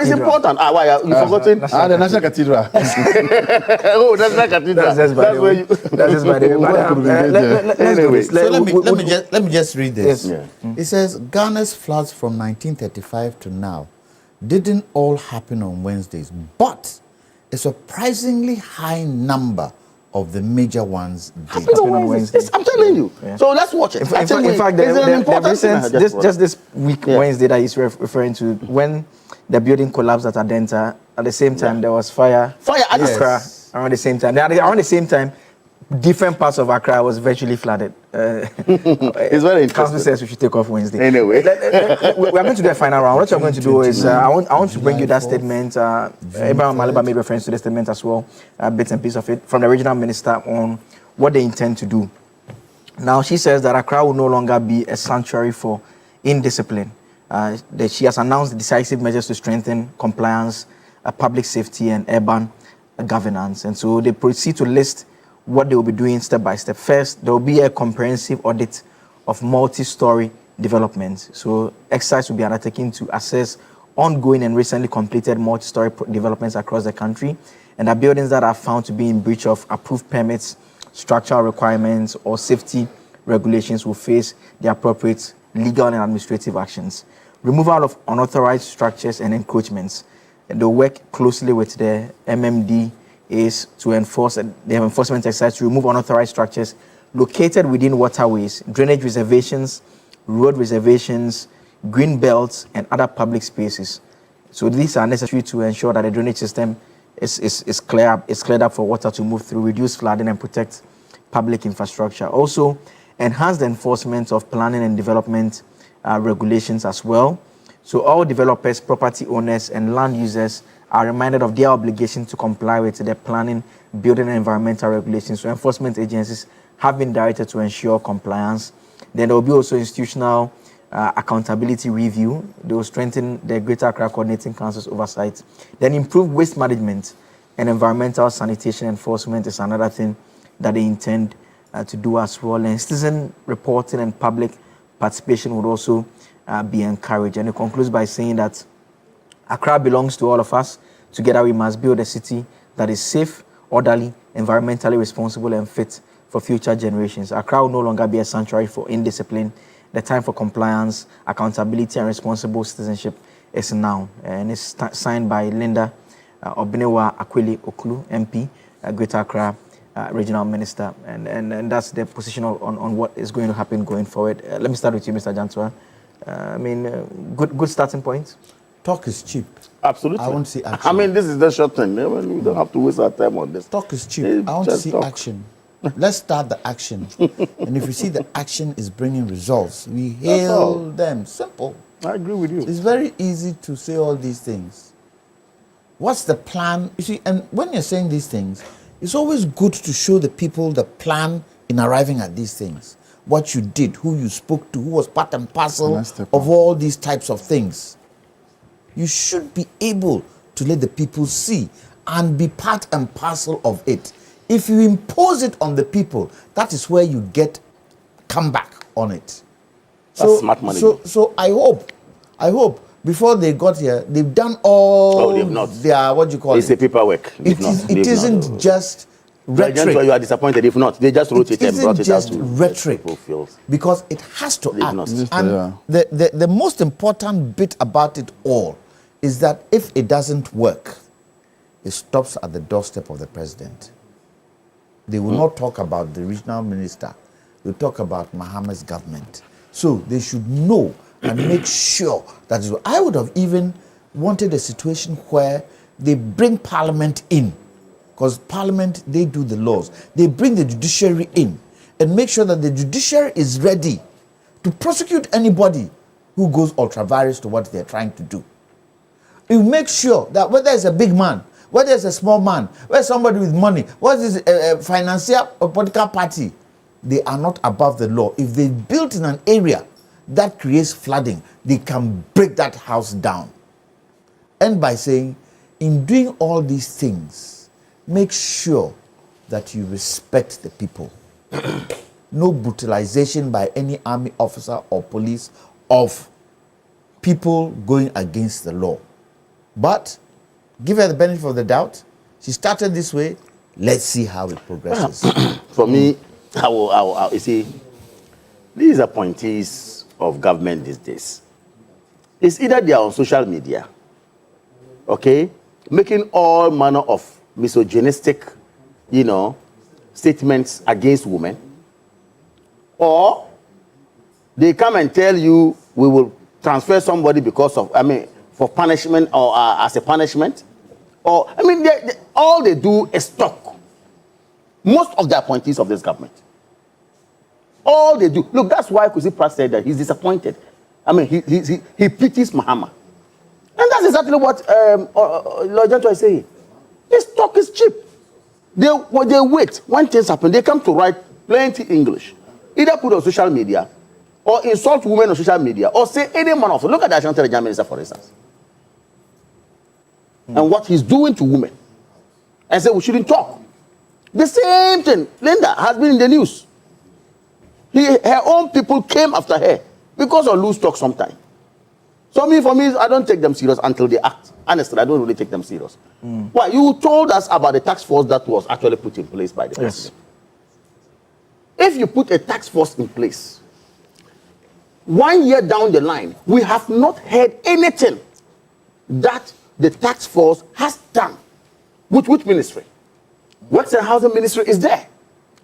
It's important. Why you forgotten? The National Cathedral. Oh, National Cathedral. That's just by the way. Anyway, so let me just read this. Yes. It says Ghana's floods from 1935 to now didn't all happen on Wednesdays, but a surprisingly high number of the major ones did. On Wednesdays. I'm telling you. Yeah. So let's watch it. In fact, the recent, just this week, Wednesday that he's referring to, when the building collapsed at Adenta, at the same time there was fire at Accra around the same time. Around the same time, different parts of Accra was virtually flooded. It's very interesting. Council says we should take off Wednesday. Anyway, we are going to do a final round. What you're going to do is I want to bring you that statement. Abraham Maliba made reference to the statement as well, bits and pieces of it from the regional minister on what they intend to do. Now she says that Accra will no longer be a sanctuary for indiscipline. That she has announced decisive measures to strengthen compliance, public safety, and urban governance. And so they proceed to list what they will be doing step by step. First, there will be a comprehensive audit of multi-story developments. So exercise will be undertaken to assess ongoing and recently completed multi-story developments across the country, and the buildings that are found to be in breach of approved permits structural requirements or safety regulations will face the appropriate legal and administrative actions. Removal of unauthorized structures and encroachments. They'll work closely with the MMD is to enforce the enforcement exercise to remove unauthorized structures located within waterways, drainage reservations, road reservations, green belts, and other public spaces. So these are necessary to ensure that the drainage system is cleared up for water to move through, reduce flooding, and protect public infrastructure. Also, enhance the enforcement of planning and development regulations as well. So all developers, property owners, and land users are reminded of their obligation to comply with the planning, building, and environmental regulations. So enforcement agencies have been directed to ensure compliance. Then there will be also institutional accountability review. They will strengthen the Greater Accra Coordinating Council's oversight. Then improve waste management and environmental sanitation enforcement is another thing that they intend to do as well. And citizen reporting and public participation would also be encouraged. And it concludes by saying that Accra belongs to all of us. Together we must build a city that is safe, orderly, environmentally responsible, and fit for future generations. Accra will no longer be a sanctuary for indiscipline. The time for compliance, accountability, and responsible citizenship is now. And it's signed by Linda Obinewa Akwili Oklu, MP, Greater Accra Regional Minister. And that's the position on what is going to happen going forward. Let me start with you, Mr. Jantua. Good starting point. Talk is cheap. Absolutely. I want to see action. I mean, this is the short thing. We don't have to waste our time on this. Talk is cheap. I want to see action. Let's start the action. And if you see the action is bringing results, we hail them. Simple. I agree with you. It's very easy to say all these things. What's the plan? You see, and when you're saying these things, it's always good to show the people the plan in arriving at these things. What you did, who you spoke to, who was part and parcel of all these types of things. You should be able to let the people see and be part and parcel of it. If you impose it on the people, that is where you get comeback on it. That's smart money. So I hope before they got here, they've done all their, what do you call it? It's a paperwork. It isn't just rhetoric. You are disappointed if not. They just wrote it and brought it out to rhetoric. Because it has to act. And the most important bit about it all is that if it doesn't work, it stops at the doorstep of the president. They will not talk about the regional minister. They'll talk about Mohammed's government. So they should know and make sure that I would have even wanted a situation where they bring parliament in, because parliament, they do the laws. They bring the judiciary in and make sure that the judiciary is ready to prosecute anybody who goes ultra-vires to what they're trying to do. You make sure that whether it's a big man, whether it's a small man, whether somebody with money, whether it's a financier or political party, they are not above the law. If they built in an area that creates flooding, they can break that house down. And by saying, in doing all these things, make sure that you respect the people. No brutalization by any army officer or police of people going against the law. But give her the benefit of the doubt. She started this way. Let's see how it progresses. For me, you see, these appointees of government these days, it's either they are on social media, okay, making all manner of misogynistic, statements against women, or they come and tell you we will transfer somebody because of, for punishment or as a punishment. Or, all they do is talk. Most of the appointees of this government. All they do. Look, that's why Kusi Pratt said that he's disappointed. He pities Mahama. And that's exactly what Lord Jantua is saying. This talk is cheap. They wait. When things happen, they come to write plenty English. Either put on social media, or insult women on social media, or say any man of. Look at the Ashanti Regional Minister, for instance. And what he's doing to women. And say we shouldn't talk. The same thing, Linda has been in the news. Her own people came after her because of loose talk sometimes. So for me, I don't take them serious until they act. Honestly, I don't really take them serious. Well, you told us about the task force that was actually put in place by the president. if you put a task force in place, 1 year down the line, we have not heard anything that the task force has done. With which ministry? Works and Housing Ministry is there.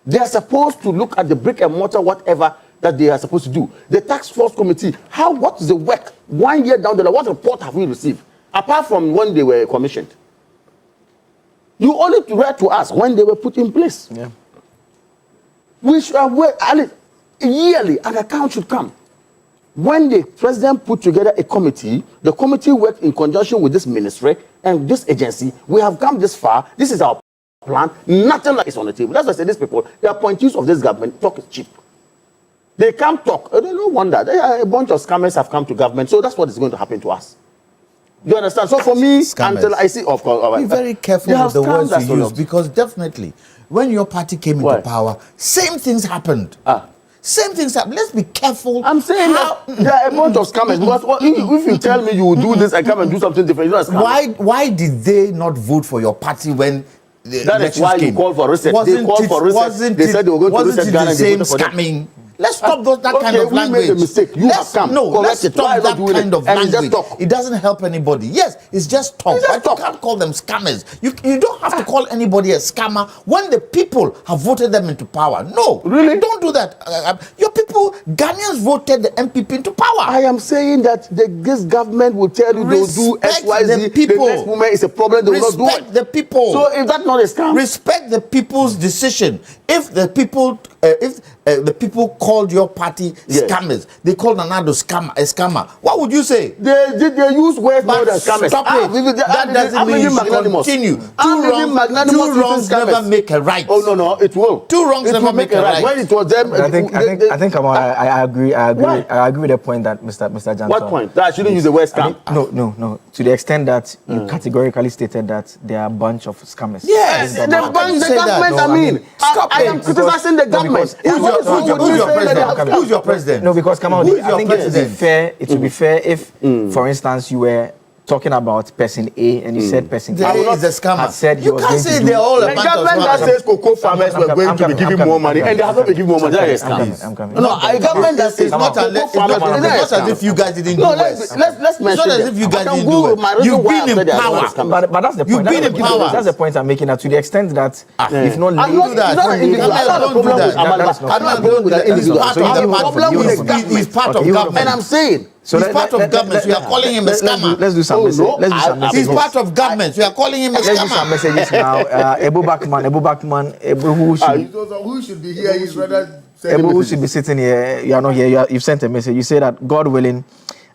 They are supposed to look at the brick and mortar, whatever that they are supposed to do. The task force committee, what is the work? 1 year down the line, what report have we received? Apart from when they were commissioned. You only read to us when they were put in place. Yeah. We should have wait, yearly, an account should come. When the president put together a committee, the committee worked in conjunction with this ministry and this agency. We have come this far. This is our plan. Nothing like is on the table. That's why I say these people, the appointees of this government, talk is cheap. They can't talk. No wonder. A bunch of scammers have come to government. So that's what is going to happen to us. You understand? So for me, Scammers. Until I see, of course. Be very careful with the words you use, because definitely, when your party came into power, same things happened. Same things happen. Let's be careful. I'm saying that there are a bunch of scammers. Because if you tell me you will do this, I come and do something different. You're not a scammer. Why did they not vote for your party when the that is why came? You call for reset. They called for reset. They said they were going to reset Ghana. Wasn't it the same scamming? Let's stop that kind of language. We made a mistake. You have come. No, let's stop that kind of language. It doesn't help anybody. Yes, it's just talk. But you can't call them scammers. You don't have to call anybody a scammer when the people have voted them into power. No, really, don't do that. Your people, Ghanaians voted the MPP into power. I am saying that this government will tell you they will do X, Y, Z. The next moment is a problem. They will not do it. Respect the people. So is that not a scam? Respect the people's decision. If the people, the people called your party scammers, they called another a scammer. What would you say? They use words more than scammers. Stop it. That doesn't mean you should continue. Two wrongs never make a right. Oh no, it will. Two wrongs never make a right. When it was them, I think I agree. I agree with the point that Mr. Johnson. What point? That I shouldn't use the word scam. No. To the extent that you categorically stated that there are a bunch of scammers. Yes, the government. I mean, I am criticizing the government. Who's your president? No, because come on, I think it would be fair if, for instance, you were talking about person A and you said person A is a scammer. You can't say they're all a bunch of scammers. The government that says cocoa farmers were going to be giving more money and they haven't been giving more money. I'm coming. No, a government that says not as if you guys didn't do let's mention it's not as if you guys didn't do it. You've been in power. But that's the point. You've been in power. That's the point I'm making. To the extent that if not do that. Don't do that. I'm not going with that individual. He's part of government. And I'm saying, so he's part of government. We are calling him a scammer. Let's do some messages. He's part of government. We are calling him a scammer. Let's do some messages now. Ebu Backman, who should be here? He's rather who should be sitting here. You are not here. You've sent a message. You say that God willing,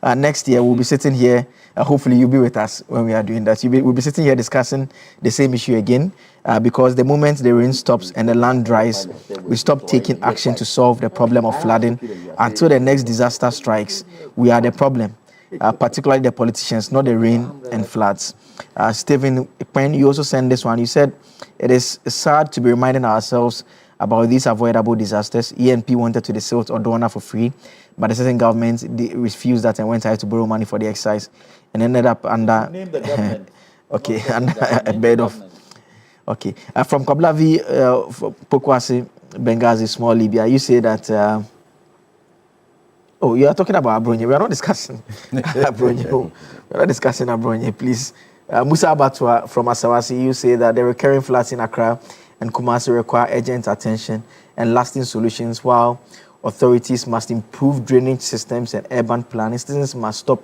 next year we'll be sitting here. Hopefully you'll be with us when we are doing that. We'll be sitting here discussing the same issue again, because the moment the rain stops and the land dries, we stop taking action to solve the problem of flooding. Until the next disaster strikes, we are the problem, particularly the politicians, not the rain and floods. Stephen, when you also sent this one, you said it is sad to be reminding ourselves about these avoidable disasters. ENP wanted to desilt Odona for free, but the certain government refused that and went ahead to borrow money for the exercise and ended up under okay, under a bed of okay. From Koblavi, Pokwasi, Benghazi, Small Libya, you say that you are talking about Abronye. We are not discussing Abronye. We are not discussing Abronye, please. Musa Abatwa from Asawasi, you say that the recurring floods in Accra and Kumasi require urgent attention and lasting solutions, while authorities must improve drainage systems and urban planning. Citizens must stop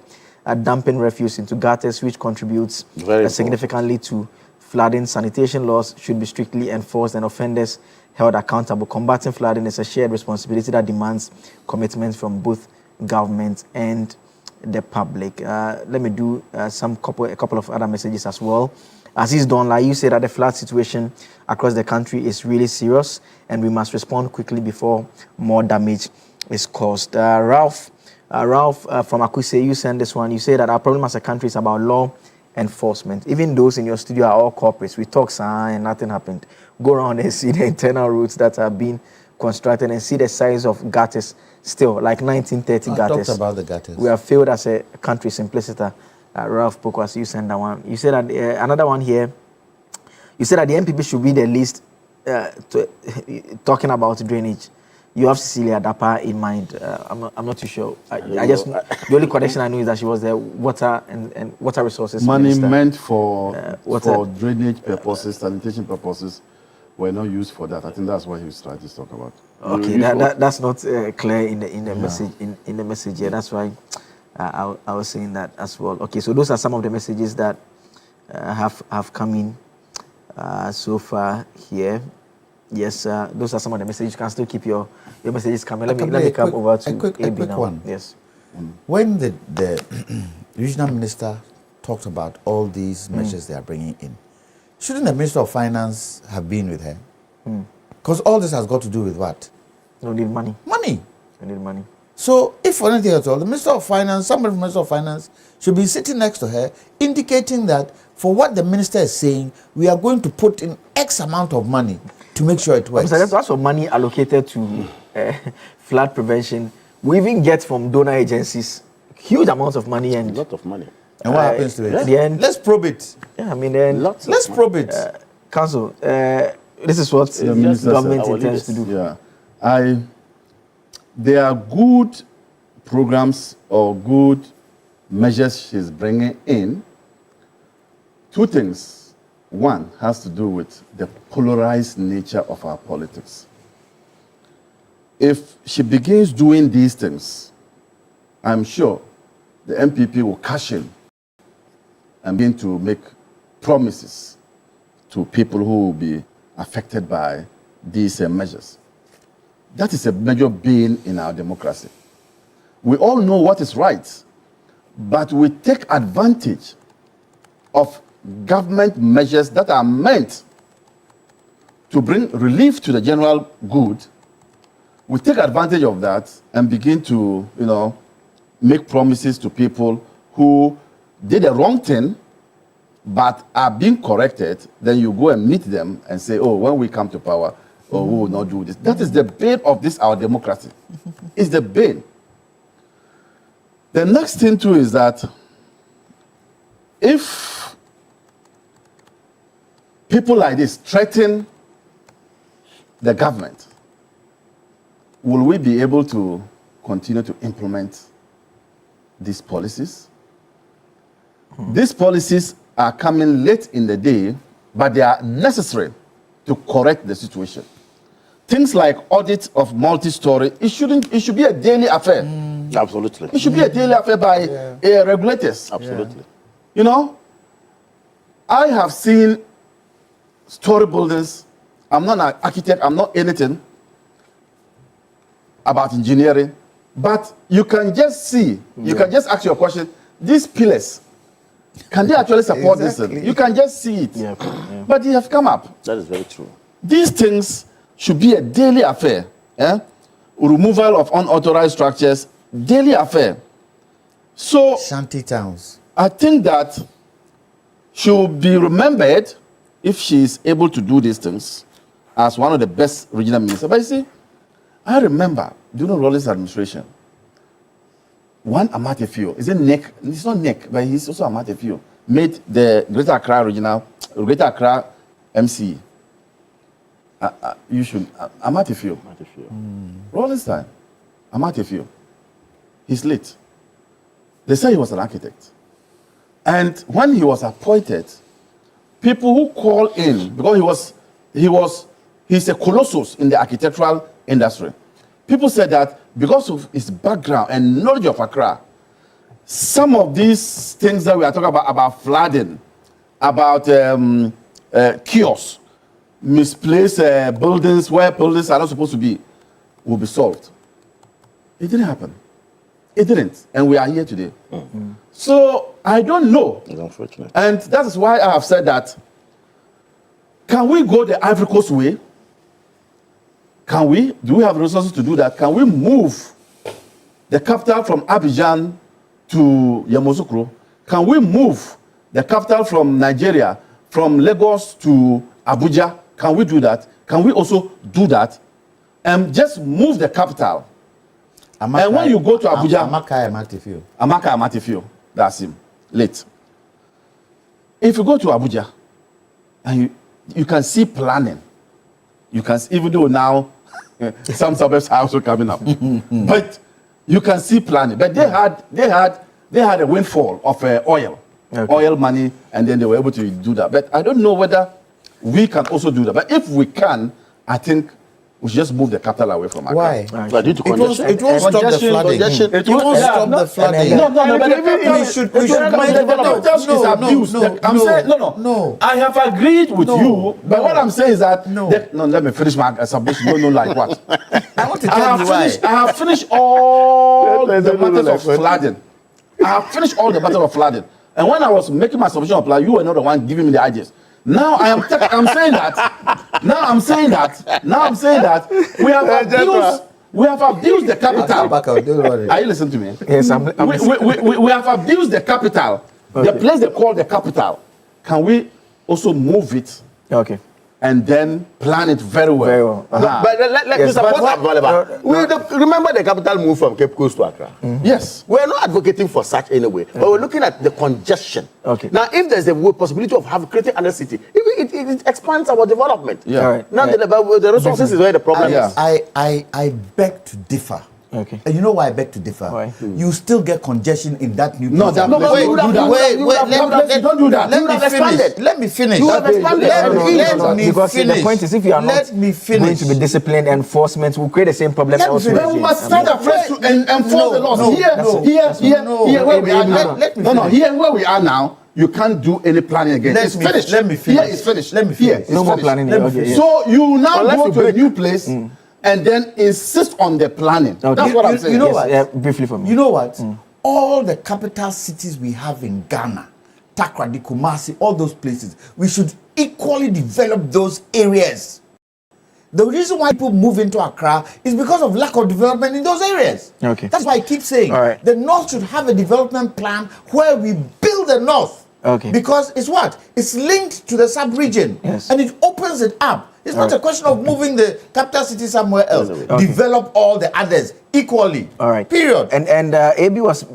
dumping refuse into gutters, which contributes significantly to flooding. Sanitation laws should be strictly enforced and offenders held accountable. Combating flooding is a shared responsibility that demands commitment from both government and the public. Let me do a couple of other messages as well. Aziz Donla, you say that the flood situation across the country is really serious and we must respond quickly before more damage is caused. Ralph from Akuse, you send this one. You say that our problem as a country is about law enforcement. Even those in your studio are all corporates. We talk and nothing happened. Go around and see the internal routes that are being constructed and see the size of gutters still, like 1930 gutters. Talked about the gutters. We have failed as a country, simpliciter. Ralph Pokwas, you send that one. You said that another one here. You said that the MPP should be the least talking about drainage. you have Cecilia Dapa in mind. I'm not too sure. I just the only connection I know is that she was the water and water resources money minister. Meant for drainage purposes, sanitation purposes, were not used for that. I think that's what he was trying to talk about. Okay, that's not clear in the message in the message here. That's why I was saying that as well. Okay, so those are some of the messages that have come in so far here. Yes, those are some of the messages. You can still keep your messages coming. Let me come over to a quick now. one. Yes. When the regional minister talked about all these measures they are bringing in, shouldn't the Minister of Finance have been with her? Because all this has got to do with what? You need money. Money. You need money. So, if for anything at all, the Minister of Finance, somebody from the Minister of Finance should be sitting next to her, indicating that for what the minister is saying, we are going to put in X amount of money to make sure it works. There's also money allocated to flood prevention. We even get from donor agencies huge amounts of money and a lot of money. And what happens to it? At the end, let's probe it. Yeah, I mean, then let's probe it. Council, this is what the government intends to do. Yeah, there are good programs or good measures she's bringing in. Two things. One has to do with the polarized nature of our politics. If she begins doing these things, I'm sure the MPP will cash in and begin to make promises to people who will be affected by these measures. That is a major bane in our democracy. We all know what is right, but we take advantage of government measures that are meant to bring relief to the general good. We take advantage of that and begin to, make promises to people who did the wrong thing but are being corrected. Then you go and meet them and say, oh, when we come to power, we will not do this. That is the bane of this, our democracy. It's the bane. The next thing too is that if people like this threaten the government, will we be able to continue to implement these policies? These policies are coming late in the day, but they are necessary to correct the situation. Things like audit of multi-story, it should be a daily affair. Absolutely. It should be a daily affair by regulators. Absolutely. I have seen story buildings. I'm not an architect, I'm not anything about engineering, but you can just see, you can just ask your question, these pillars, can they actually support this? You can just see it. But they have come up. That is very true. These things should be a daily affair. Removal of unauthorized structures, daily affair. So, shanty towns. I think that she will be remembered if she is able to do these things as one of the best regional ministers. But you see, I remember during Rawlings' administration, one Amatefio, is it Nick? It's not Nick, but he's also Amatefio, made the Greater Accra MC. You should, Amatefio. Rawlings' time, Amatefio. He's late. They say he was an architect. And when he was appointed, people who call in, because he's a colossus in the architectural industry. People said that because of his background and knowledge of Accra, some of these things that we are talking about flooding, about kiosks, misplaced buildings where buildings are not supposed to be, will be solved. It didn't happen. It didn't. And we are here today. So I don't know. It's unfortunate. And that is why I have said that, can we go the Ivory Coast way? Can we? Do we have resources to do that? Can we move the capital from Abidjan to Yamoussoukro? Can we move the capital from Nigeria, from Lagos to Abuja? Can we do that? Can we also do that? And just move the capital. And when you go to Abuja... Amaka Amatefio. That's him. Late. If you go to Abuja, and you can see planning. You can see, even though now Some suburbs are also coming up. But you can see planning. But they had a windfall of oil money, and then they were able to do that. But I don't know whether we can also do that. But if we can, I think we should just move the capital away from Accra. Why? It won't stop the flooding. It won't stop the flooding. No, but we should No. I have agreed with you, but what I'm saying is that let me finish my submission. No, like what? I want to tell you why. I have finished all the matters of flooding. I have finished all the matters of flooding. And when I was making my submission of flooding, you were not the one giving me the ideas. Now I'm saying that we have abused the capital. Are you listening to me? Yes, I'm we have abused the capital. Okay. The place they call the capital. Can we also move it? Okay. And then plan it very well. Very well. Remember the capital move from Cape Coast to Accra? Yes. We're not advocating for such anyway, but we're looking at the congestion. Okay. Now, if there's a possibility of creating another city, it expands our development. Yeah. Right. Now, the resources is where the problem is. I beg to differ. Okay. And you know why I beg to differ? Why? You still get congestion in that new No, place. don't do that. Let me finish. You have expanded. Let me because finish. the point is, if you are not going to be disciplined, enforcement will create the same problem elsewhere. Then we must start afresh to enforce the laws. Here where we are now. Here where we are now, you can't do any planning again. It's finished. Let me finish. Here is finished. Let me finish. No more planning. So you now go to a new place and then insist on the planning. Okay. That's what I'm saying. You know what? Yeah, briefly for me. You know what? All the capital cities we have in Ghana, Takoradi, Kumasi, all those places, we should equally develop those areas. The reason why people move into Accra is because of lack of development in those areas. Okay. That's why I keep saying the North should have a development plan where we build the North. Okay. Because it's what? It's linked to the sub-region. Yes. And it opens it up. It's not a question of moving the capital city somewhere else. Okay. Develop all the others equally. All right. Period. And AB was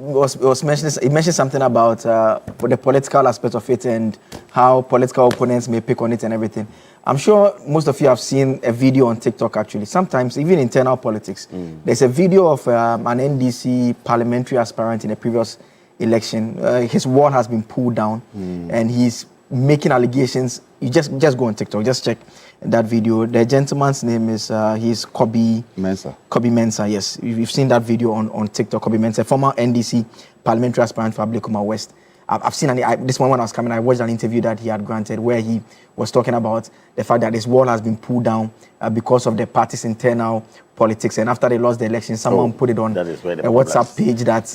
mentioning, he mentioned something about the political aspect of it and how political opponents may pick on it and everything. I'm sure most of you have seen a video on TikTok actually. Sometimes even internal politics. There's a video of an NDC parliamentary aspirant in a previous election. His wall has been pulled down and he's making allegations. You just go on TikTok, just check that video. The gentleman's name is he's Kobe Mensah. Yes, we've seen that video on TikTok. Kobe Mensah, former NDC parliamentary aspirant for Ablekuma West. I've seen this one when I was coming. I watched an interview that he had granted where he was talking about the fact that his wall has been pulled down because of the party's internal politics. And after they lost the election, someone put it on a WhatsApp page that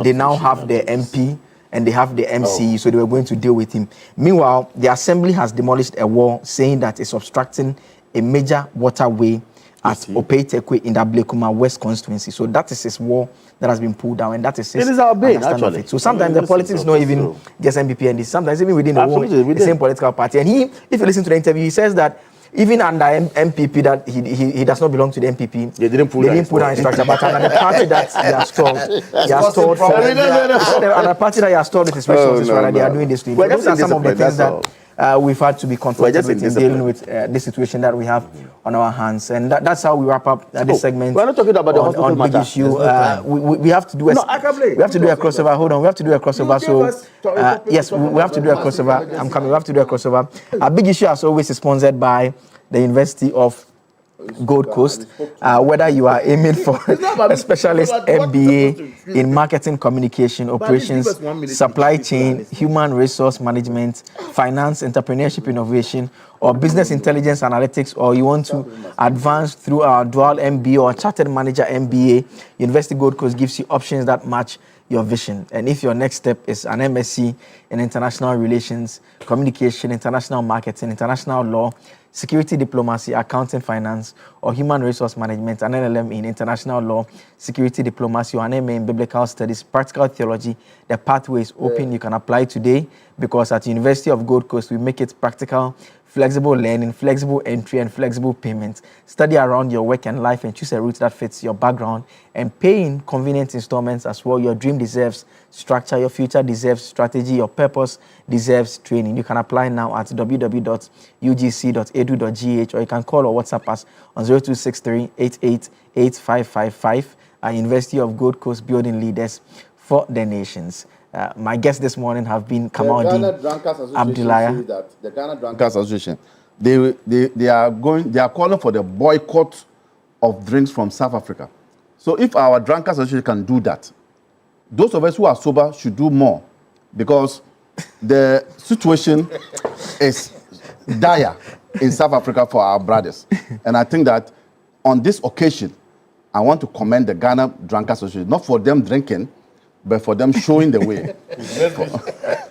they now have the MP and they have the MC, so they were going to deal with him. Meanwhile, the assembly has demolished a wall saying that it's obstructing a major waterway at Opeitekwe in the Ablekuma West constituency. So that is his wall that has been pulled down, and that is his actually. So sometimes the politics is not even just MPP and this. Sometimes even within the same political party. And he, if you listen to the interview, he says that even under MPP that he does not belong to the MPP. They didn't pull down his structure, but under the party that he has stalled for the party that he has stalled with his resources, they are doing this to him. So those are some of the things that we've had to be confronted with in dealing with this situation that we have on our hands, and that's how we wrap up this segment. We're not talking about the hospital big matter. issue. We have to do a crossover. Hold on, we have to do a crossover. So yes, we have to do a crossover. I'm coming. We have to do a crossover. A big issue, as always, is sponsored by the University of Gold Coast. Whether you are aiming for a specialist MBA in marketing, communication, operations, supply chain, human resource management, finance, entrepreneurship, innovation, or business intelligence analytics, or you want to advance through our dual MBA or chartered manager MBA, University Gold Coast gives you options that match your vision. And if your next step is an MSc in international relations, communication, international marketing, international law, security diplomacy, accounting, finance, or human resource management, an LLM in international law, security diplomacy, or an MA in biblical studies, practical theology, the pathway is open. You can apply today because at University of Gold Coast, we make it practical, flexible learning, flexible entry, and flexible payments. Study around your work and life and choose a route that fits your background and pay in convenient installments as well. Your dream deserves structure, your future deserves strategy, your purpose deserves training. You can apply now at www.ugc.edu.gh, or you can call or WhatsApp us on 0263 888555. University of Gold Coast, building leaders for the nations. My guests this morning have been Kamaldeen Abdullahi. The Ghana Drunkards Association, they are calling for the boycott of drinks from South Africa. So if our Drunkards Association can do that, those of us who are sober should do more, because the situation is dire in South Africa for our brothers. And I think that on this occasion, I want to commend the Ghana Drunkards Association, not for them drinking, but for them showing the way.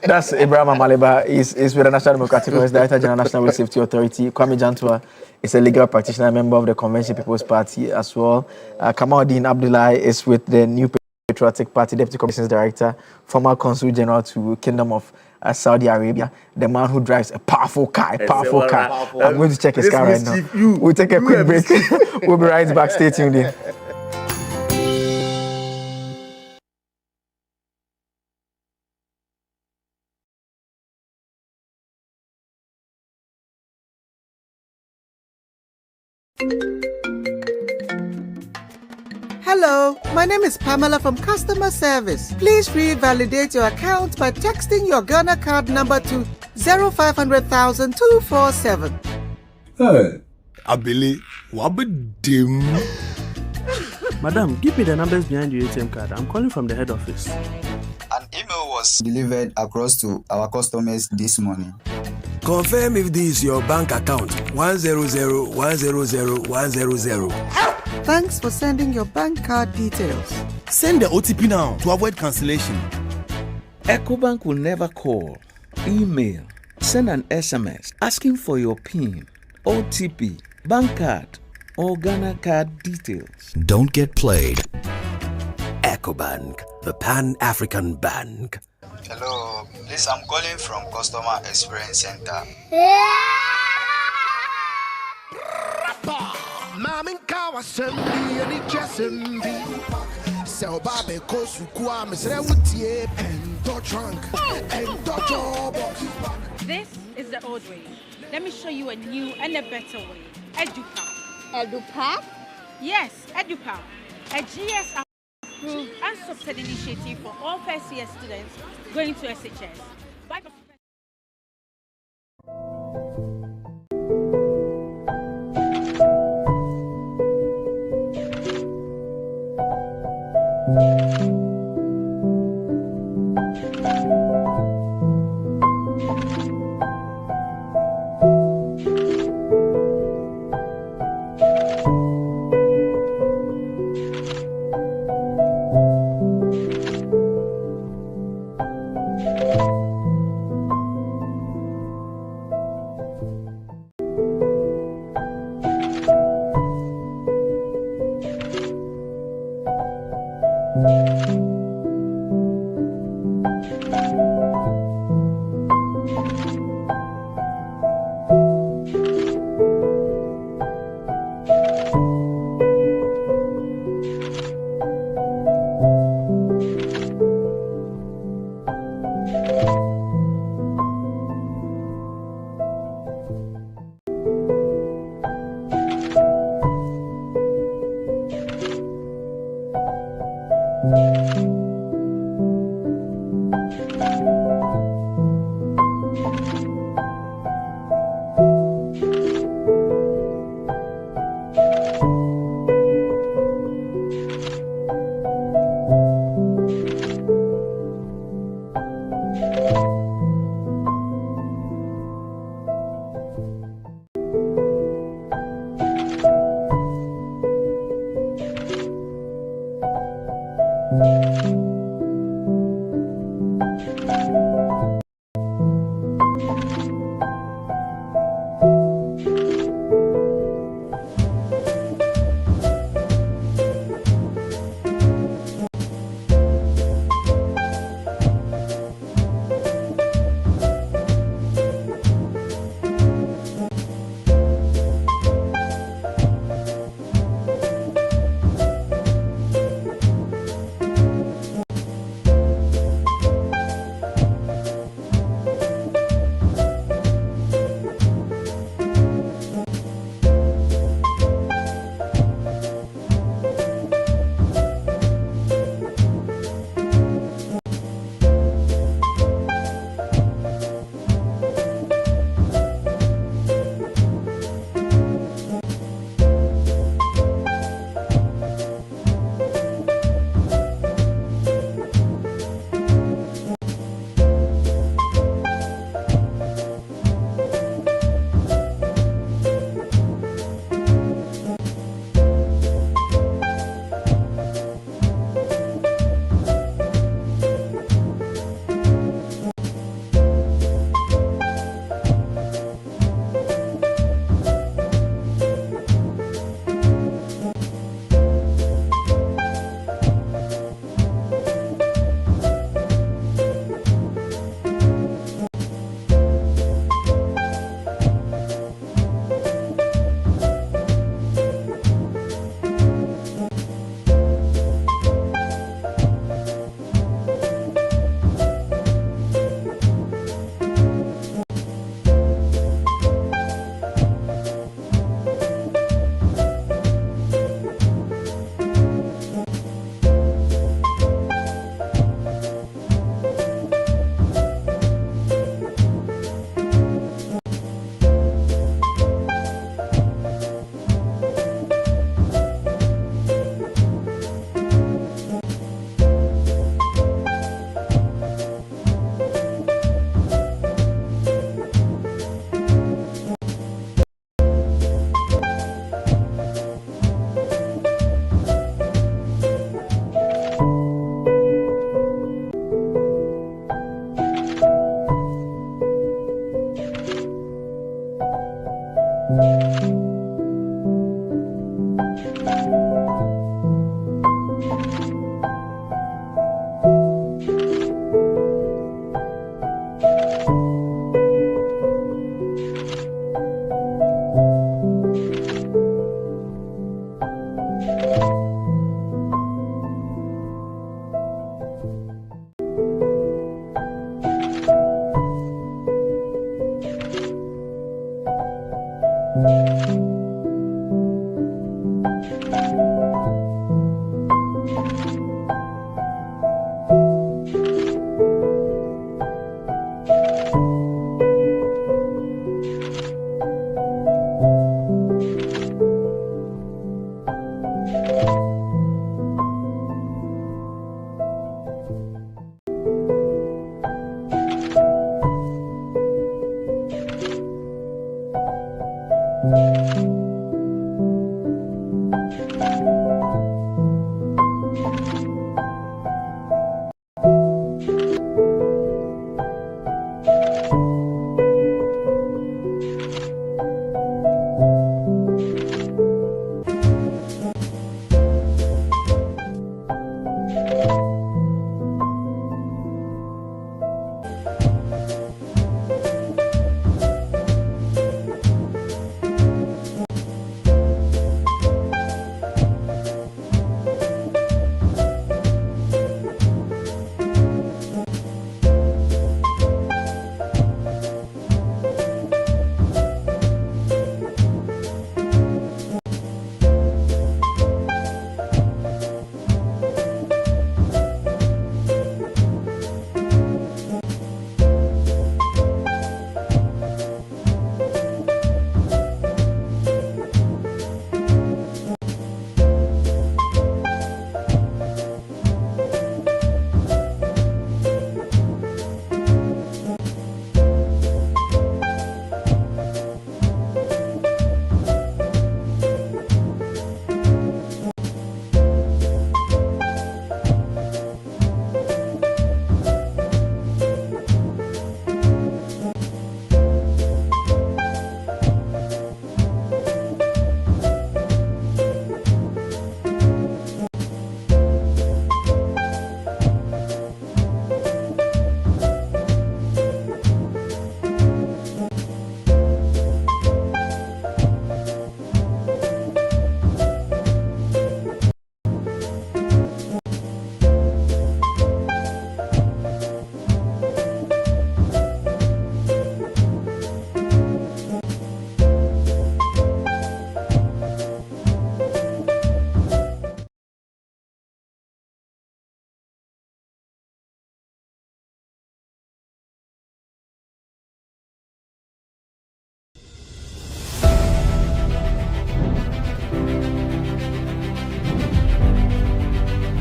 That's Abraham Amaliba. He's with the National Democratic Congress, Director General National Road Safety Authority. Kwame Jantua is a legal practitioner, member of the Convention People's Party as well. Kamaldeen Abdullahi is with the New Patriotic Party, Deputy Commissions Director, former Consul General to Kingdom of Saudi Arabia, the man who drives a powerful car. I'm going to check his car right now. We'll take a quick break. We'll be right back. Stay tuned in. Hello, my name is Pamela from Customer Service. Please revalidate your account by texting your Ghana card number to 0500,000 247. Hey, Abili, wabedim. Madam, give me the numbers behind your ATM card. I'm calling from the head office. An email was delivered across to our customers this morning. Confirm if this is your bank account. 100,100,100. Thanks for sending your bank card details. Send the OTP now to avoid cancellation. EcoBank will never call, email, send an SMS asking for your PIN, OTP, bank card, or Ghana card details. Don't get played. EcoBank, the Pan-African Bank. Hello, please, I'm calling from Customer Experience Center. This is the old way. Let me show you a new and a better way. EduPack. EduPack? Yes, EduPack. A GS-approved and subsidized initiative for all first-year students going to SHS. By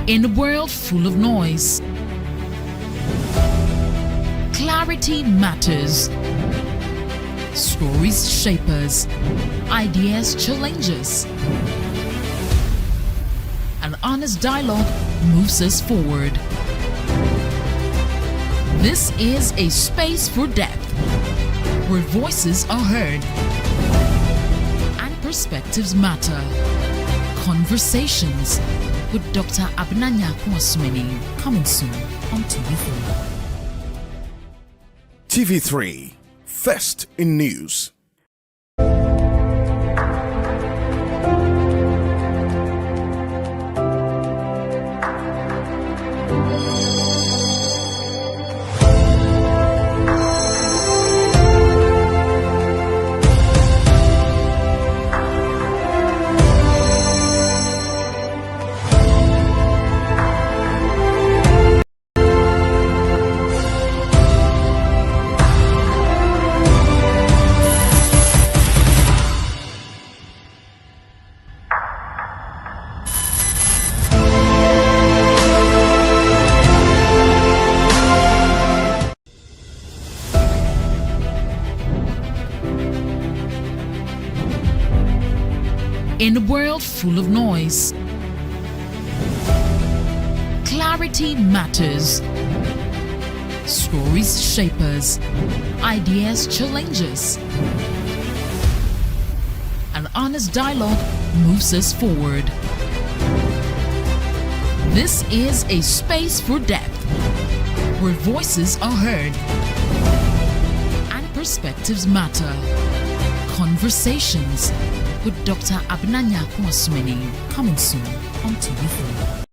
In a world full of noise, clarity matters. Stories shape us, ideas challenge us. An honest dialogue moves us forward. This is a space for depth, where voices are heard and perspectives matter. Conversations with Dr. Abnanya Kwasmini, coming soon on TV3. TV3, first in news. In a world full of noise, clarity matters. Stories shape us, ideas challenge us. honest dialogue moves us forward. This is a space for depth, where voices are heard and perspectives matter. Conversations with Dr. Abnanya Kwasmini, coming soon on TV3.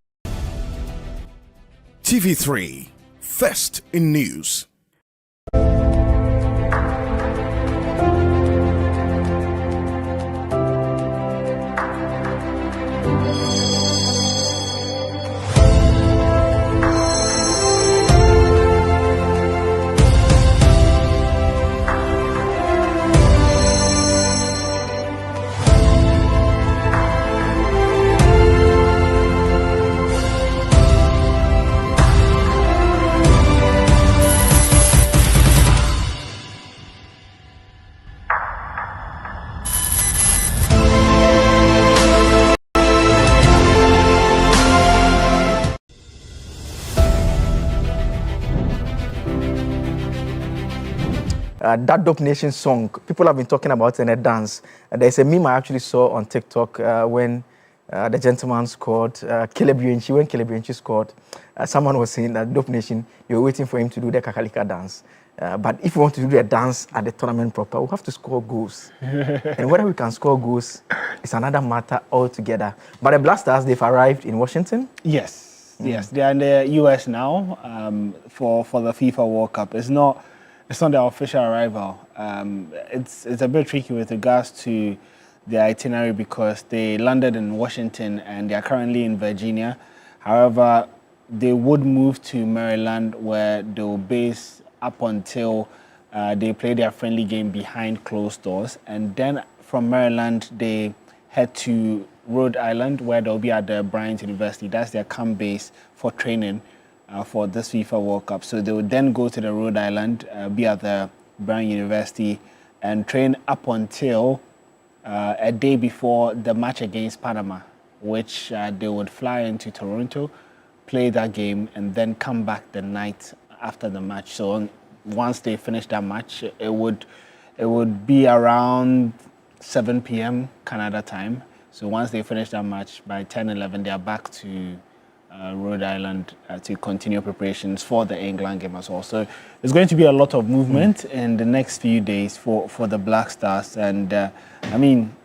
TV3, first in news. That Dope Nation song, people have been talking about in a dance. There's a meme I actually saw on TikTok when the gentleman scored, Caleb Yuenchi, when Caleb Yuenchi scored, someone was saying that Dope Nation, you were waiting for him to do the Kakalika dance. But if you want to do the dance at the tournament proper, we have to score goals. And whether we can score goals is another matter altogether. But the Black Stars, they've arrived in Washington? Yes, yes. They are in the US now for the FIFA World Cup. It's not their official arrival. It's a bit tricky with regards to the itinerary because they landed in Washington and they are currently in Virginia. However, they would move to Maryland where they will base up until they play their friendly game behind closed doors. And then from Maryland, they head to Rhode Island where they'll be at the Bryant University. That's their camp base for training for this FIFA World Cup. So they would then go to the Rhode Island, be at the Brown University, and train up until a day before the match against Panama, which they would fly into Toronto, play that game, and then come back the night after the match. So once they finish that match, it would be around 7 p.m. Canada time. So once they finish that match, by 10, 11, they are back to Rhode Island to continue preparations for the England game as well. So there's going to be a lot of movement in the next few days for the Black Stars, and I mean,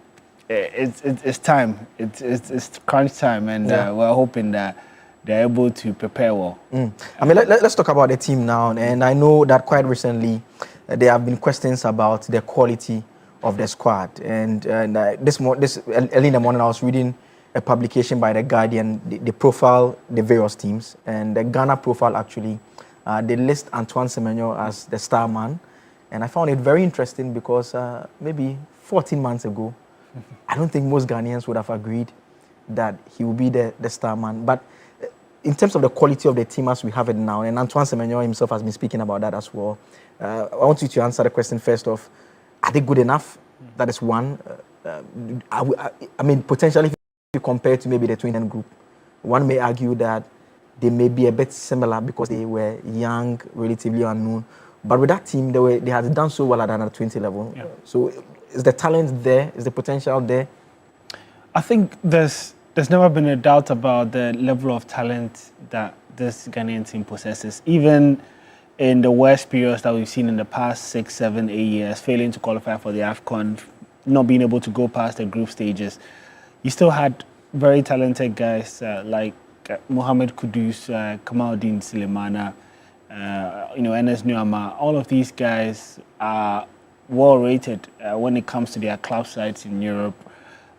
it's time. It's crunch time, and we're hoping that they're able to prepare well. I mean, let's talk about the team now. And I know that quite recently there have been questions about the quality of the squad. And this early in the morning, I was reading a publication by The Guardian. They profile the various teams. And the Ghana profile, actually, they list Antoine Semenyo as the star man. And I found it very interesting because maybe 14 months ago, I don't think most Ghanaians would have agreed that he would be the star man. But in terms of the quality of the team as we have it now, and Antoine Semenyo himself has been speaking about that as well, I want you to answer the question first of, are they good enough? That is one. I mean, potentially, if you compare to maybe the twin group, one may argue that they may be a bit similar because they were young, relatively unknown. But with that team, they had done so well at under 20 level. Yeah. So is the talent there? Is the potential there? I think there's never been a doubt about the level of talent that this Ghanaian team possesses. Even in the worst periods that we've seen in the past 6, 7, 8 years, failing to qualify for the AFCON, not being able to go past the group stages, you still had very talented guys like Mohamed Kudus, Kamaldeen Sulemana, Enes Nuama. All of these guys are well rated when it comes to their club sides in Europe.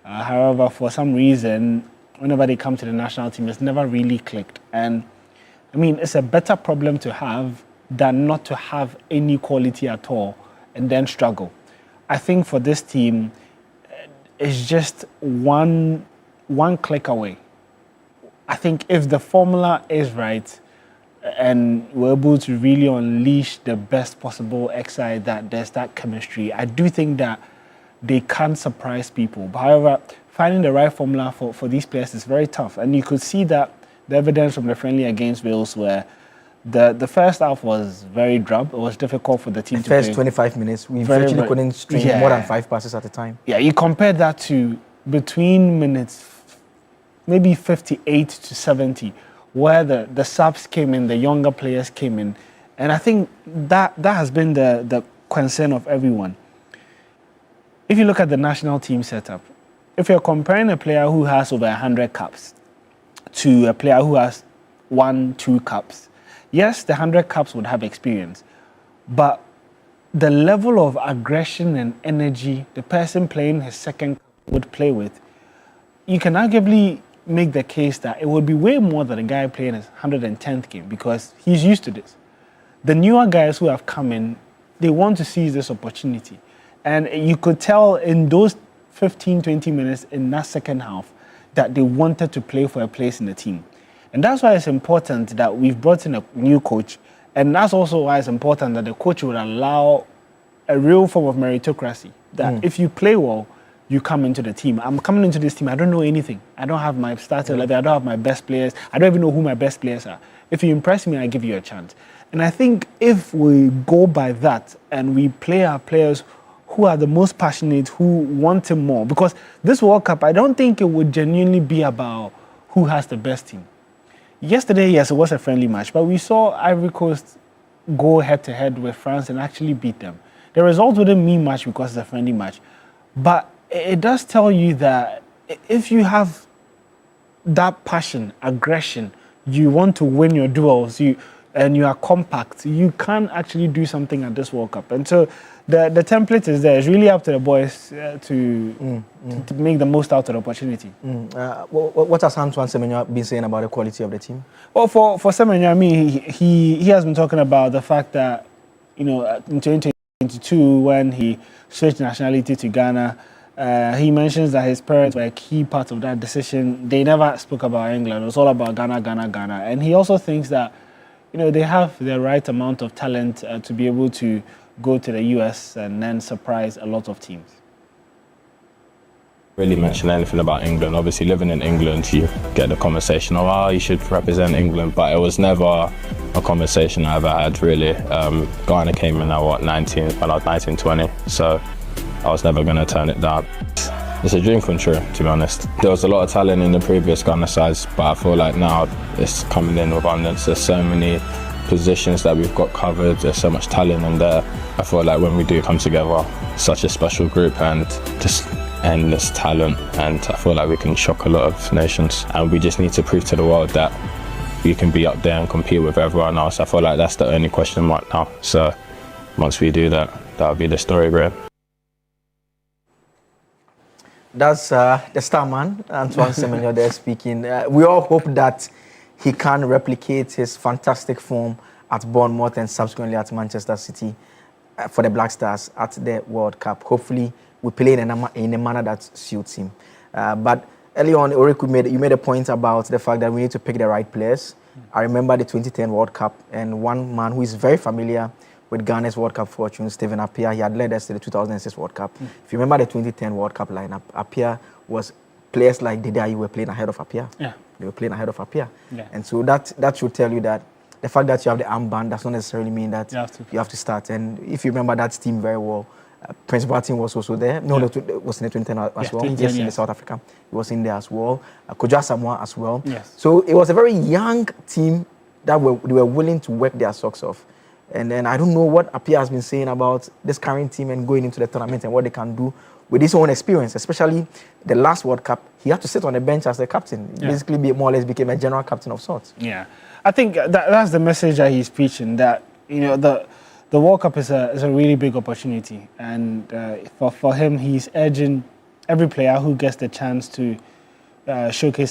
However, for some reason, whenever they come to the national team, it's never really clicked. And I mean, it's a better problem to have than not to have any quality at all and then struggle. I think for this team, it's just one click away. I think if the formula is right and we're able to really unleash the best possible XI, that there's that chemistry, I do think that they can surprise people. But however, finding the right formula for these players is very tough. And you could see that the evidence from the friendly against Wales, where The first half was very drab. It was difficult for the team to play. The first 25 minutes, we virtually couldn't string more than 5 passes at a time. Yeah, you compare that to between minutes maybe 58 to 70, where the subs came in, the younger players came in. And I think that has been the concern of everyone. If you look at the national team setup, if you're comparing a player who has over 100 caps to a player who has 1-2 caps, yes, the 100 caps would have experience, but the level of aggression and energy the person playing his second would play with, you can arguably make the case that it would be way more than a guy playing his 110th game because he's used to this. The newer guys who have come in, they want to seize this opportunity. And you could tell in those 15, 20 minutes in that second half that they wanted to play for a place in the team. And that's why it's important that we've brought in a new coach. And that's also why it's important that the coach would allow a real form of meritocracy. That if you play well, you come into the team. I'm coming into this team, I don't know anything. I don't have my starting 11, I don't have my best players. I don't even know who my best players are. If you impress me, I give you a chance. And I think if we go by that and we play our players who are the most passionate, who want it more, because this World Cup, I don't think it would genuinely be about who has the best team. Yesterday, yes, it was a friendly match, but we saw Ivory Coast go head-to-head with France and actually beat them. The result wouldn't mean much because it's a friendly match, but it does tell you that if you have that passion, aggression, you want to win your duels, and you are compact, you can actually do something at this World Cup. And so the template is there. It's really up to the boys to make the most out of the opportunity. What has Antoine Semenyo been saying about the quality of the team? Well, for Semenyo, I mean, he has been talking about the fact that, in 2022, when he switched nationality to Ghana, he mentions that his parents were a key part of that decision. They never spoke about England. It was all about Ghana, Ghana, Ghana. And he also thinks that, they have the right amount of talent to be able to go to the US and then surprise a lot of teams. Really mention anything about England. Obviously, living in England, you get the conversation of, you should represent England, but it was never a conversation I ever had, really. Ghana came in at, 19, when I was 19, 20, so I was never going to turn it down. It's a dream come true, to be honest. There was a lot of talent in the previous Ghana sides, but I feel like now it's coming in with abundance. There's so many positions that we've got covered, there's so much talent in there. I feel like when we do come together, such a special group and just endless talent, and I feel like we can shock a lot of nations. And we just need to prove to the world that we can be up there and compete with everyone else. I feel like that's the only question mark now. So once we do that, that'll be the story, bro. That's the star man, Antoine Semenyo, there speaking. We all hope that he can replicate his fantastic form at Bournemouth and subsequently at Manchester City for the Black Stars at the World Cup. Hopefully, we play in a manner that suits him. But early on, Oriku, you made a point about the fact that we need to pick the right players. I remember the 2010 World Cup, and one man who is very familiar with Ghana's World Cup fortune, Stephen Appiah, he had led us to the 2006 World Cup. If you remember the 2010 World Cup lineup, Appiah was players like Dede Ayew were playing ahead of Appiah. Yeah. They were playing ahead of Appiah. Yeah. And so that should tell you that the fact that you have the armband does not necessarily mean that you have to start. And if you remember that team very well, Prince Boateng was also there. No, it was in the 2010 as well. Yes, in the South Africa. He was in there as well. Kojo Asamoah as well. Yes. So it was a very young team that they were willing to work their socks off. And then I don't know what Appiah has been saying about this current team and going into the tournament and what they can do with his own experience, especially the last World Cup. He had to sit on the bench as the captain. Yeah. Basically, more or less became a general captain of sorts. Yeah, I think that's the message that he's preaching. That the World Cup is a really big opportunity, and for him, he's urging every player who gets the chance to showcase